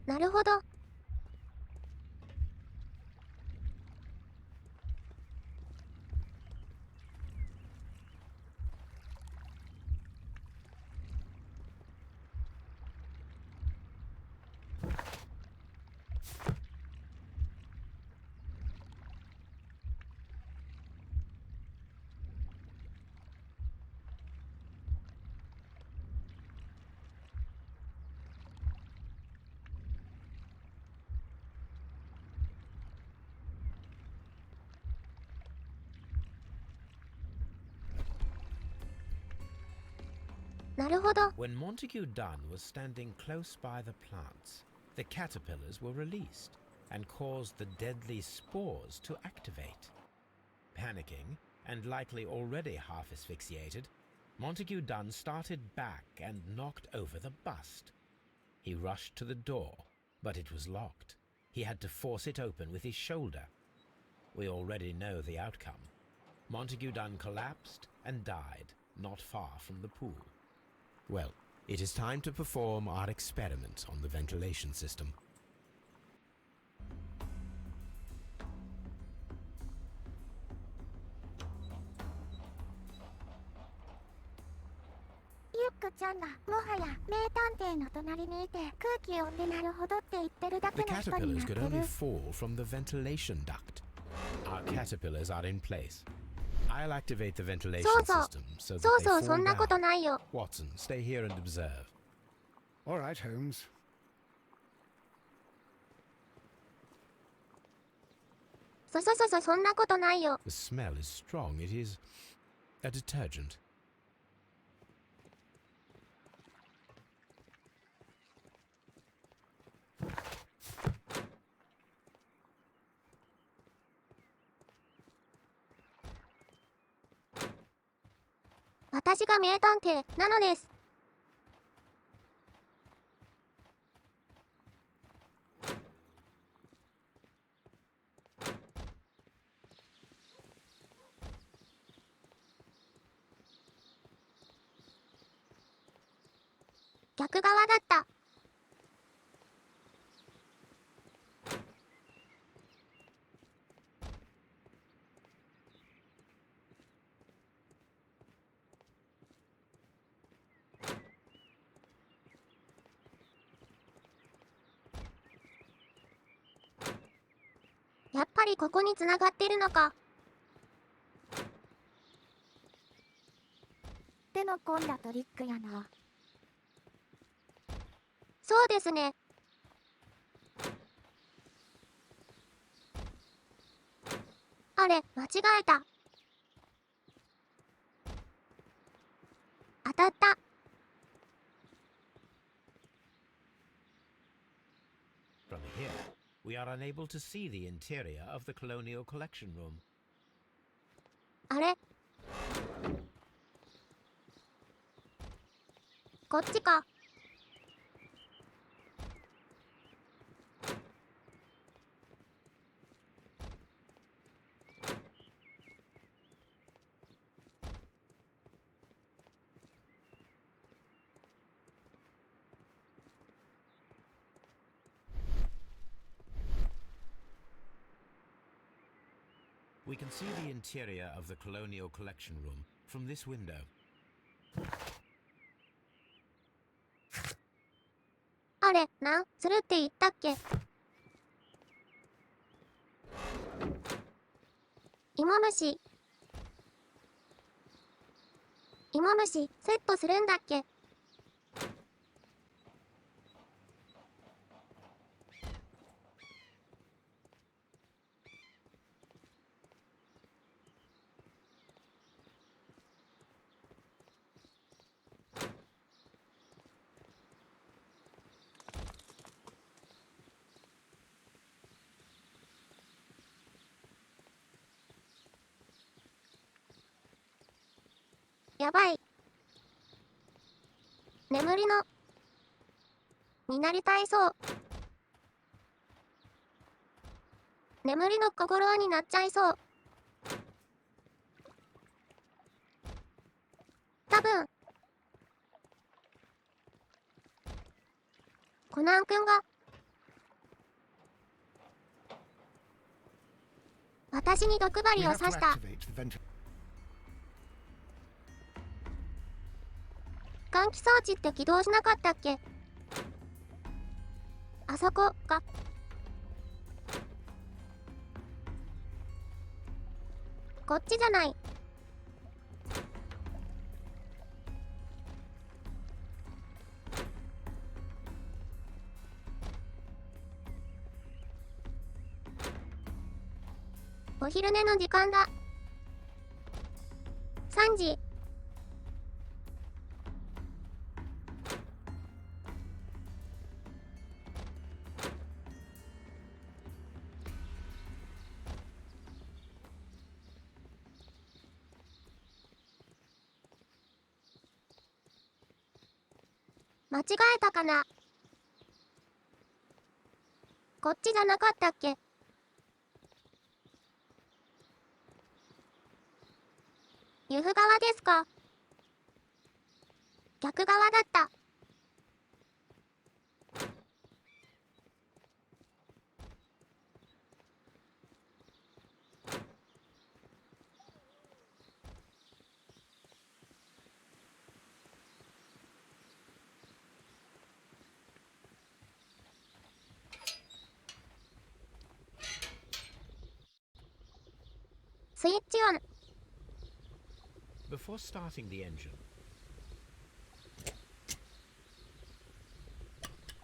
なるほど。なるほど。 When Montague Dunn was standing close by the plants, the caterpillars were released and caused the deadly spores to activate. Panicking, and likely already half asphyxiated, Montague Dunn started back and knocked over the bust. He rushed to the door, but it was locked. He had to force it open with his shoulder. We already know the outcome. Montague Dunn collapsed and died not far from the pool. Well, it is time to perform our experiment on the ventilation system. Yukaちゃんがもはや名探偵の隣にいて空気読んでなるほどって言ってるだけ The の人に caterpillars なって could only る。 fall from the ventilation duct. Our caterpillars are in place. I'll activate the ventilation そうそう。 system so そう that そう、 they そん fall なこと down. ないよ。 Watson, stay here and observe. All right, Holmes. そんなことないよ。 The smell is strong. It is a detergent.「私が名探偵なのです」。逆側だった。やっぱりここに繋がってるのか。込んだトリックやな。そうですね。あれ、間違えた。当たった。From here, we are unable to see the interior of the Colonial Collection Room. あれ、こっちか。We can see the interior of the Colonial Collection Room from this window. あれ、なんするって言ったっけ？芋虫。芋虫、セットするんだっけ？やばい。眠りのになりたいそう。眠りの小五郎になっちゃいそう。多分コナン君が私に毒 We 針を have 刺 to した。 activate the ventilation. 換気装置って起動しなかったっけ？あそこか。こっちじゃない。お昼寝の時間だ。3時。間違えたかな？こっちじゃなかったっけ？由布側ですか？逆側だった。スイッチオン。Before starting the engine,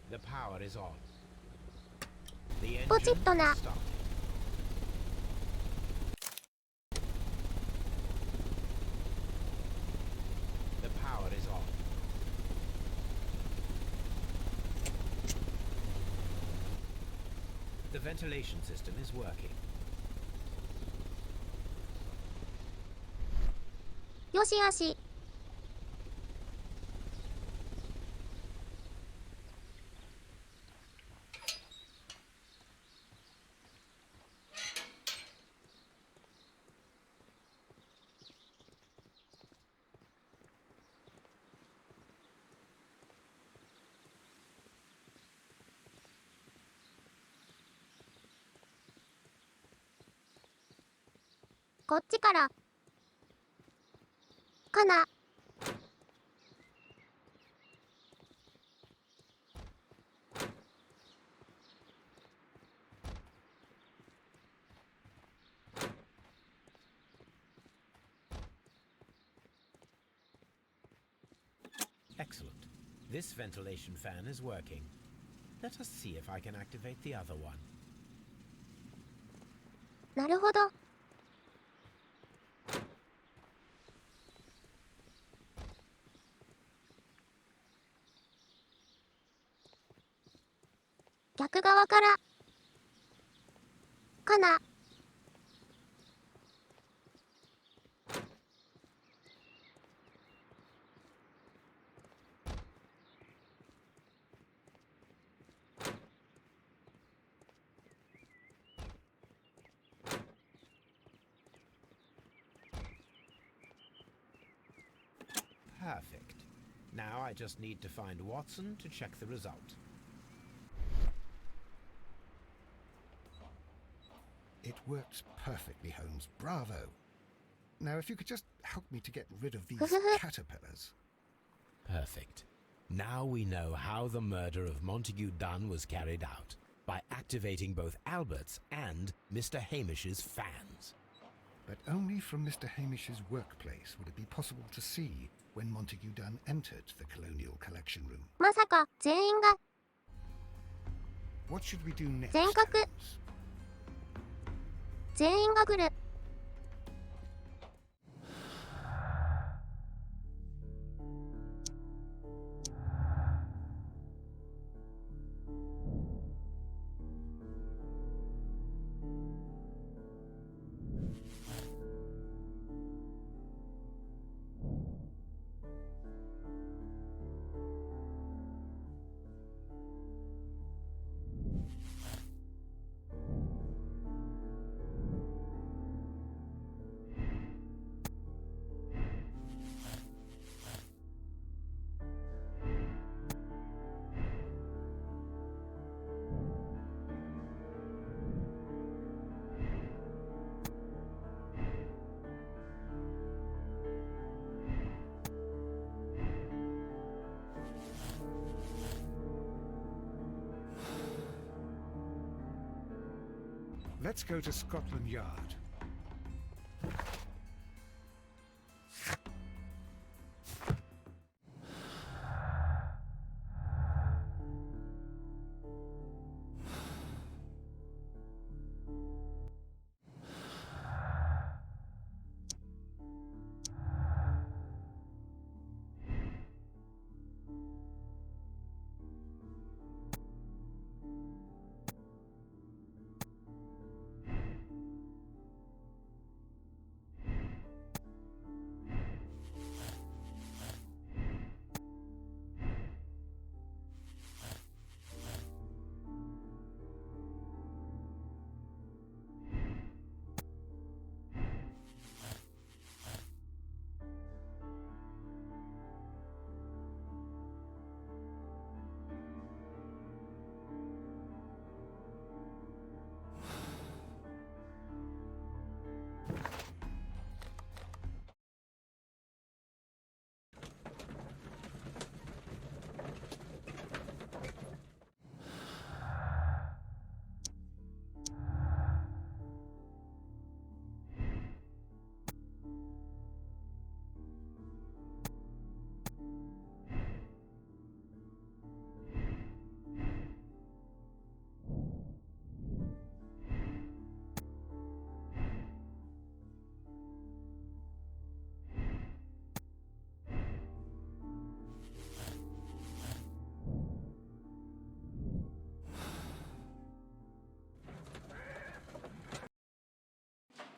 the power is on. The ポチッ engine とな。 is started. The power is on. The ventilation system is working. よしよし。こっちからかな。Excellent. This ventilation fan is working. Let us see if I can activate the other one. なるほど。逆側からかな。Perfect. Now I just need to find Watson to check the result. It works perfectly, Holmes. Bravo. Now, if you could just help me to get rid of these caterpillars. Perfect. Now we know how the murder of Montague Dunn was carried out, by activating both Albert's and Mr. Hamish's fans. But only from Mr. Hamish's workplace would it be possible to see when Montague Dunn entered the Colonial Collection Room. まさか全員が What should we do next, 全角 Holmes? 全員が来る。Let's go to Scotland Yard.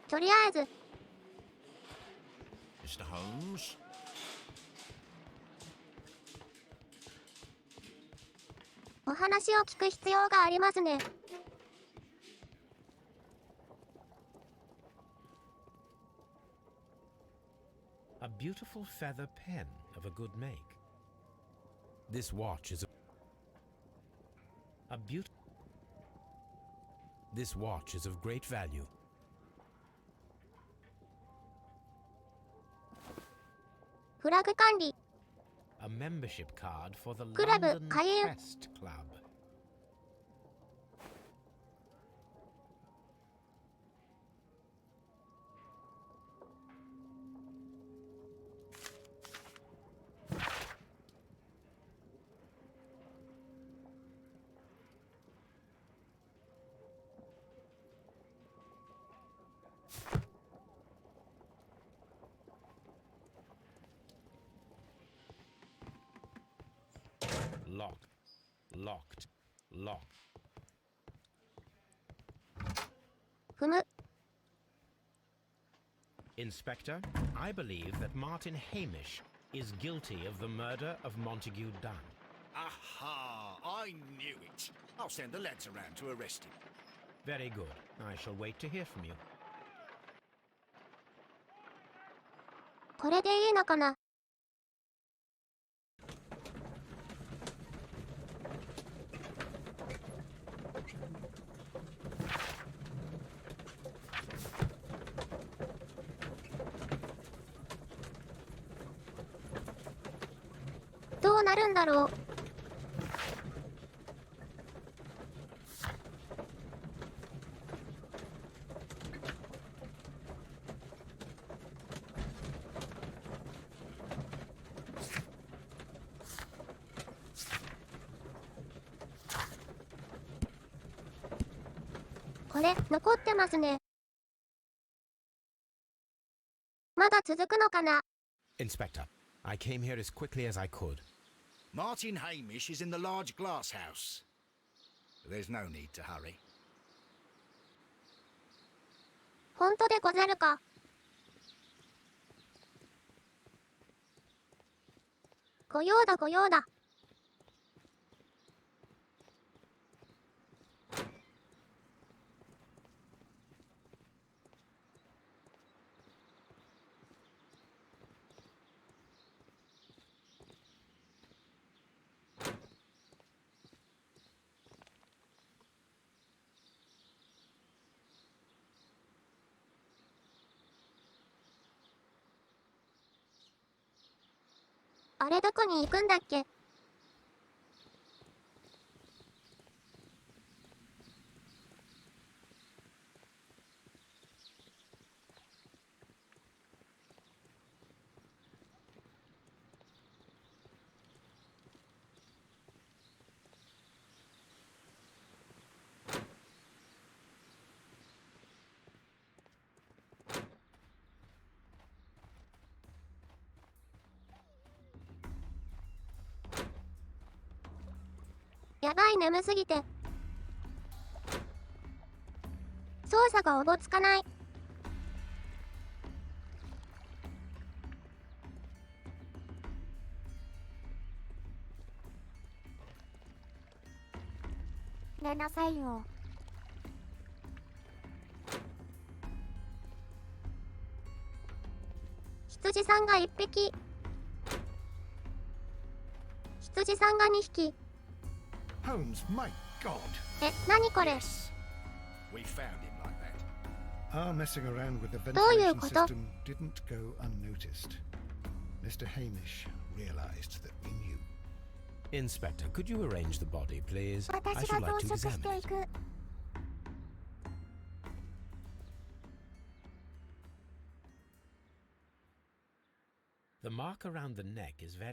とりあえず Mr. Holmes? お話を聞く必要がありますね。A beautiful feather pen of a good make. This watch is This watch is of great value. フラグ管理 A membership card for the クラブ London 開運 Crest Club. Locked. Locked. ふむ。 Inspector, I believe that Martin Hamish is guilty of the murder of Montague Dunn. Aha! I knew it. I'll send the lads around to arrest him. Very good. I shall wait to hear from you. これでいいのかな。どうなるんだろう。これ、残ってますね。まだ続くのかな。 Inspector, I came here as quickly as I could. Martin Hamish is in the large glass house. There's no need to hurry. 本当でござるか。御用だ御用だ。あれどこに行くんだっけ。やばい、眠すぎて操作がおぼつかない。寝なさいよ。羊さんが1匹、羊さんが2匹。 Holmes, my God! え、何これ。 We found him like that. Our messing around with the どういう ventilation こと？ system didn't go unnoticed. Mr. Hamish realized that we knew. Inspector, could you arrange the body, please? I 私 should が like 増 to 殖し examine てい it. く。The mark around the neck is very...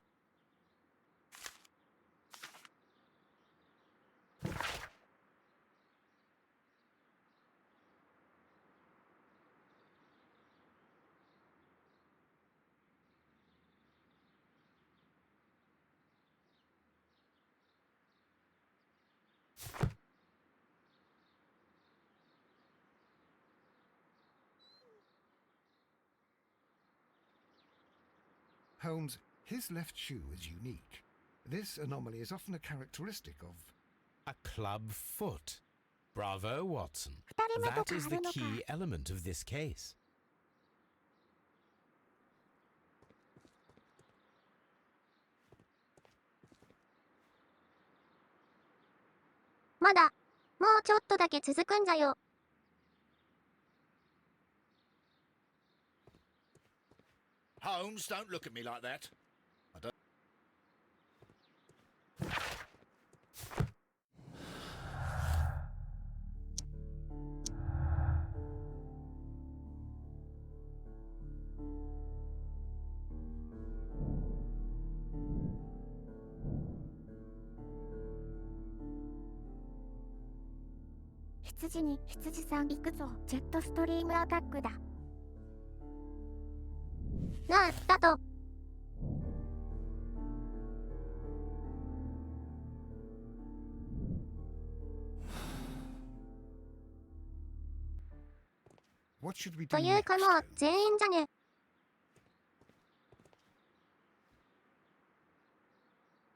Holmes, his left shoe is unique. This anomaly is often a characteristic of... A club foot. Bravo, Watson. 二人目と That か is あ the るのか。 key element of this case. まだ、もうちょっとだけ続くんじゃよ。 Holmes, don't look at me like that. I don't... 羊に羊さん行くぞ。ジェットストリームアタックだ。なあ、だと。What should we do というか next, もう Holmes? 全員じゃね。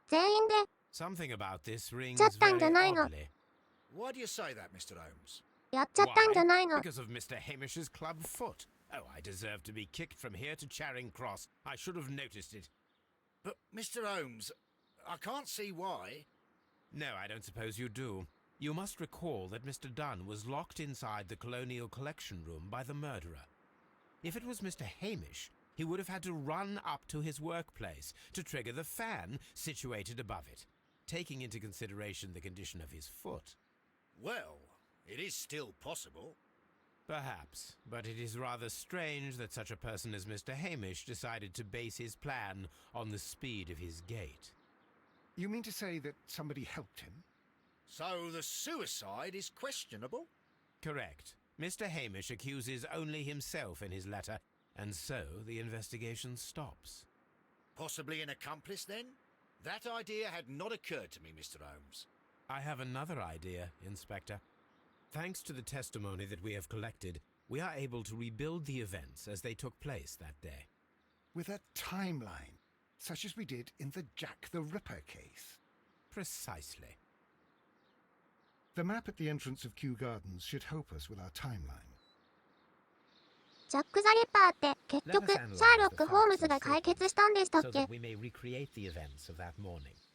全員で Something about this rings ちゃったん very じゃないの。 oddly. Why do you say that, Mr. Holmes? やっちゃったんじゃ Why? ないの。 Because of Mr. Hamish's club foot. Oh, I deserve to be kicked from here to Charing Cross. I should have noticed it. But, Mr. Holmes, I can't see why. No, I don't suppose you do. You must recall that Mr. Dunn was locked inside the Colonial Collection Room by the murderer. If it was Mr. Hamish, he would have had to run up to his workplace to trigger the fan situated above it, taking into consideration the condition of his foot. Well, it is still possible. Perhaps, but it is rather strange that such a person as Mr. Hamish decided to base his plan on the speed of his gait. You mean to say that somebody helped him? So the suicide is questionable? Correct. Mr. Hamish accuses only himself in his letter, and so the investigation stops. Possibly an accomplice, then? That idea had not occurred to me, Mr. Holmes. I have another idea, Inspector. Thanks to the testimony that we have collected, we are able to rebuild the events as they took place that day. With a timeline, such as we did in the Jack the Ripper case. Precisely. The map at the entrance of Kew Gardens should help us with our timeline. ジャック・ザ・リッパーって結 Let 局 us シ analyze ャーロッ the ク・ホーム facts ズが and 解 statements 決したんでしたっ so け that we may recreate the events of that morning.「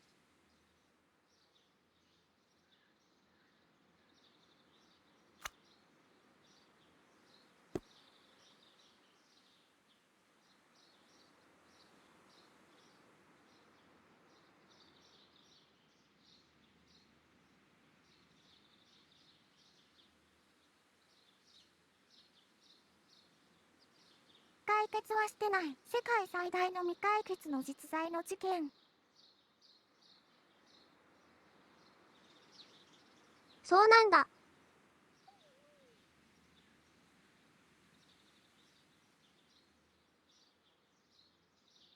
解決はしてない世界最大の未解決の実在の事件」そうなんだ。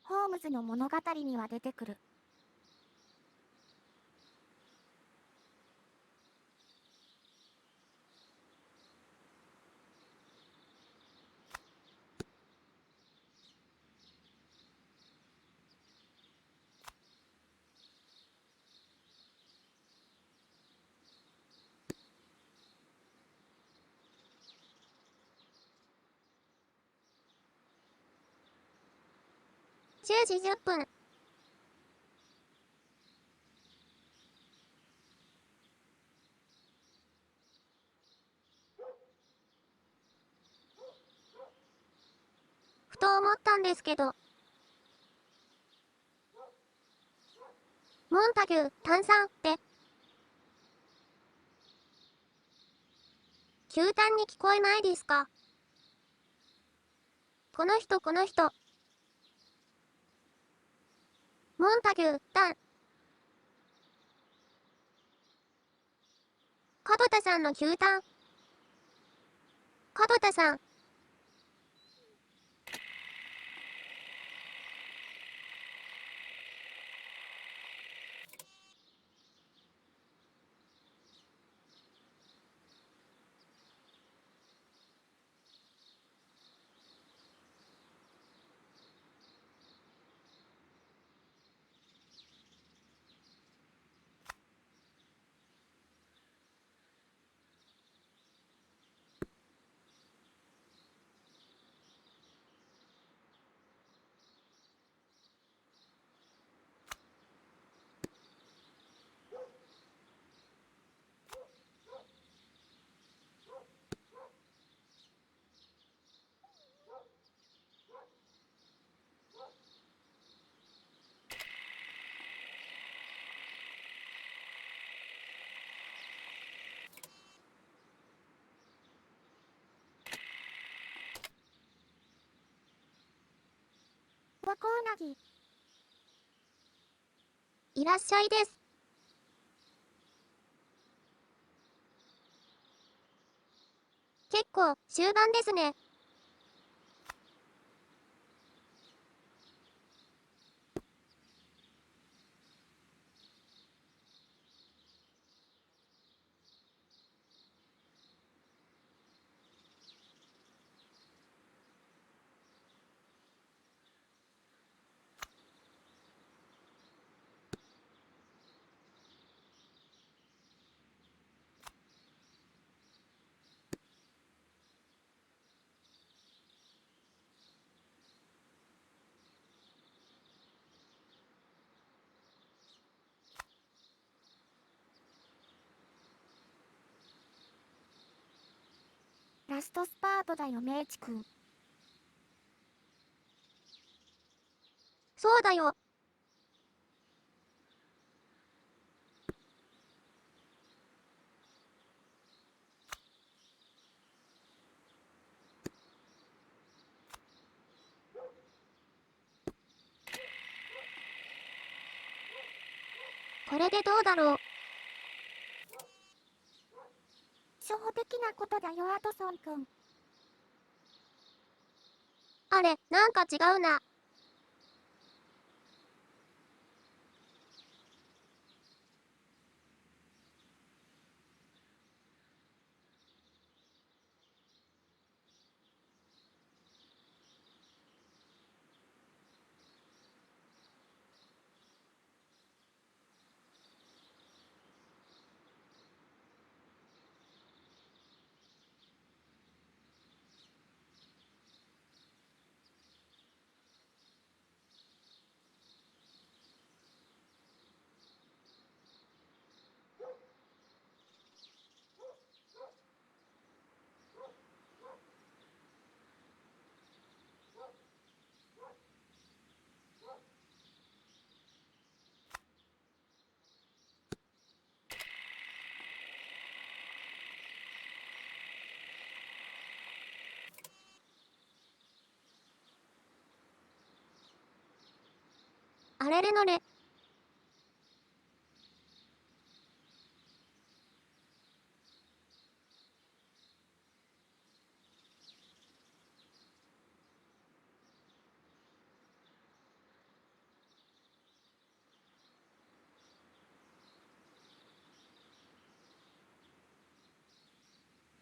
ホームズの物語には出てくる。10時10分。ふと思ったんですけど、モンタギュー炭酸って球単に聞こえないですか？この人モンタギュー炭。門田さんの球単。門田さん。和光なぎ。いらっしゃいです。結構終盤ですね。ラストスパートだよ、メイチ君。そうだよ。これでどうだろう。初歩的なことだよ、アトソン君。あれ、なんか違うな。あれれのれ。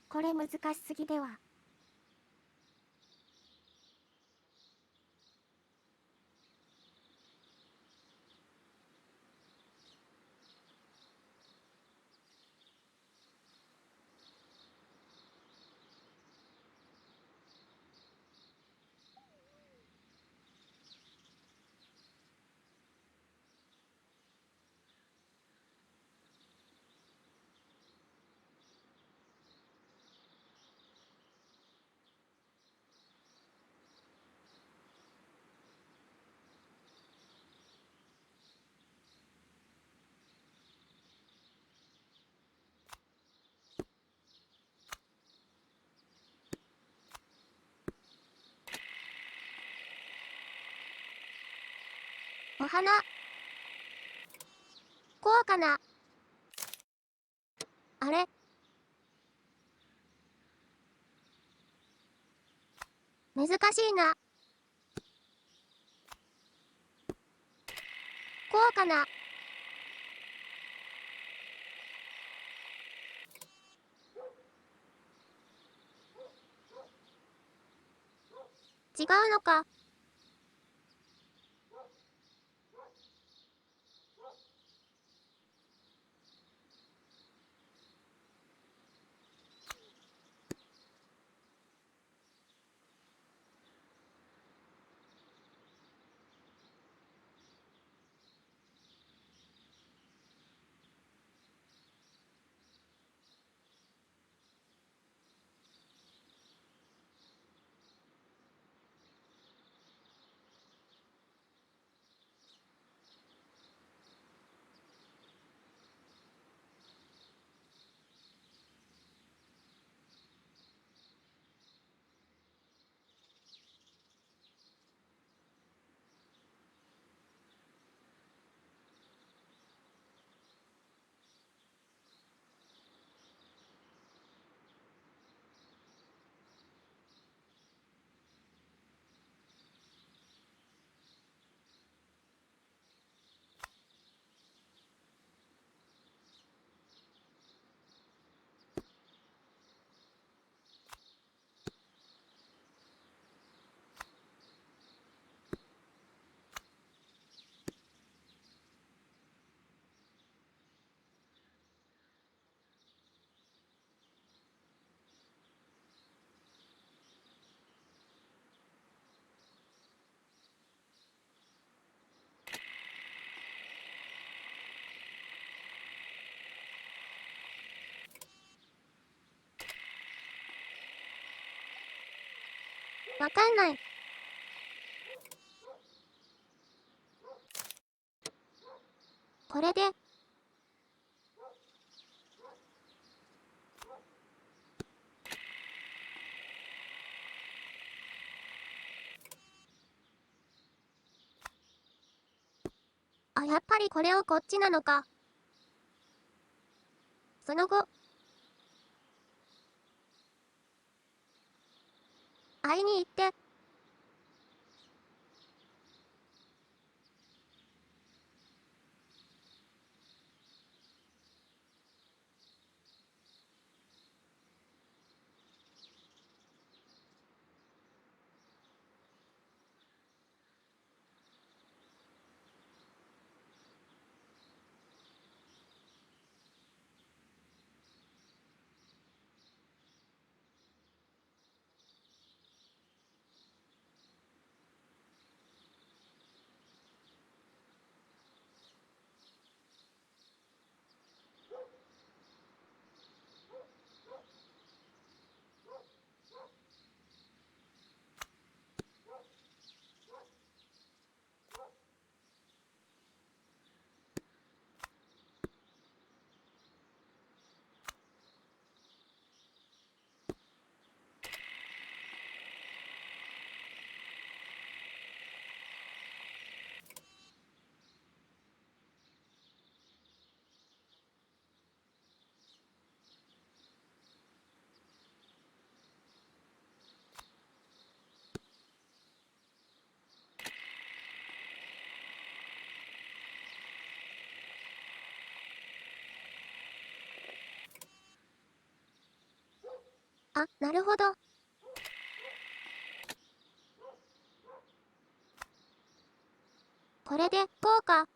これ難しすぎでは。お花。こうかな。あれ？難しいな。こうかな。違うのか。わかんない。これで。あ、やっぱりこれをこっちなのか。その後、会いに行って。あ、なるほど。これで、こうか。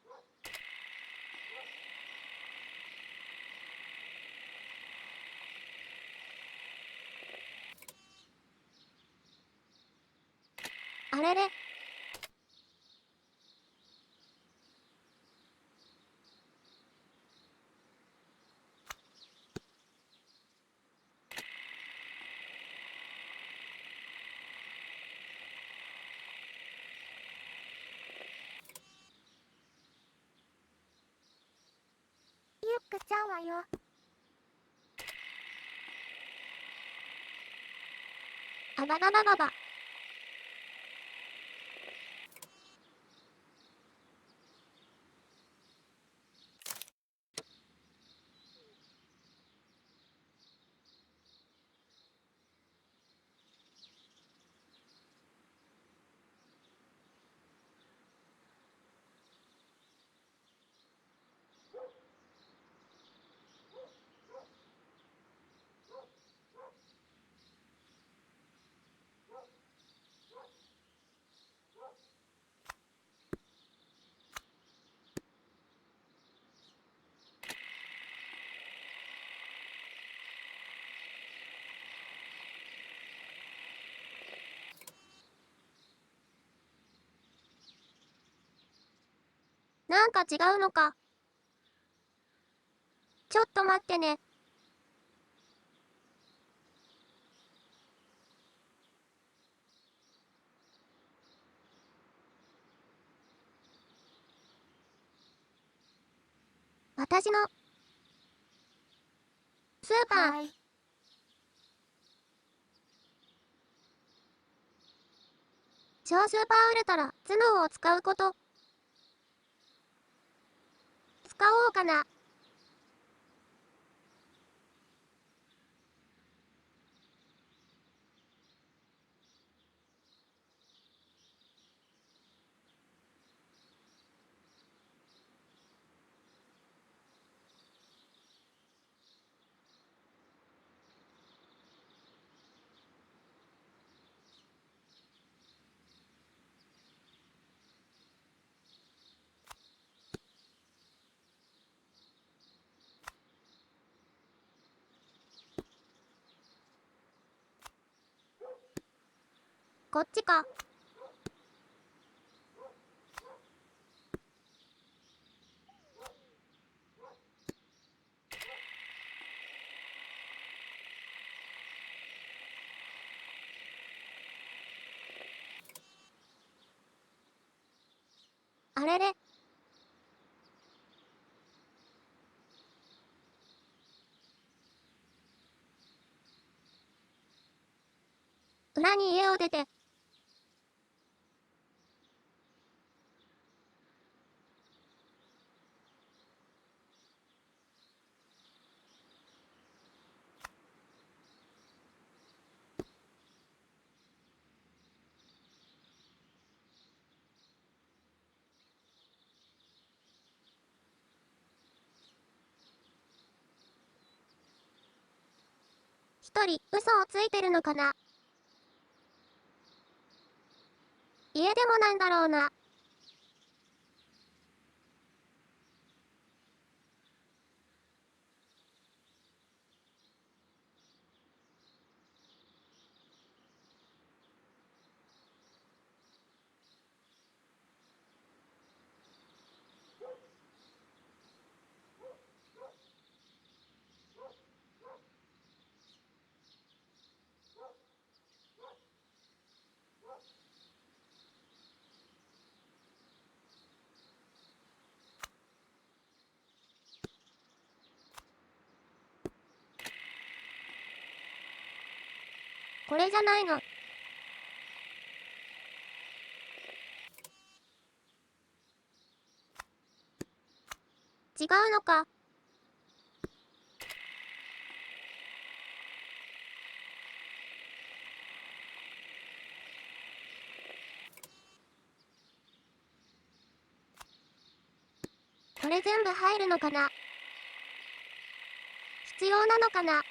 あれれ。ゆっくちゃんはよ。あばばばばば。なんか違うのか。ちょっと待ってね。私のスーパー。はい。超スーパーウルトラ頭脳を使うこと。使おうかな。こっちか。れれ。裏に家を出て。一人嘘をついてるのかな。家でもなんだろうな。これじゃないの。違うのか。これ全部入るのかな。必要なのかな。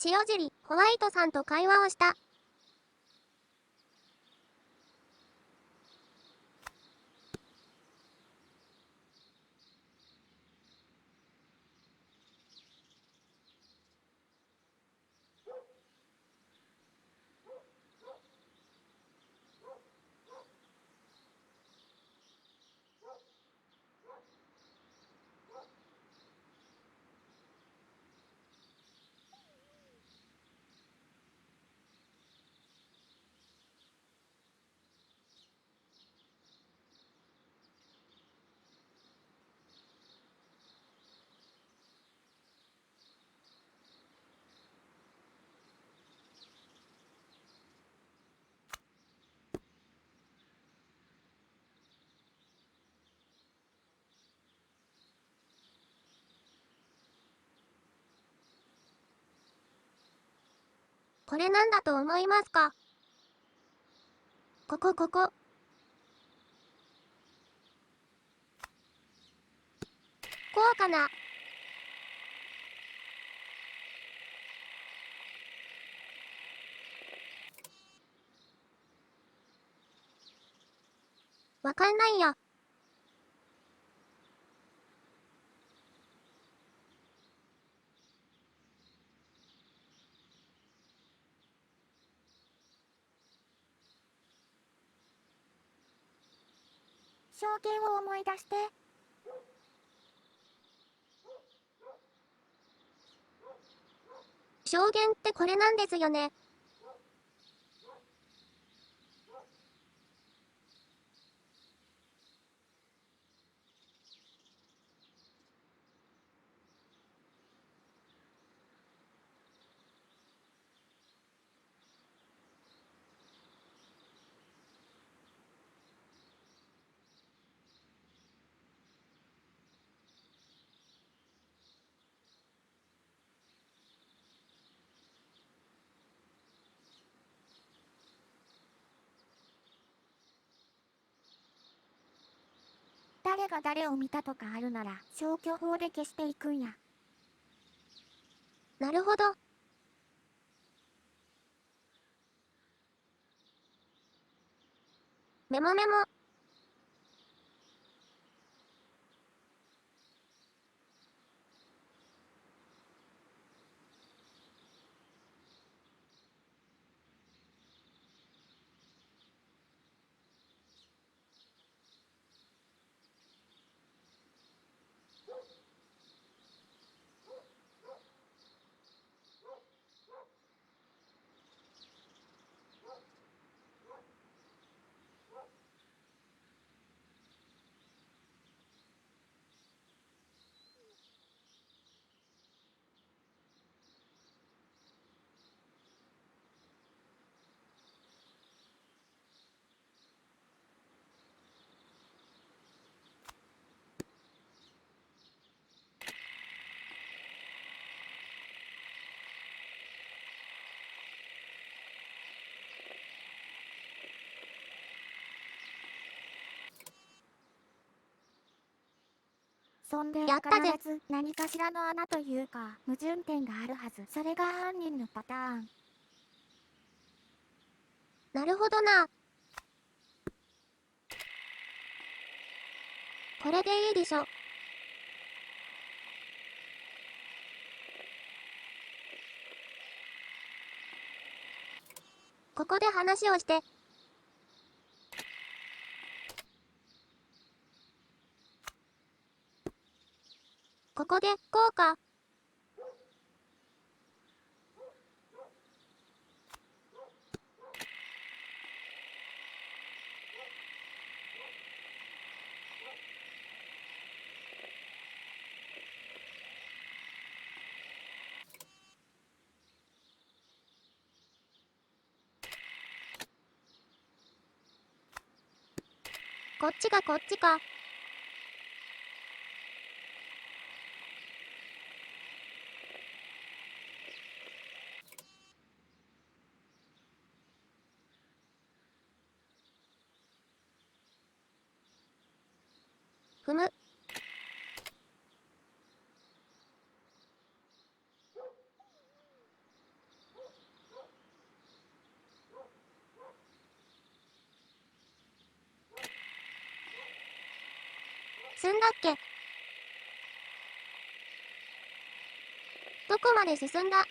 塩尻、ホワイトさんと会話をした。これなんだと思いますか？ここ。こうかな。わかんないよ。証言を思い出して。証言ってこれなんですよね。誰が誰を見たとかあるなら消去法で消していくんや。なるほど。メモメモ。そんでやったぜ必ず何かしらの穴というか矛盾点があるはず。それが犯人のパターン。なるほどな。これでいいでしょ。ここで話をして。ここで、こうか。こっちがこっちか。ふむ。済んだっけ？どこまで進んだ？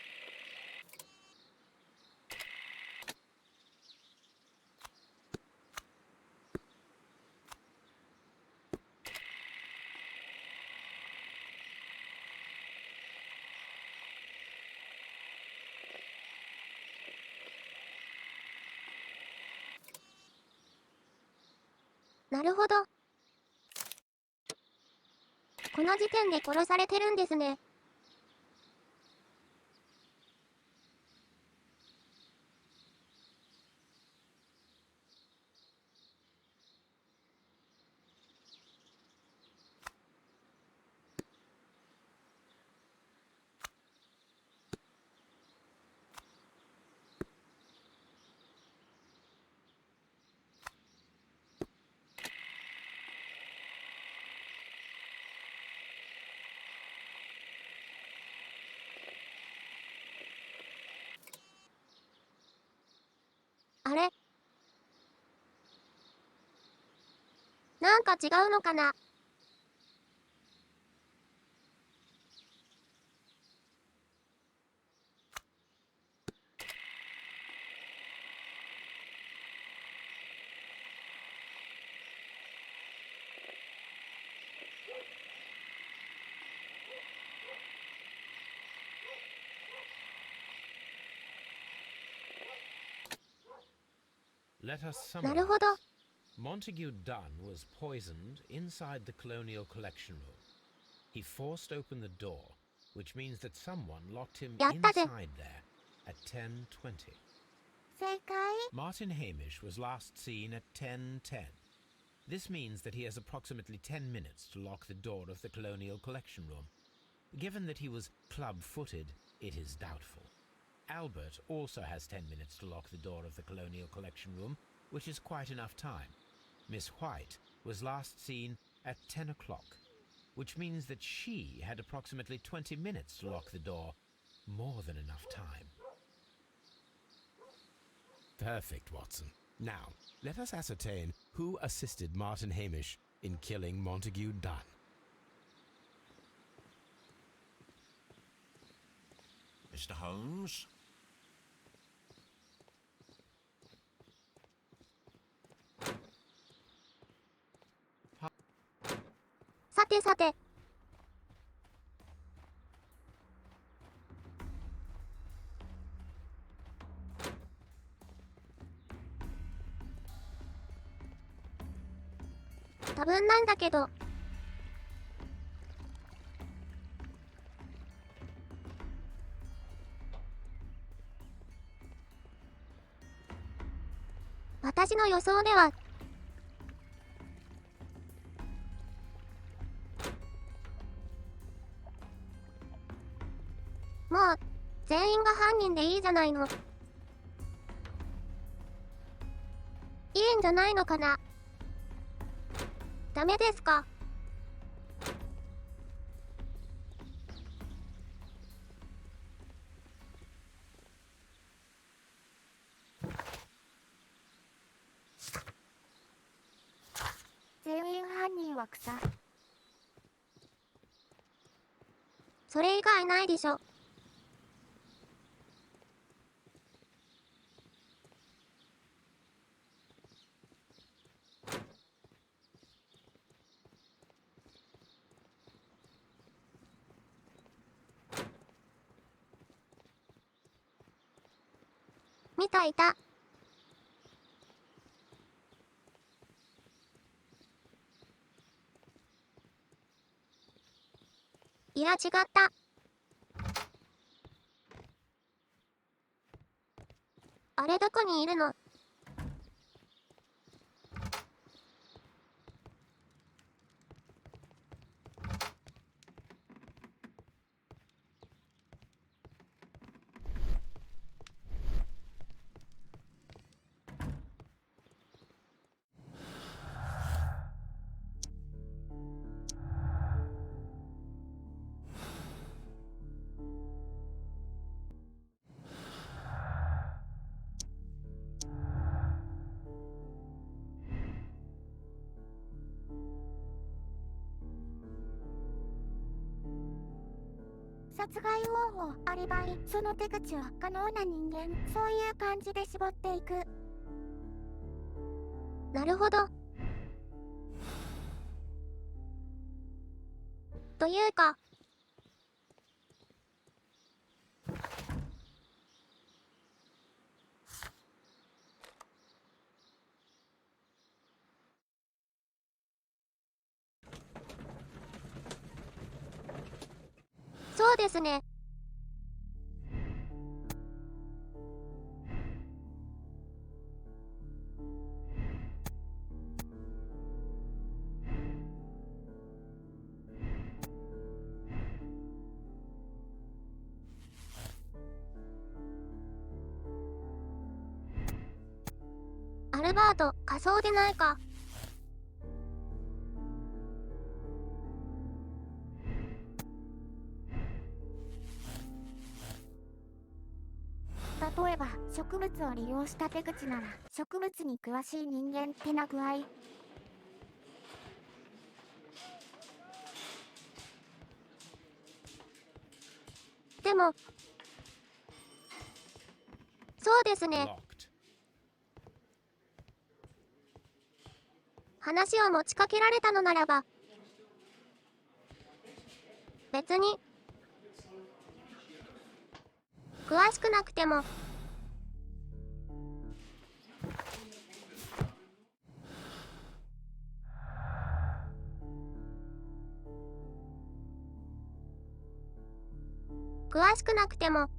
なるほど。この時点で殺されてるんですね。あれ？なんか違うのかな？Let us なるほ summarize. ど。 Montague Dunn was poisoned inside the Colonial Collection Room. He forced open the door, which means that someone locked him やったぜ。 inside there at 10:20. 正解？ Martin Hamish was last seen at 10:10. This means that he has approximately 10 minutes to lock the door of the Colonial Collection Room. Given that he was club-footed, it is doubtful. Albert also has 10 minutes to lock the door of the Colonial Collection Room, which is quite enough time. Miss White was last seen at 10 o'clock, which means that she had approximately 20 minutes to lock the door. More than enough time. Perfect, Watson. Now, let us ascertain who assisted Martin Hamish in killing Montague Dunn. Mr. Holmes? さてさて。多分なんだけど。私の予想では、もう、全員が犯人でいいじゃないの。いいんじゃないのかな。ダメですか？惑さ。それ以外ないでしょ。見たいた。いや違った。あれどこにいるの？殺害方法、アリバイ、その手口は可能な人間、そういう感じで絞っていく。なるほど。というか、そうですね。アルバート、仮装でないか。例えば、植物を利用した手口なら、植物に詳しい人間ってな具合。でも、そうですね。 Locked. 話を持ちかけられたのならば、別に、詳しくなくても、詳しくなくても、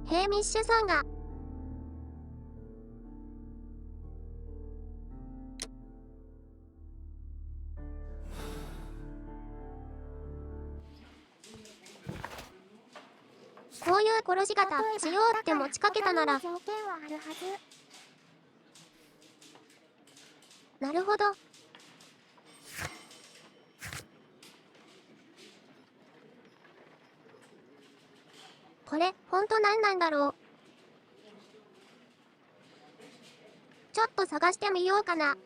ヘイミッシュさんが、こういう殺し方しようって持ちかけたなら、条件はあるはず。なるほど。これ、ほんと何なんだろう。ちょっと探してみようかな。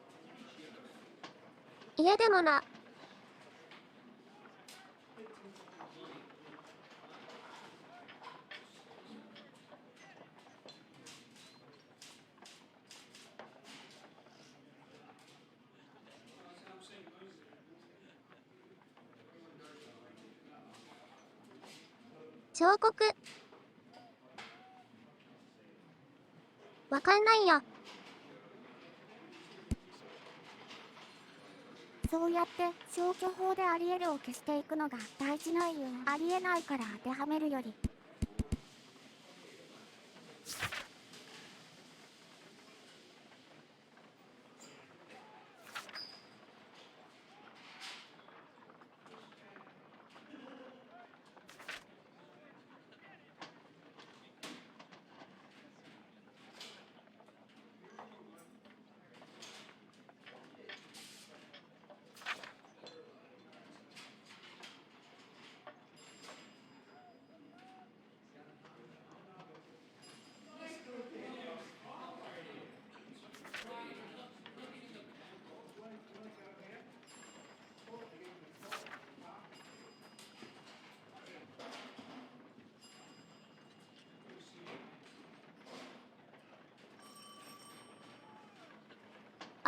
家でもな。彫刻。わかんないや。そうやって消去法であり得るを消していくのが大事なんよ。ありえないから当てはめるより。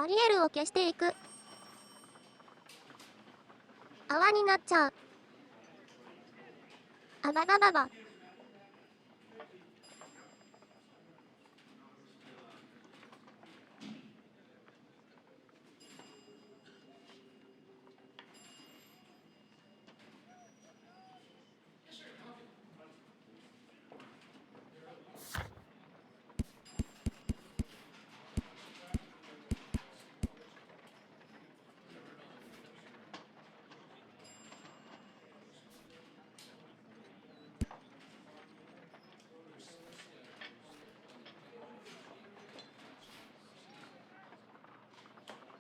アリエルを消していく。泡になっちゃう。あばばばば。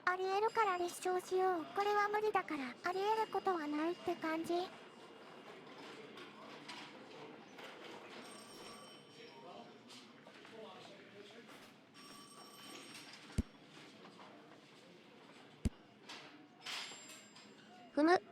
ありえるから立証しよう。これは無理だからありえることはないって感じ。ふむ。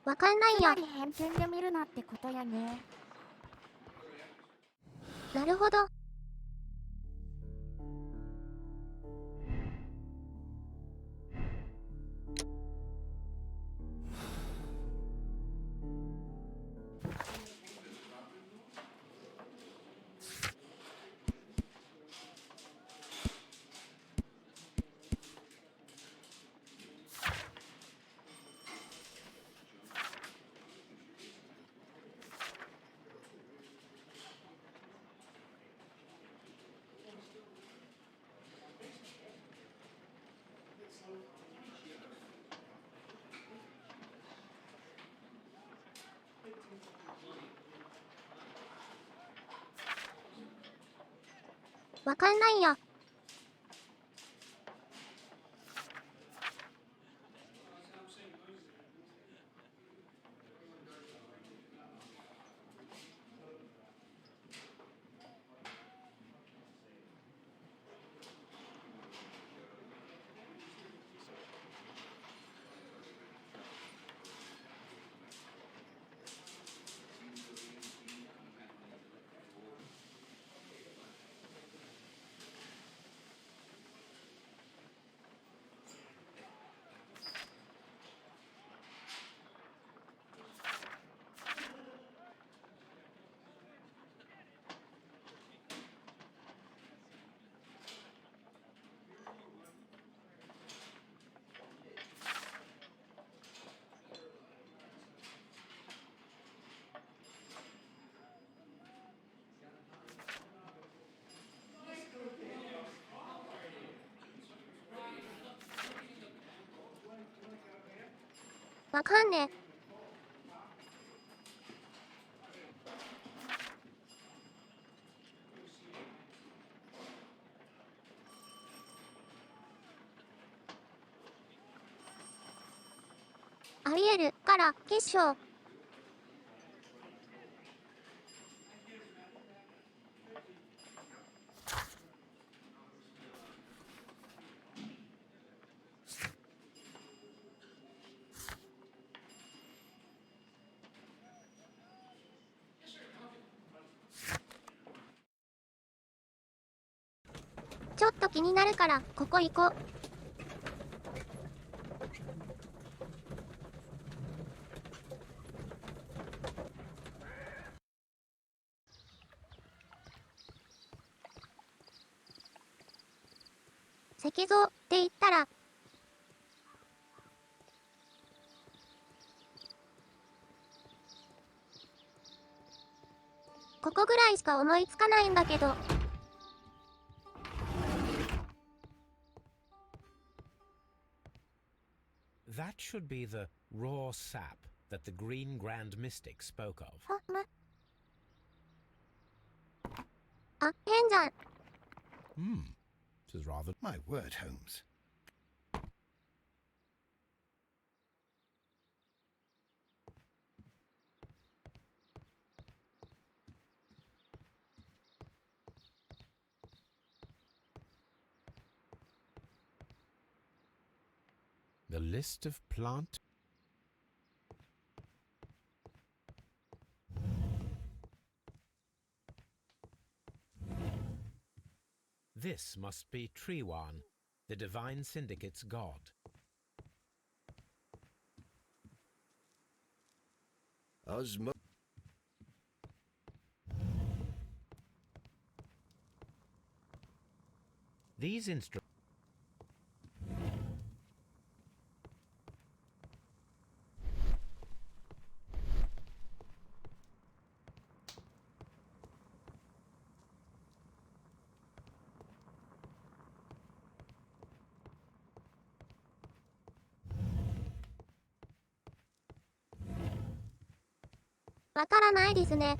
わかんないや。つまり偏見で見るなってことやね。なるほど。わかんないや。わかんねえ。ありえるから決勝。ちょっと気になるからここ行こう。石像って言ったらここぐらいしか思いつかないんだけど。That should be the raw sap that the Green Grand Mystic spoke of. あ、変じゃん。This is rather... My word, Holmes. The list of plant. This must be Trewan, the Divine Syndicate's god. Osmo. These instruments.わからないですね。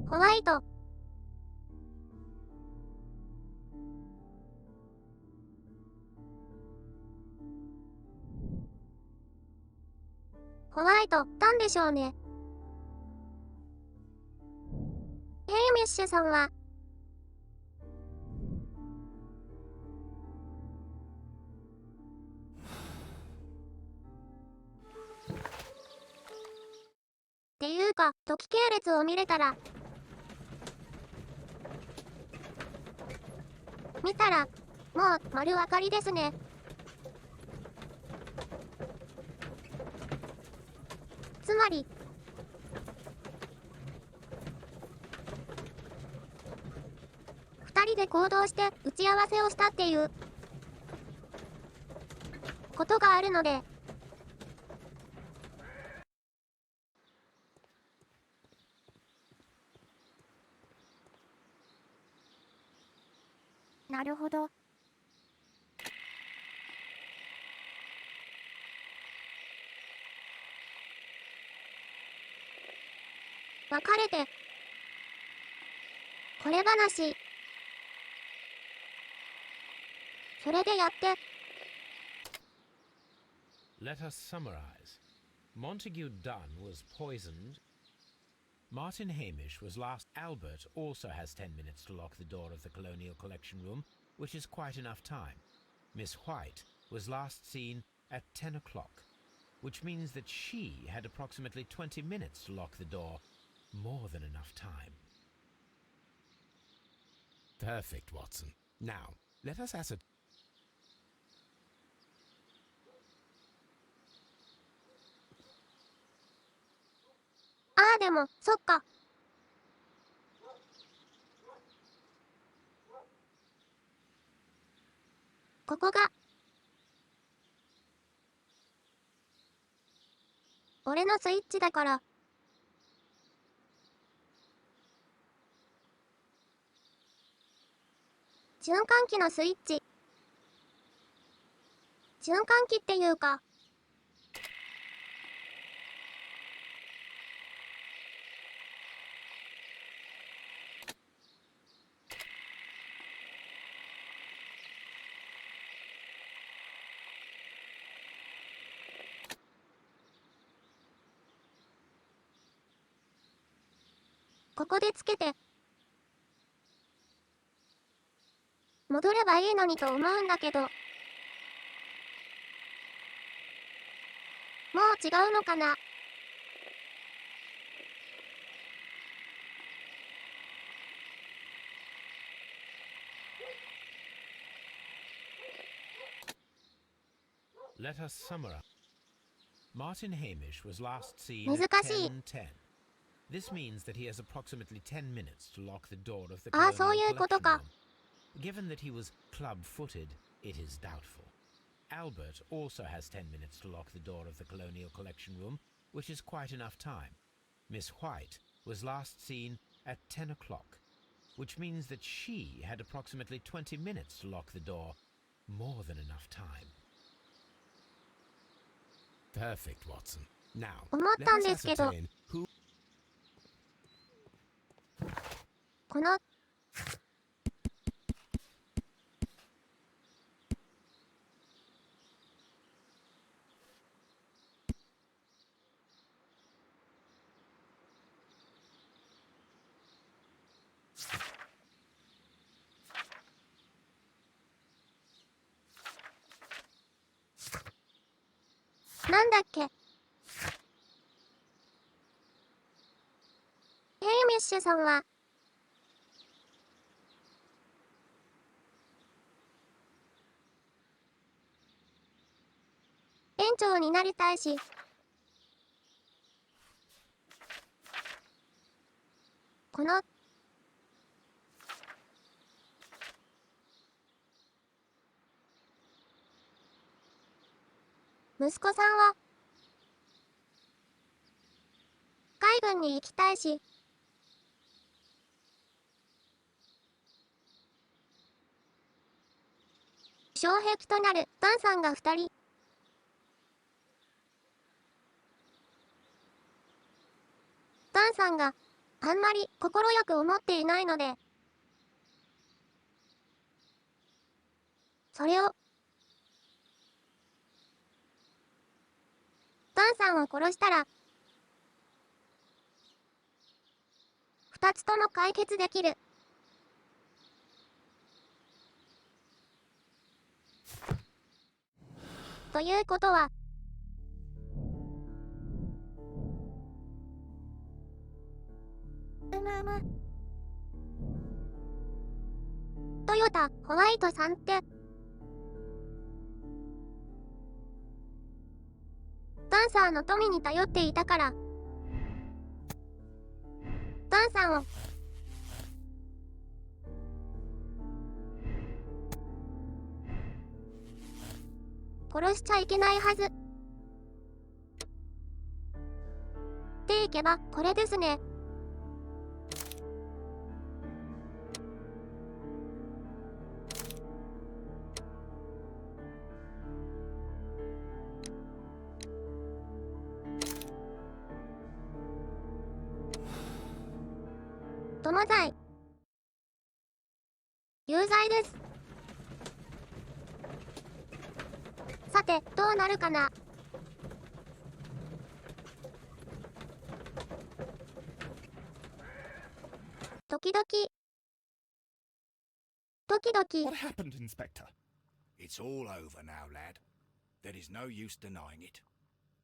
ホワイト。ホワイト、なんでしょうね。ヘイミッシュさんは、っていうか、時系列を見れたら、見たら、もう丸分かりですね。つまり、2人で行動して打ち合わせをしたっていうことがあるので、なるほど。別れて、これ話、それでやって、Let us summarize. Montague Dunn was poisoned. Martin Hamish was last. Albert also has 10 minutes to lock the door of the Colonial Collection Room, which is quite enough time. Miss White was last seen at 10 o'clock, which means that she had approximately 20 minutes to lock the door. More than enough time. Perfect, Watson. Now, let us ascertain. ああでも、そっか。ここが、俺のスイッチだから。循環器のスイッチ。循環器っていうか、ここでつけて、戻ればいいのにと思うんだけど、もう違うのかな。Let us summarize. Martin Hamish was last seen 難 at しい。 10:10. This means that he has approximately 10 minutes to lock the door of the ああ、 colonial そういうこと collection か。 room. Given that he was club-footed, it is doubtful. Albert also has 10 minutes to lock the door of the colonial collection room, which is quite enough time. Miss White was last seen at 10 o'clock, which means that she had approximately 20 minutes to lock the door. More than enough time. Perfect, Watson. Now, 思ったん let で us すけど、 ascertain who この、なんだっけ。ヘイミッシュさんは、園長になりたいし、この、息子さんは、海軍に行きたいし、障壁となるダンさんが2人。ダンさんがあんまり心よく思っていないので、それを、ダンさんを殺したら、2つとも解決できる。ということは、トヨタ・ホワイトさんって、ダンサーの富に頼っていたから、ダンさんを、殺しちゃいけないはず。っていけば、これですね。友罪。有罪です。さて、どうなるかな。時々。ドキドキ。 What happened, Inspector? It's all over now, lad. There is no use denying it.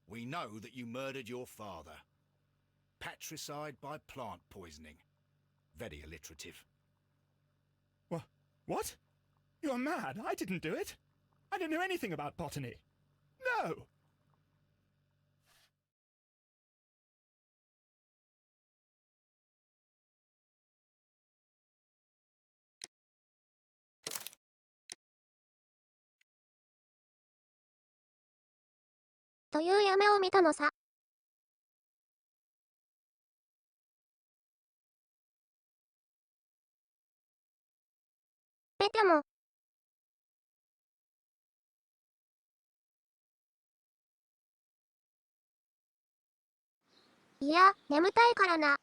We know that you murdered your father. Patricide by plant poisoning. Very alliterative. What? You're mad. I didn't do it. I don't know anything about botany. No!「という夢を見たのさ。でも、いや、眠たいからな。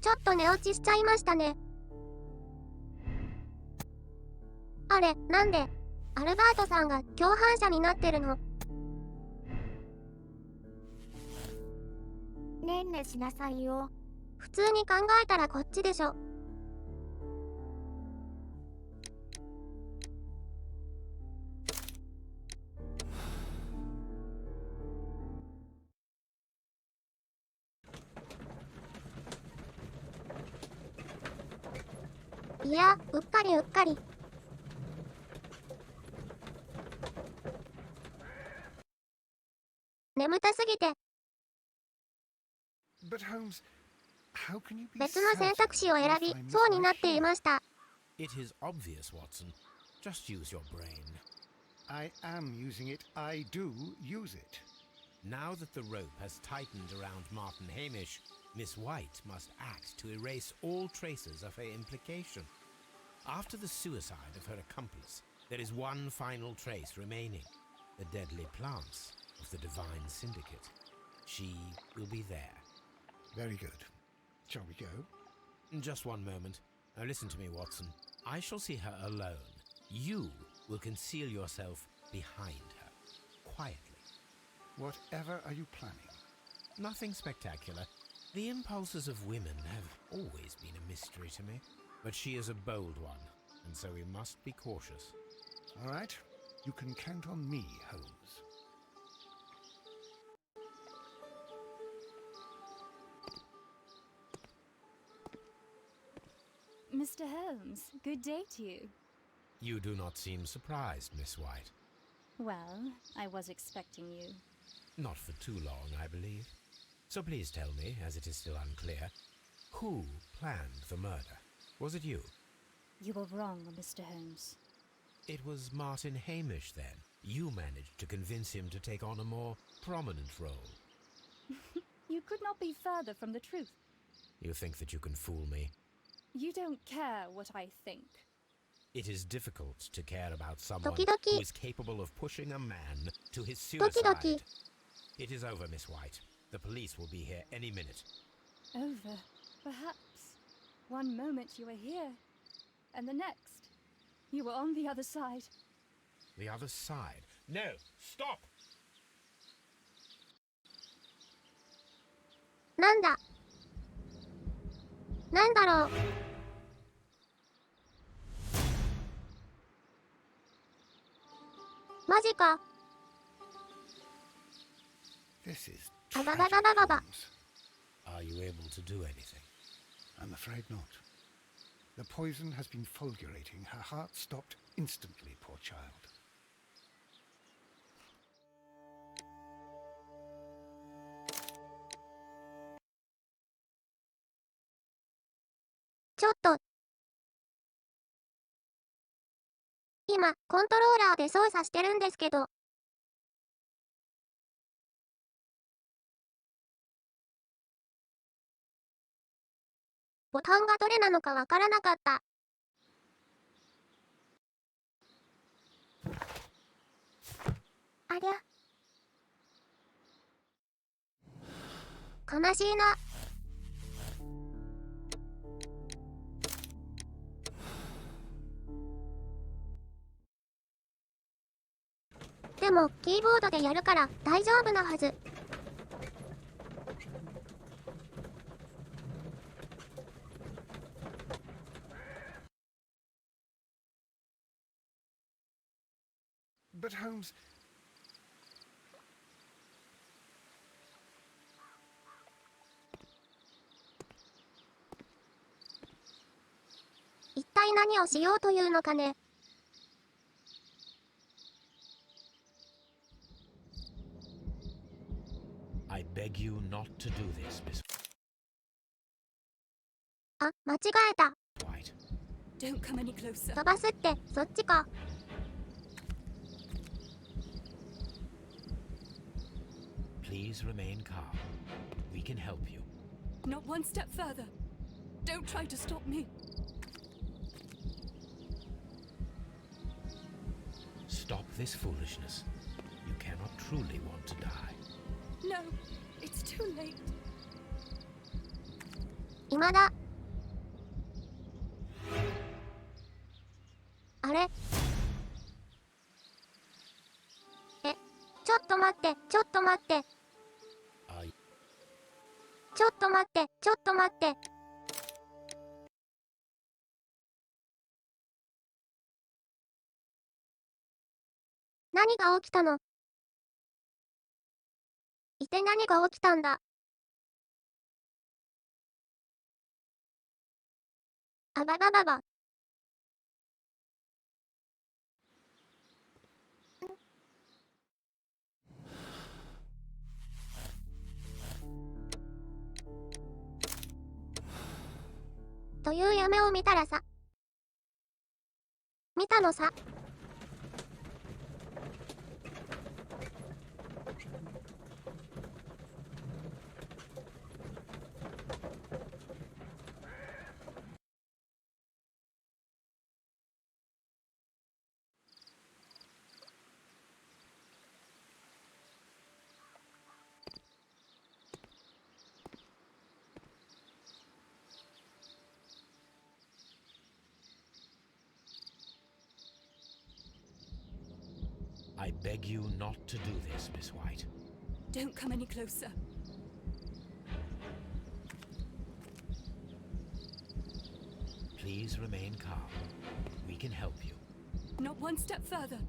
ちょっと寝落ちしちゃいましたね。あれ、なんで、アルバートさんが共犯者になってるの？ねんねしなさいよ。普通に考えたらこっちでしょ。いや、うっかりうっかり。眠たすぎて、But Holmes, how can you be 別の選 certain 択肢を選 you'll び、 find そうに this な right ってい here? ました。It is obvious, Watson. Just use your brain. I am using it. I do use it. Now that the rope has tightened around Martin Hamish, Miss White must act to erase all traces of her implication. After the suicide of her accomplice, there is one final trace remaining: the deadly plants of the Divine Syndicate. She will be there. Very good. Shall we go? Just one moment. Now listen to me, Watson. I shall see her alone. You will conceal yourself behind her, quietly. Whatever are you planning? Nothing spectacular. The impulses of women have always been a mystery to me, but she is a bold one, and so we must be cautious. All right. You can count on me, Holmes. Mr. Holmes, good day to you. You do not seem surprised, Miss White. Well, I was expecting you. Not for too long, I believe. So please tell me, as it is still unclear, who planned the murder? Was it you? You were wrong, Mr. Holmes. It was Martin Hamish, then. You managed to convince him to take on a more prominent role. You could not be further from the truth. You think that you can fool me? You don't care what I think. It is difficult to care about someone Doki-doki. who is capable of pushing a man to his suicide. Doki-doki. It is over, Miss White. The police will be here any minute. Over, perhaps. One moment you were here, and the next, you were on the other side. The other side? No! Stop! なんだなんだろうマジか This is あば tragic, ばばばばば Holmes. Are you able to do anything? I'm afraid not. The poison has been fulgurating. Her heart stopped instantly, poor child. ちょっと今コントローラーで操作してるんですけどボタンがどれなのかわからなかったありゃ、悲しいなでもキーボードでやるから大丈夫なはずBut Holmes, 一体何をしようというのかね I beg you not to do this, Miss あ、間違えた White. Don't come any closer. 飛ばすってそっちか Please remain calm. We can help you. Not one step further. Don't try to stop me. Stop this foolishness. You cannot truly want to die. No, it's too late. 今だあれえ、ちょっと待って、ちょっと待って I ちょっと待って、ちょっと待って何が起きたの一体何が起きたんだあばばばばという夢を見たらさ。見たのさ。I beg you not to do this, Miss White. Don't come any closer. Please remain calm. We can help you. Not one step further.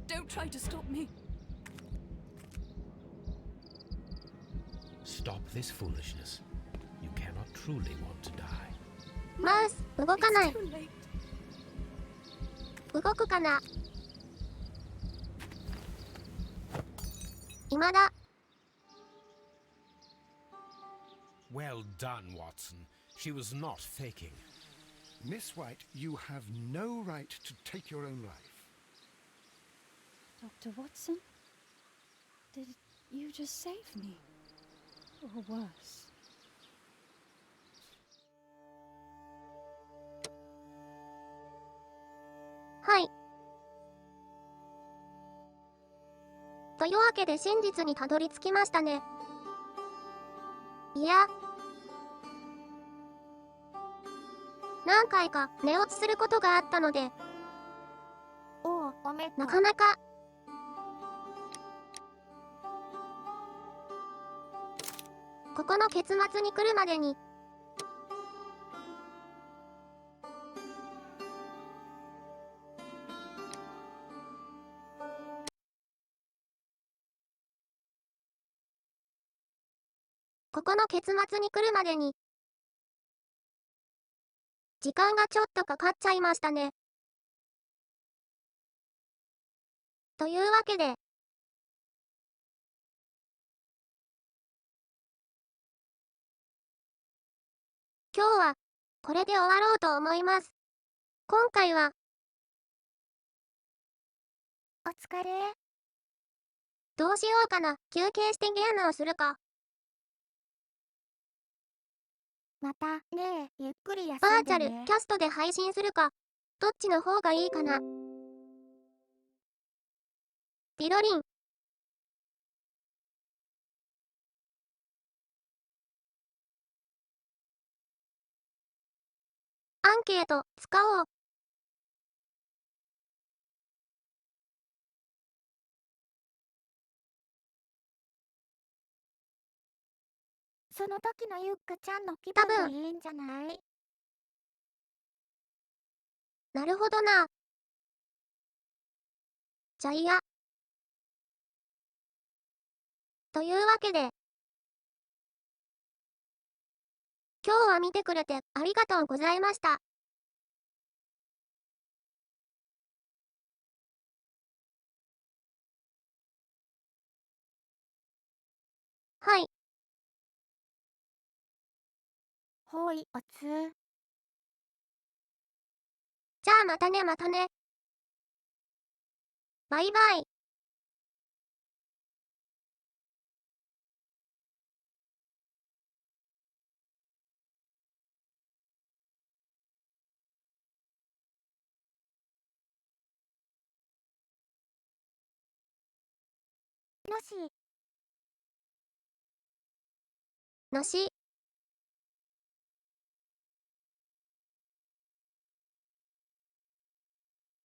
Don't try to stop me. Stop this foolishness. You cannot truly want to die. マウス、動かない。 It's too late. 動くかな。今だ。 Well done, Watson. She was not faking. Miss White, you have no right to take your own life. Dr. Watson? Did you just save me? Or worse? はい。というわけで真実にたどり着きましたね。いや。何回か寝落ちすることがあったので、おう、おめっと。なかなか。ここの結末に来るまでに、ここの結末に来るまでに、時間がちょっとかかっちゃいましたね。というわけで、今日はこれで終わろうと思います。今回は、お疲れ。どうしようかな。休憩してゲームをするか。またねえ、ゆっくり休んでね。バーチャル、キャストで配信するか。どっちの方がいいかな。ピロリン。アンケート、使おう。その時のゆっかちゃんの気多分分でいいんじゃない？なるほどな。じゃあいや。というわけで、今日は見てくれてありがとうございました。はい。ほい、おつー。じゃあまたねまたね。バイバイ。のし。のし。